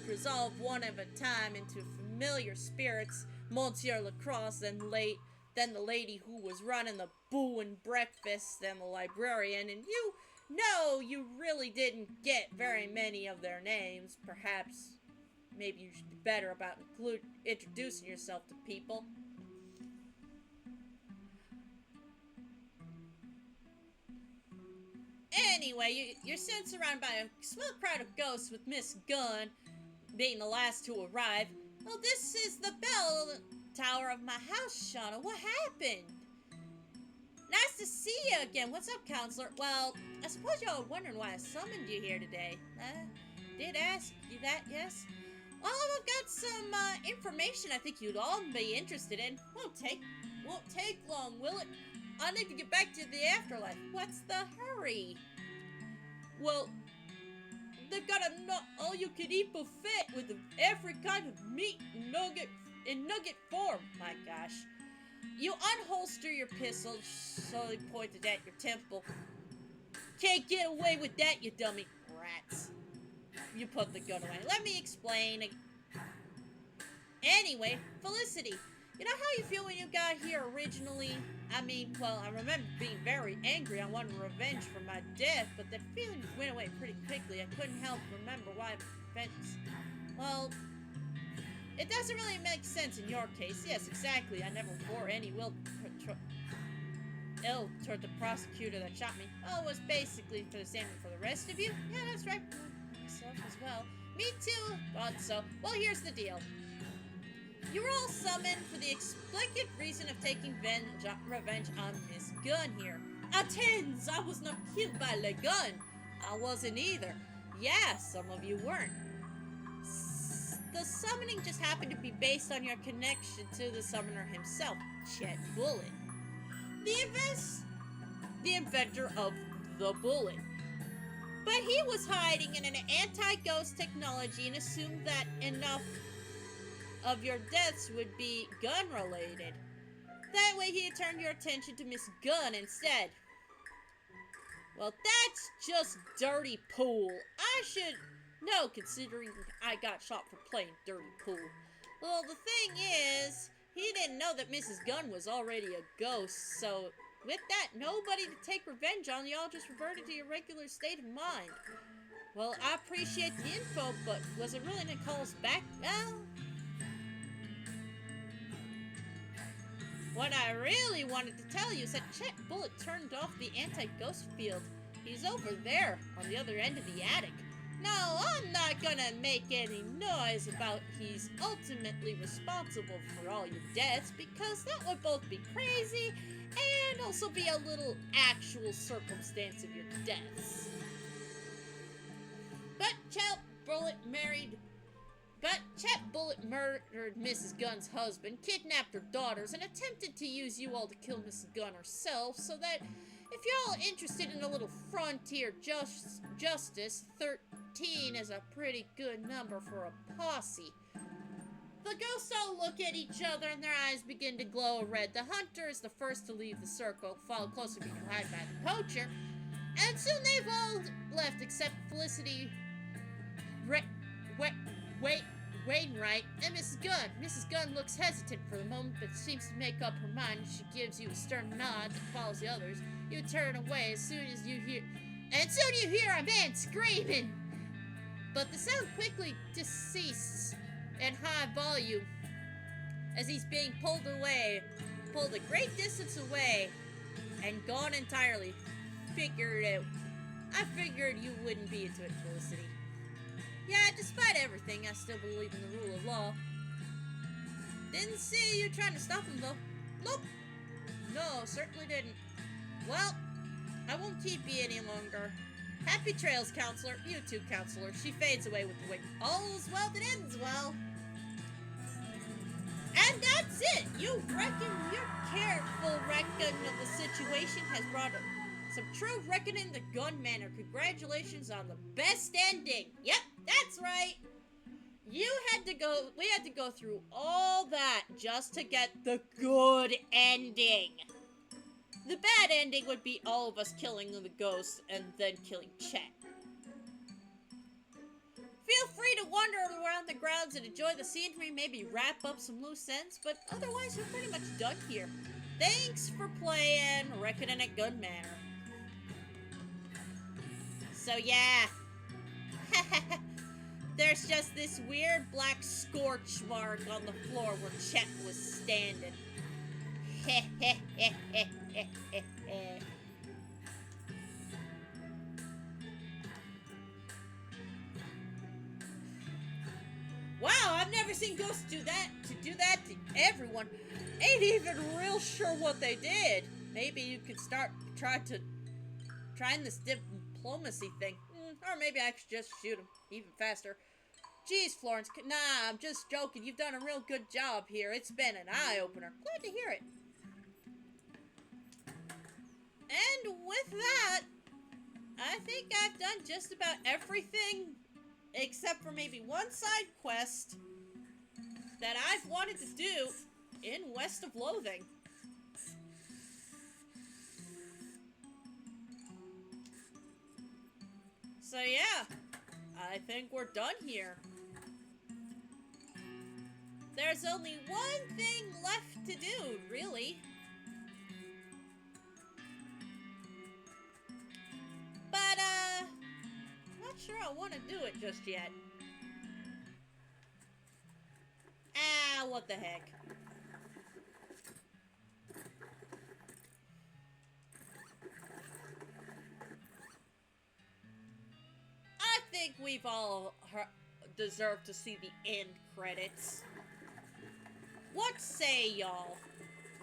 resolve one at a time into familiar spirits. Monsieur Lacrosse, then the lady who was running the boo and breakfast, then the librarian, and you really didn't get very many of their names. Perhaps, maybe you should be better about introducing yourself to people. Anyway, you're soon surrounded by a small crowd of ghosts, with Miss Gunn being the last to arrive. Oh, this is the bell tower of my house, Shauna. What happened? Nice to see you again. What's up, counselor? Well, I suppose y'all are wondering why I summoned you here today. Did ask you that, yes? Well, I've got some information I think you'd all be interested in. Won't take long, will it? I need to get back to the afterlife. What's the hurry? Well, they've got a all-you-can-eat buffet with every kind of meat in nugget form. My gosh. You unholster your pistol, slowly pointed at your temple. Can't get away with that, you dummy rats. You put the gun away. Let me explain. Anyway, Felicity, you know how you feel when you got here originally? I mean, well, I remember being very angry. I wanted revenge for my death, but that feeling went away pretty quickly. I couldn't help remember why well, it doesn't really make sense in your case. Yes, exactly. I never bore any ill toward the prosecutor that shot me. Oh, it was basically for the same for the rest of you? Yeah, that's right. Myself as well. Me too. Thought so. Well, here's the deal. You were all summoned for the explicit reason of taking revenge on Miss Gunn here. Attends! I was not killed by the gun. I wasn't either. Yeah, some of you weren't. The summoning just happened to be based on your connection to the summoner himself, Chet Bullet. The inventor of the bullet. But he was hiding in an anti-ghost technology and assumed that enough of your deaths would be gun-related. That way he turned your attention to Miss Gunn instead. Well, that's just dirty pool. I should know, considering I got shot for playing dirty pool. Well, the thing is, he didn't know that Mrs. Gunn was already a ghost, so with that, nobody to take revenge on, y'all just reverted to your regular state of mind. Well, I appreciate the info, but was it really gonna call us back? Well, what I really wanted to tell you is that Chet Bullet turned off the anti-ghost field. He's over there, on the other end of the attic. No, I'm not gonna make any noise about he's ultimately responsible for all your deaths, because that would both be crazy and also be a little actual circumstance of your deaths. But Chet Bullet murdered Mrs. Gunn's husband, kidnapped her daughters, and attempted to use you all to kill Mrs. Gunn herself, so that if you're all interested in a little frontier justice, 13 is a pretty good number for a posse. The ghosts all look at each other and their eyes begin to glow red. The hunter is the first to leave the circle, followed closely behind by the poacher, and soon they've all left except Felicity, Wainwright, and Mrs. Gunn. Mrs. Gunn looks hesitant for the moment, but seems to make up her mind. She gives you a stern nod that follows the others. You turn away as soon as you hear a man screaming. But the sound quickly deceases in high volume as he's being pulled a great distance away, and gone entirely. I figured you wouldn't be into it, Felicity. Yeah, despite everything, I still believe in the rule of law. Didn't see you trying to stop him, though. Nope. No, certainly didn't. Well, I won't keep you any longer. Happy trails, counselor. You too, counselor. She fades away with the wind. All's well that ends well. And that's it. Your careful reckoning of the situation has brought some true reckoning to Gun Manor. Congratulations on the best ending. Yep, that's right. We had to go through all that just to get the good ending. The bad ending would be all of us killing the ghosts and then killing Chet. Feel free to wander around the grounds and enjoy the scenery, maybe wrap up some loose ends, but otherwise we're pretty much done here. Thanks for playing Reckoning at Gun Manor. So yeah, there's just this weird black scorch mark on the floor where Chet was standing. Wow, I've never seen ghosts do that to everyone. Ain't even real sure what they did. Maybe you could start trying this diplomacy thing. Or maybe I should just shoot him even faster. Geez, Florence, nah, I'm just joking. You've done a real good job here. It's been an eye-opener. Glad to hear it. And with that, I think I've done just about everything except for maybe one side quest that I've wanted to do in West of Loathing. So yeah, I think we're done here. There's only one thing left to do, really. But, not sure I want to do it just yet. Ah, what the heck. I think we've all deserved to see the end credits. What say y'all?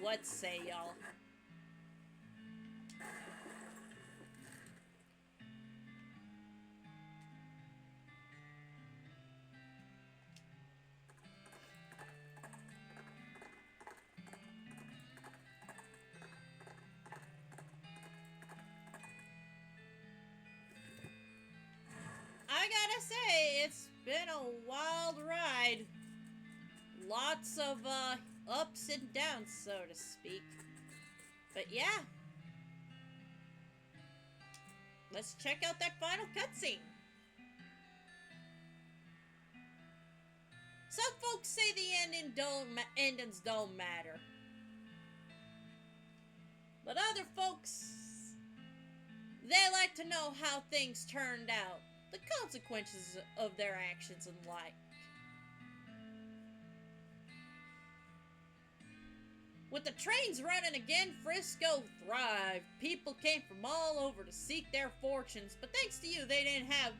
What say y'all? I gotta say, it's been a wild ride. Lots of, ups and downs, so to speak. But yeah. Let's check out that final cutscene. Some folks say the endings don't matter. But other folks, they like to know how things turned out. The consequences of their actions and like. With the trains running again, Frisco thrived. People came from all over to seek their fortunes, but thanks to you, they didn't have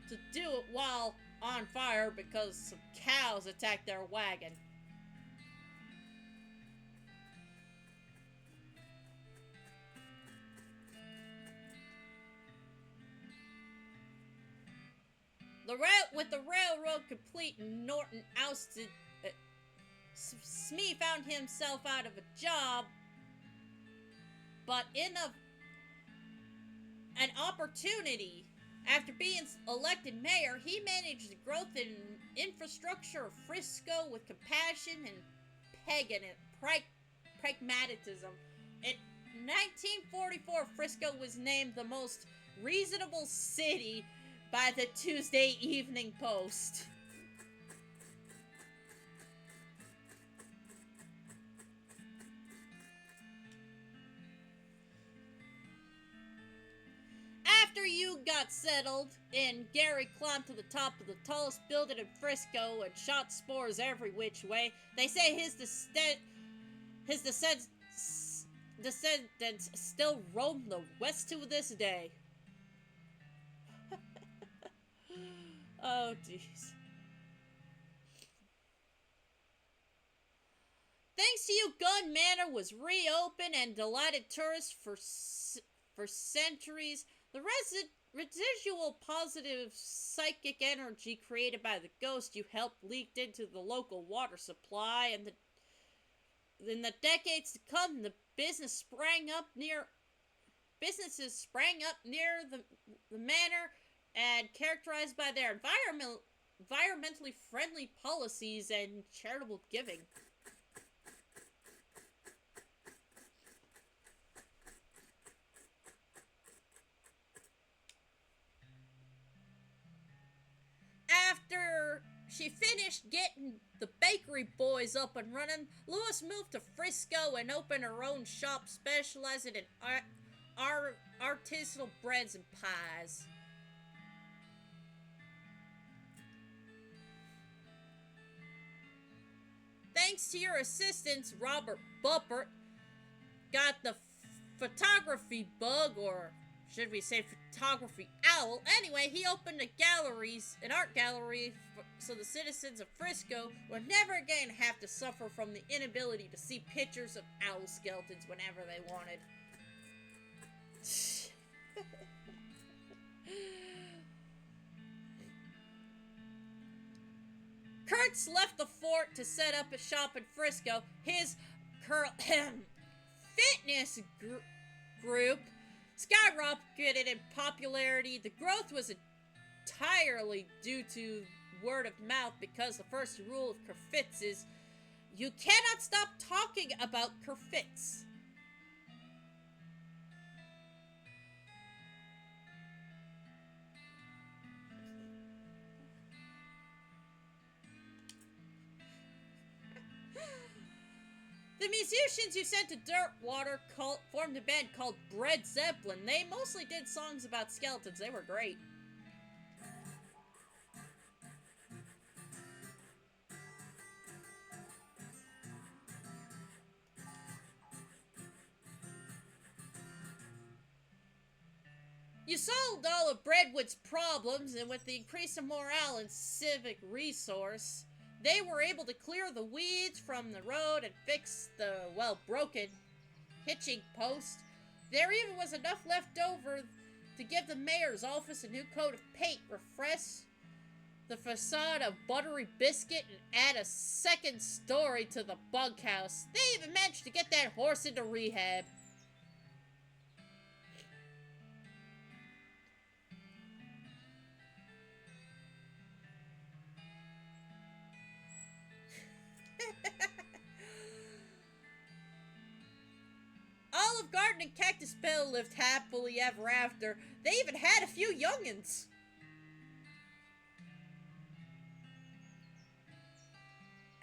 to do it while on fire because some cows attacked their wagon. With the railroad complete and Norton ousted, Smee found himself out of a job, but in an opportunity. After being elected mayor, he managed the growth and infrastructure of Frisco with compassion and pragmatism. In 1944, Frisco was named the most reasonable city by the Tuesday Evening Post. After you got settled and Gary climbed to the top of the tallest building in Frisco and shot spores every which way, they say his descendants still roam the West to this day. Oh, jeez. Thanks to you, Gun Manor was reopened and delighted tourists for centuries. The residual positive psychic energy created by the ghost you helped leaked into the local water supply, and in the decades to come, the businesses sprang up near the manor, and characterized by their environmentally friendly policies and charitable giving. After she finished getting the bakery boys up and running, Lewis moved to Frisco and opened her own shop specializing in artisanal breads and pies. Thanks to your assistance, Robert Buppert got the photography bug, or should we say photography owl. Anyway, he opened an art gallery, so the citizens of Frisco would never again have to suffer from the inability to see pictures of owl skeletons whenever they wanted. Kurtz left the fort to set up a shop in Frisco. His fitness group skyrocketed in popularity. The growth was entirely due to word of mouth, because the first rule of Kerfitz is you cannot stop talking about Kerfitz. The musicians who sent to Dirtwater formed a band called Bread Zeppelin. They mostly did songs about skeletons. They were great. You solved all of Breadwood's problems, and with the increase of morale and civic resource, they were able to clear the weeds from the road and fix the, well, broken hitching post. There even was enough left over to give the mayor's office a new coat of paint, refresh the facade of buttery biscuit, and add a second story to the bunkhouse. They even managed to get that horse into rehab. Olive Garden and Cactus Bill lived happily ever after. They even had a few youngins.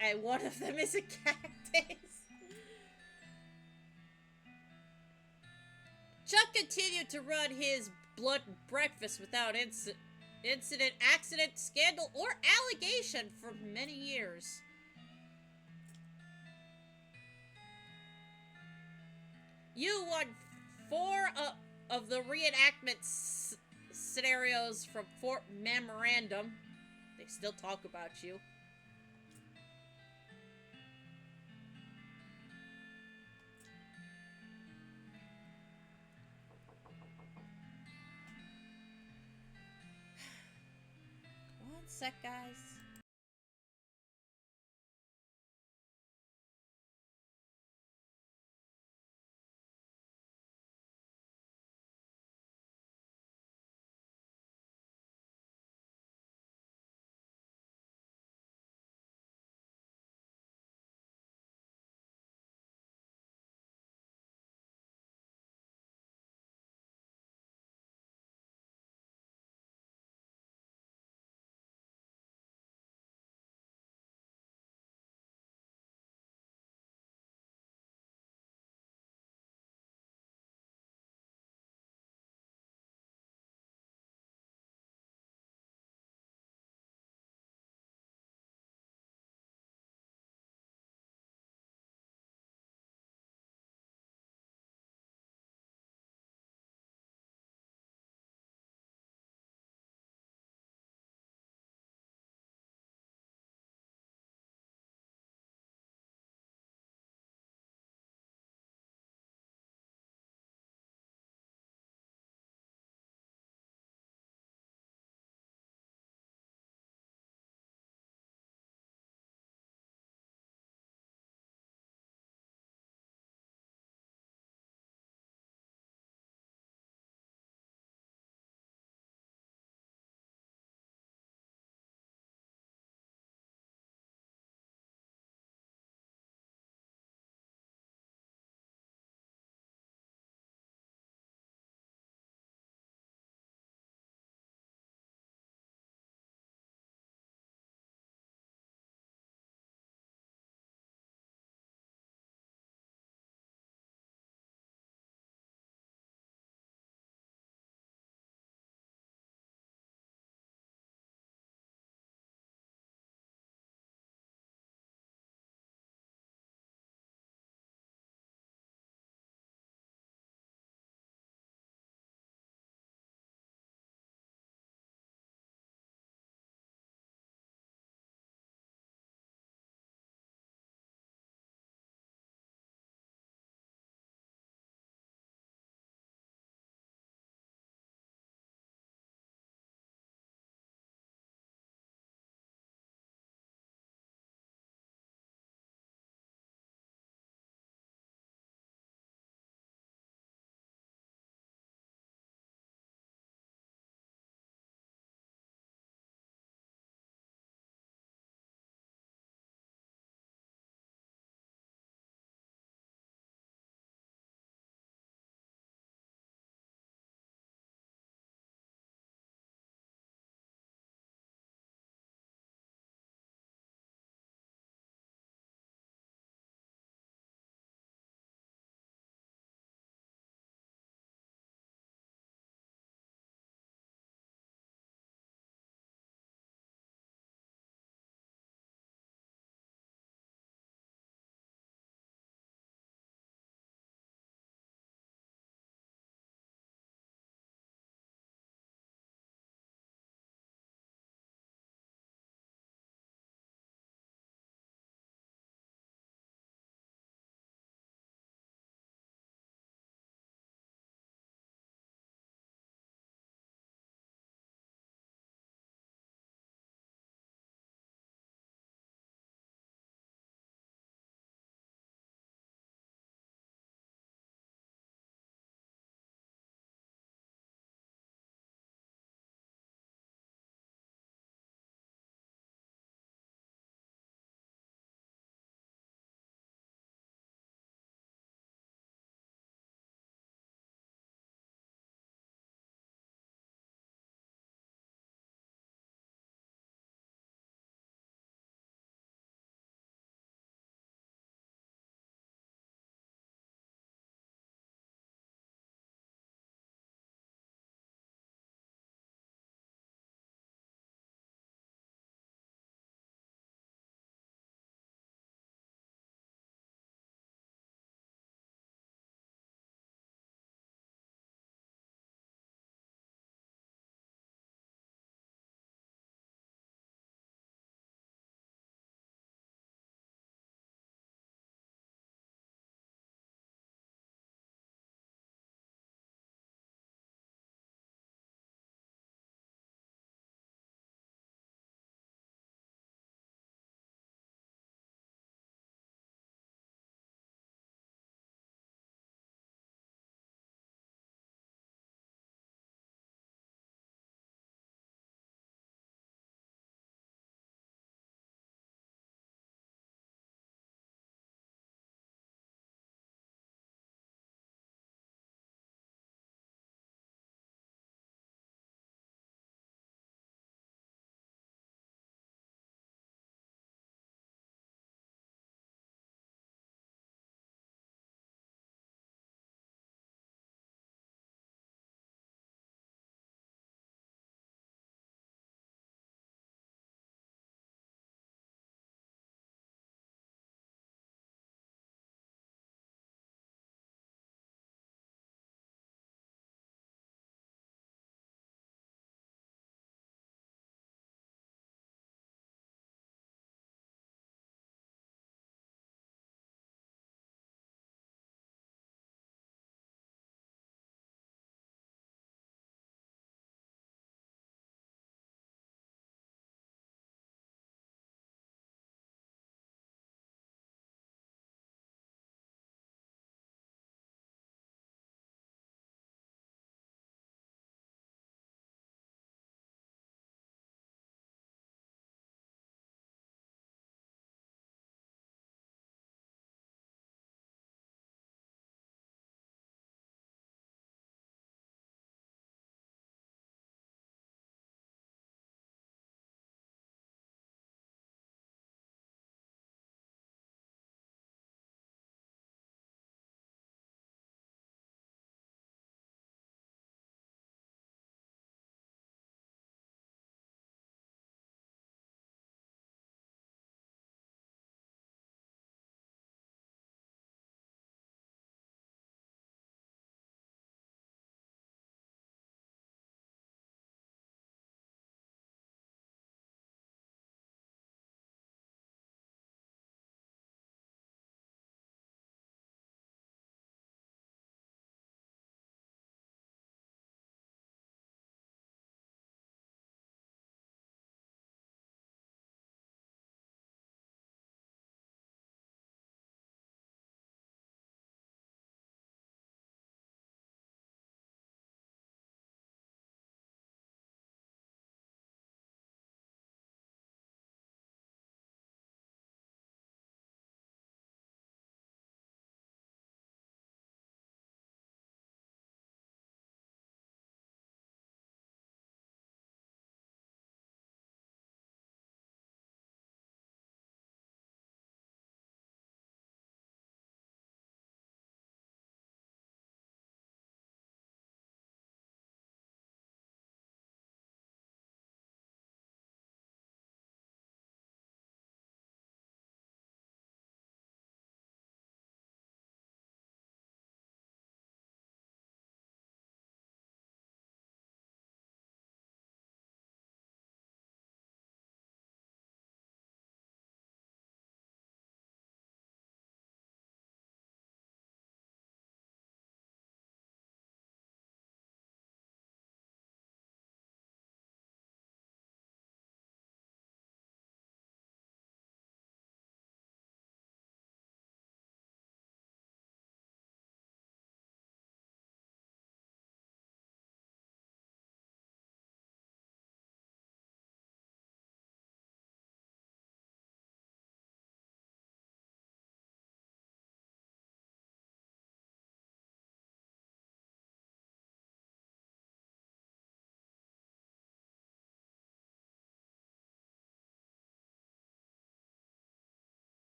And one of them is a cactus. Chuck continued to run his blood breakfast without incident, accident, scandal, or allegation for many years. You won 4 of the reenactment scenarios from Fort Memorandum. They still talk about you. One sec, guys.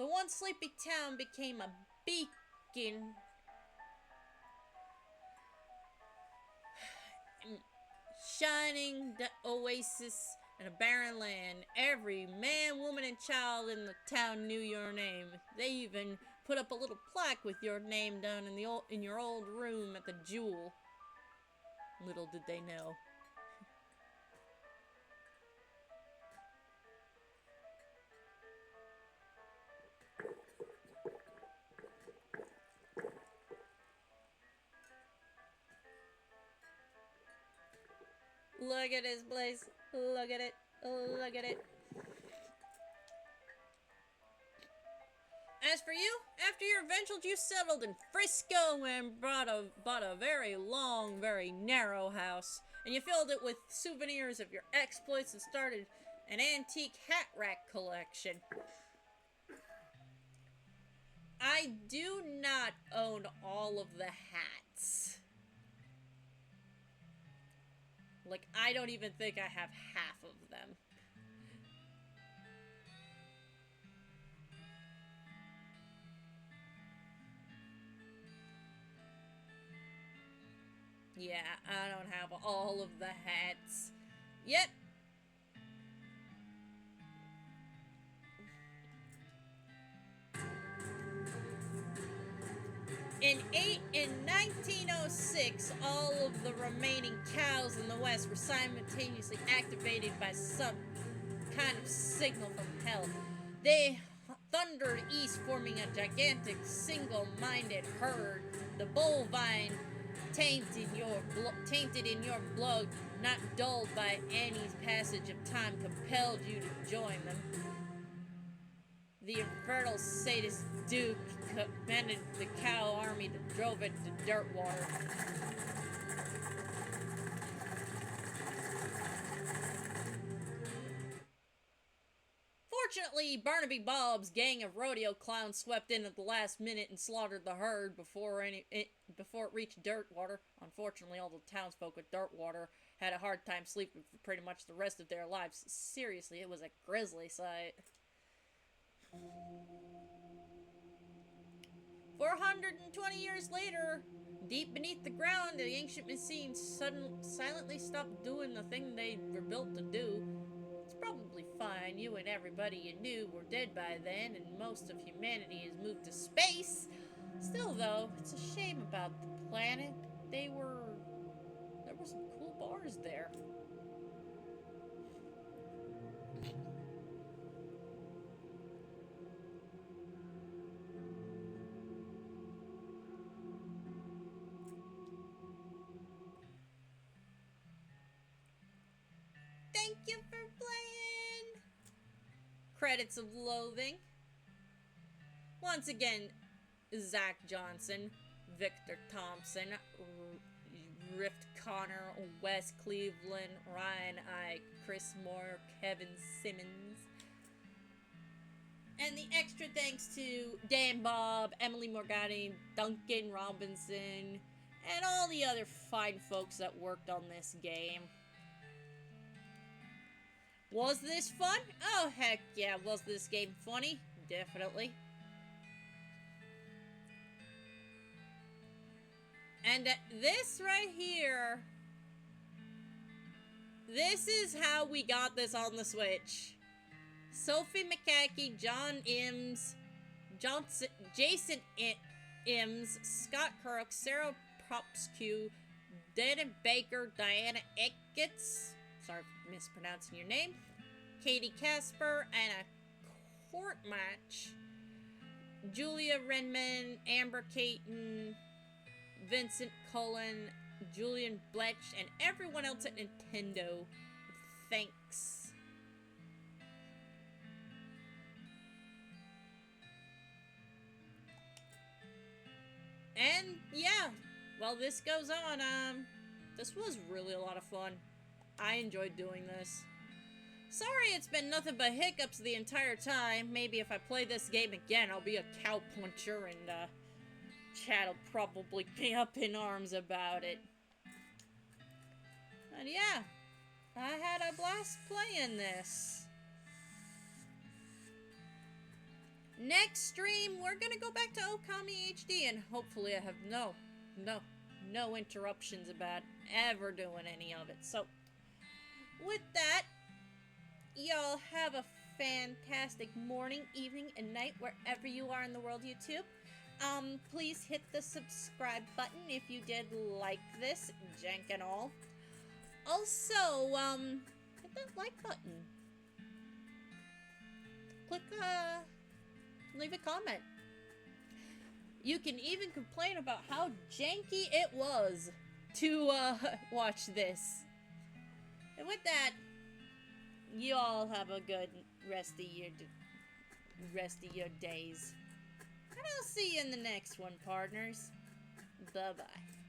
The once sleepy town became a beacon, shining the oasis in a barren land. Every man, woman, and child in the town knew your name. They even put up a little plaque with your name down in your old room at the Jewel. Little did they know. Look at this place. Look at it. Look at it. As for you, after your adventures, you settled in Frisco and bought a very long, very narrow house. And you filled it with souvenirs of your exploits and started an antique hat rack collection. I do not own all of the hats. Like, I don't even think I have half of them. Yeah, I don't have all of the hats. Yep. In 1906, all of the remaining cows in the West were simultaneously activated by some kind of signal from hell. They thundered east, forming a gigantic, single-minded herd. The bovine, tainted in your blood, not dulled by any passage of time, compelled you to join them. The infernal sadist Duke commanded the cow army that drove it to dirt water. Fortunately, Barnaby Bob's gang of rodeo clowns swept in at the last minute and slaughtered the herd before it reached Dirtwater. Unfortunately, all the townsfolk at Dirtwater had a hard time sleeping for pretty much the rest of their lives. Seriously, it was a grisly sight. 420 years later, deep beneath the ground, the ancient machines silently stopped doing the thing they were built to do. It's probably fine. You and everybody you knew were dead by then, and most of humanity has moved to space. Still, though, it's a shame about the planet. There were some cool bars there. Thank you for playing! Credits of Loathing. Once again, Zach Johnson, Victor Thompson, Rift Connor, Wes Cleveland, Ryan Ike, Chris Moore, Kevin Simmons. And the extra thanks to Dan Bob, Emily Morgani, Duncan Robinson, and all the other fine folks that worked on this game. Was this fun? Oh, heck yeah. Was this game funny? Definitely. And this right here, this is how we got this on the Switch. Sophie McCackey, John Ims, Jason Ims, Scott Kurok, Sarah Propscu, Dana Baker, Diana Eckets, sorry for mispronouncing your name, Katie Casper, and a court match, Julia Renman, Amber Caton, Vincent Cullen, Julian Bletch, and everyone else at Nintendo. Thanks. And yeah, while this goes on, this was really a lot of fun. I enjoyed doing this. Sorry it's been nothing but hiccups the entire time. Maybe if I play this game again, I'll be a cow puncher and, Chad'll probably be up in arms about it. And yeah, I had a blast playing this. Next stream, we're gonna go back to Okami HD, and hopefully I have no interruptions about ever doing any of it. So, with that, y'all have a fantastic morning, evening, and night wherever you are in the world, YouTube. Please hit the subscribe button if you did like this, jank and all. Also, hit that like button. Click, leave a comment. You can even complain about how janky it was to, watch this. And with that, you all have a good rest of your days. And I'll see you in the next one, partners. Bye-bye.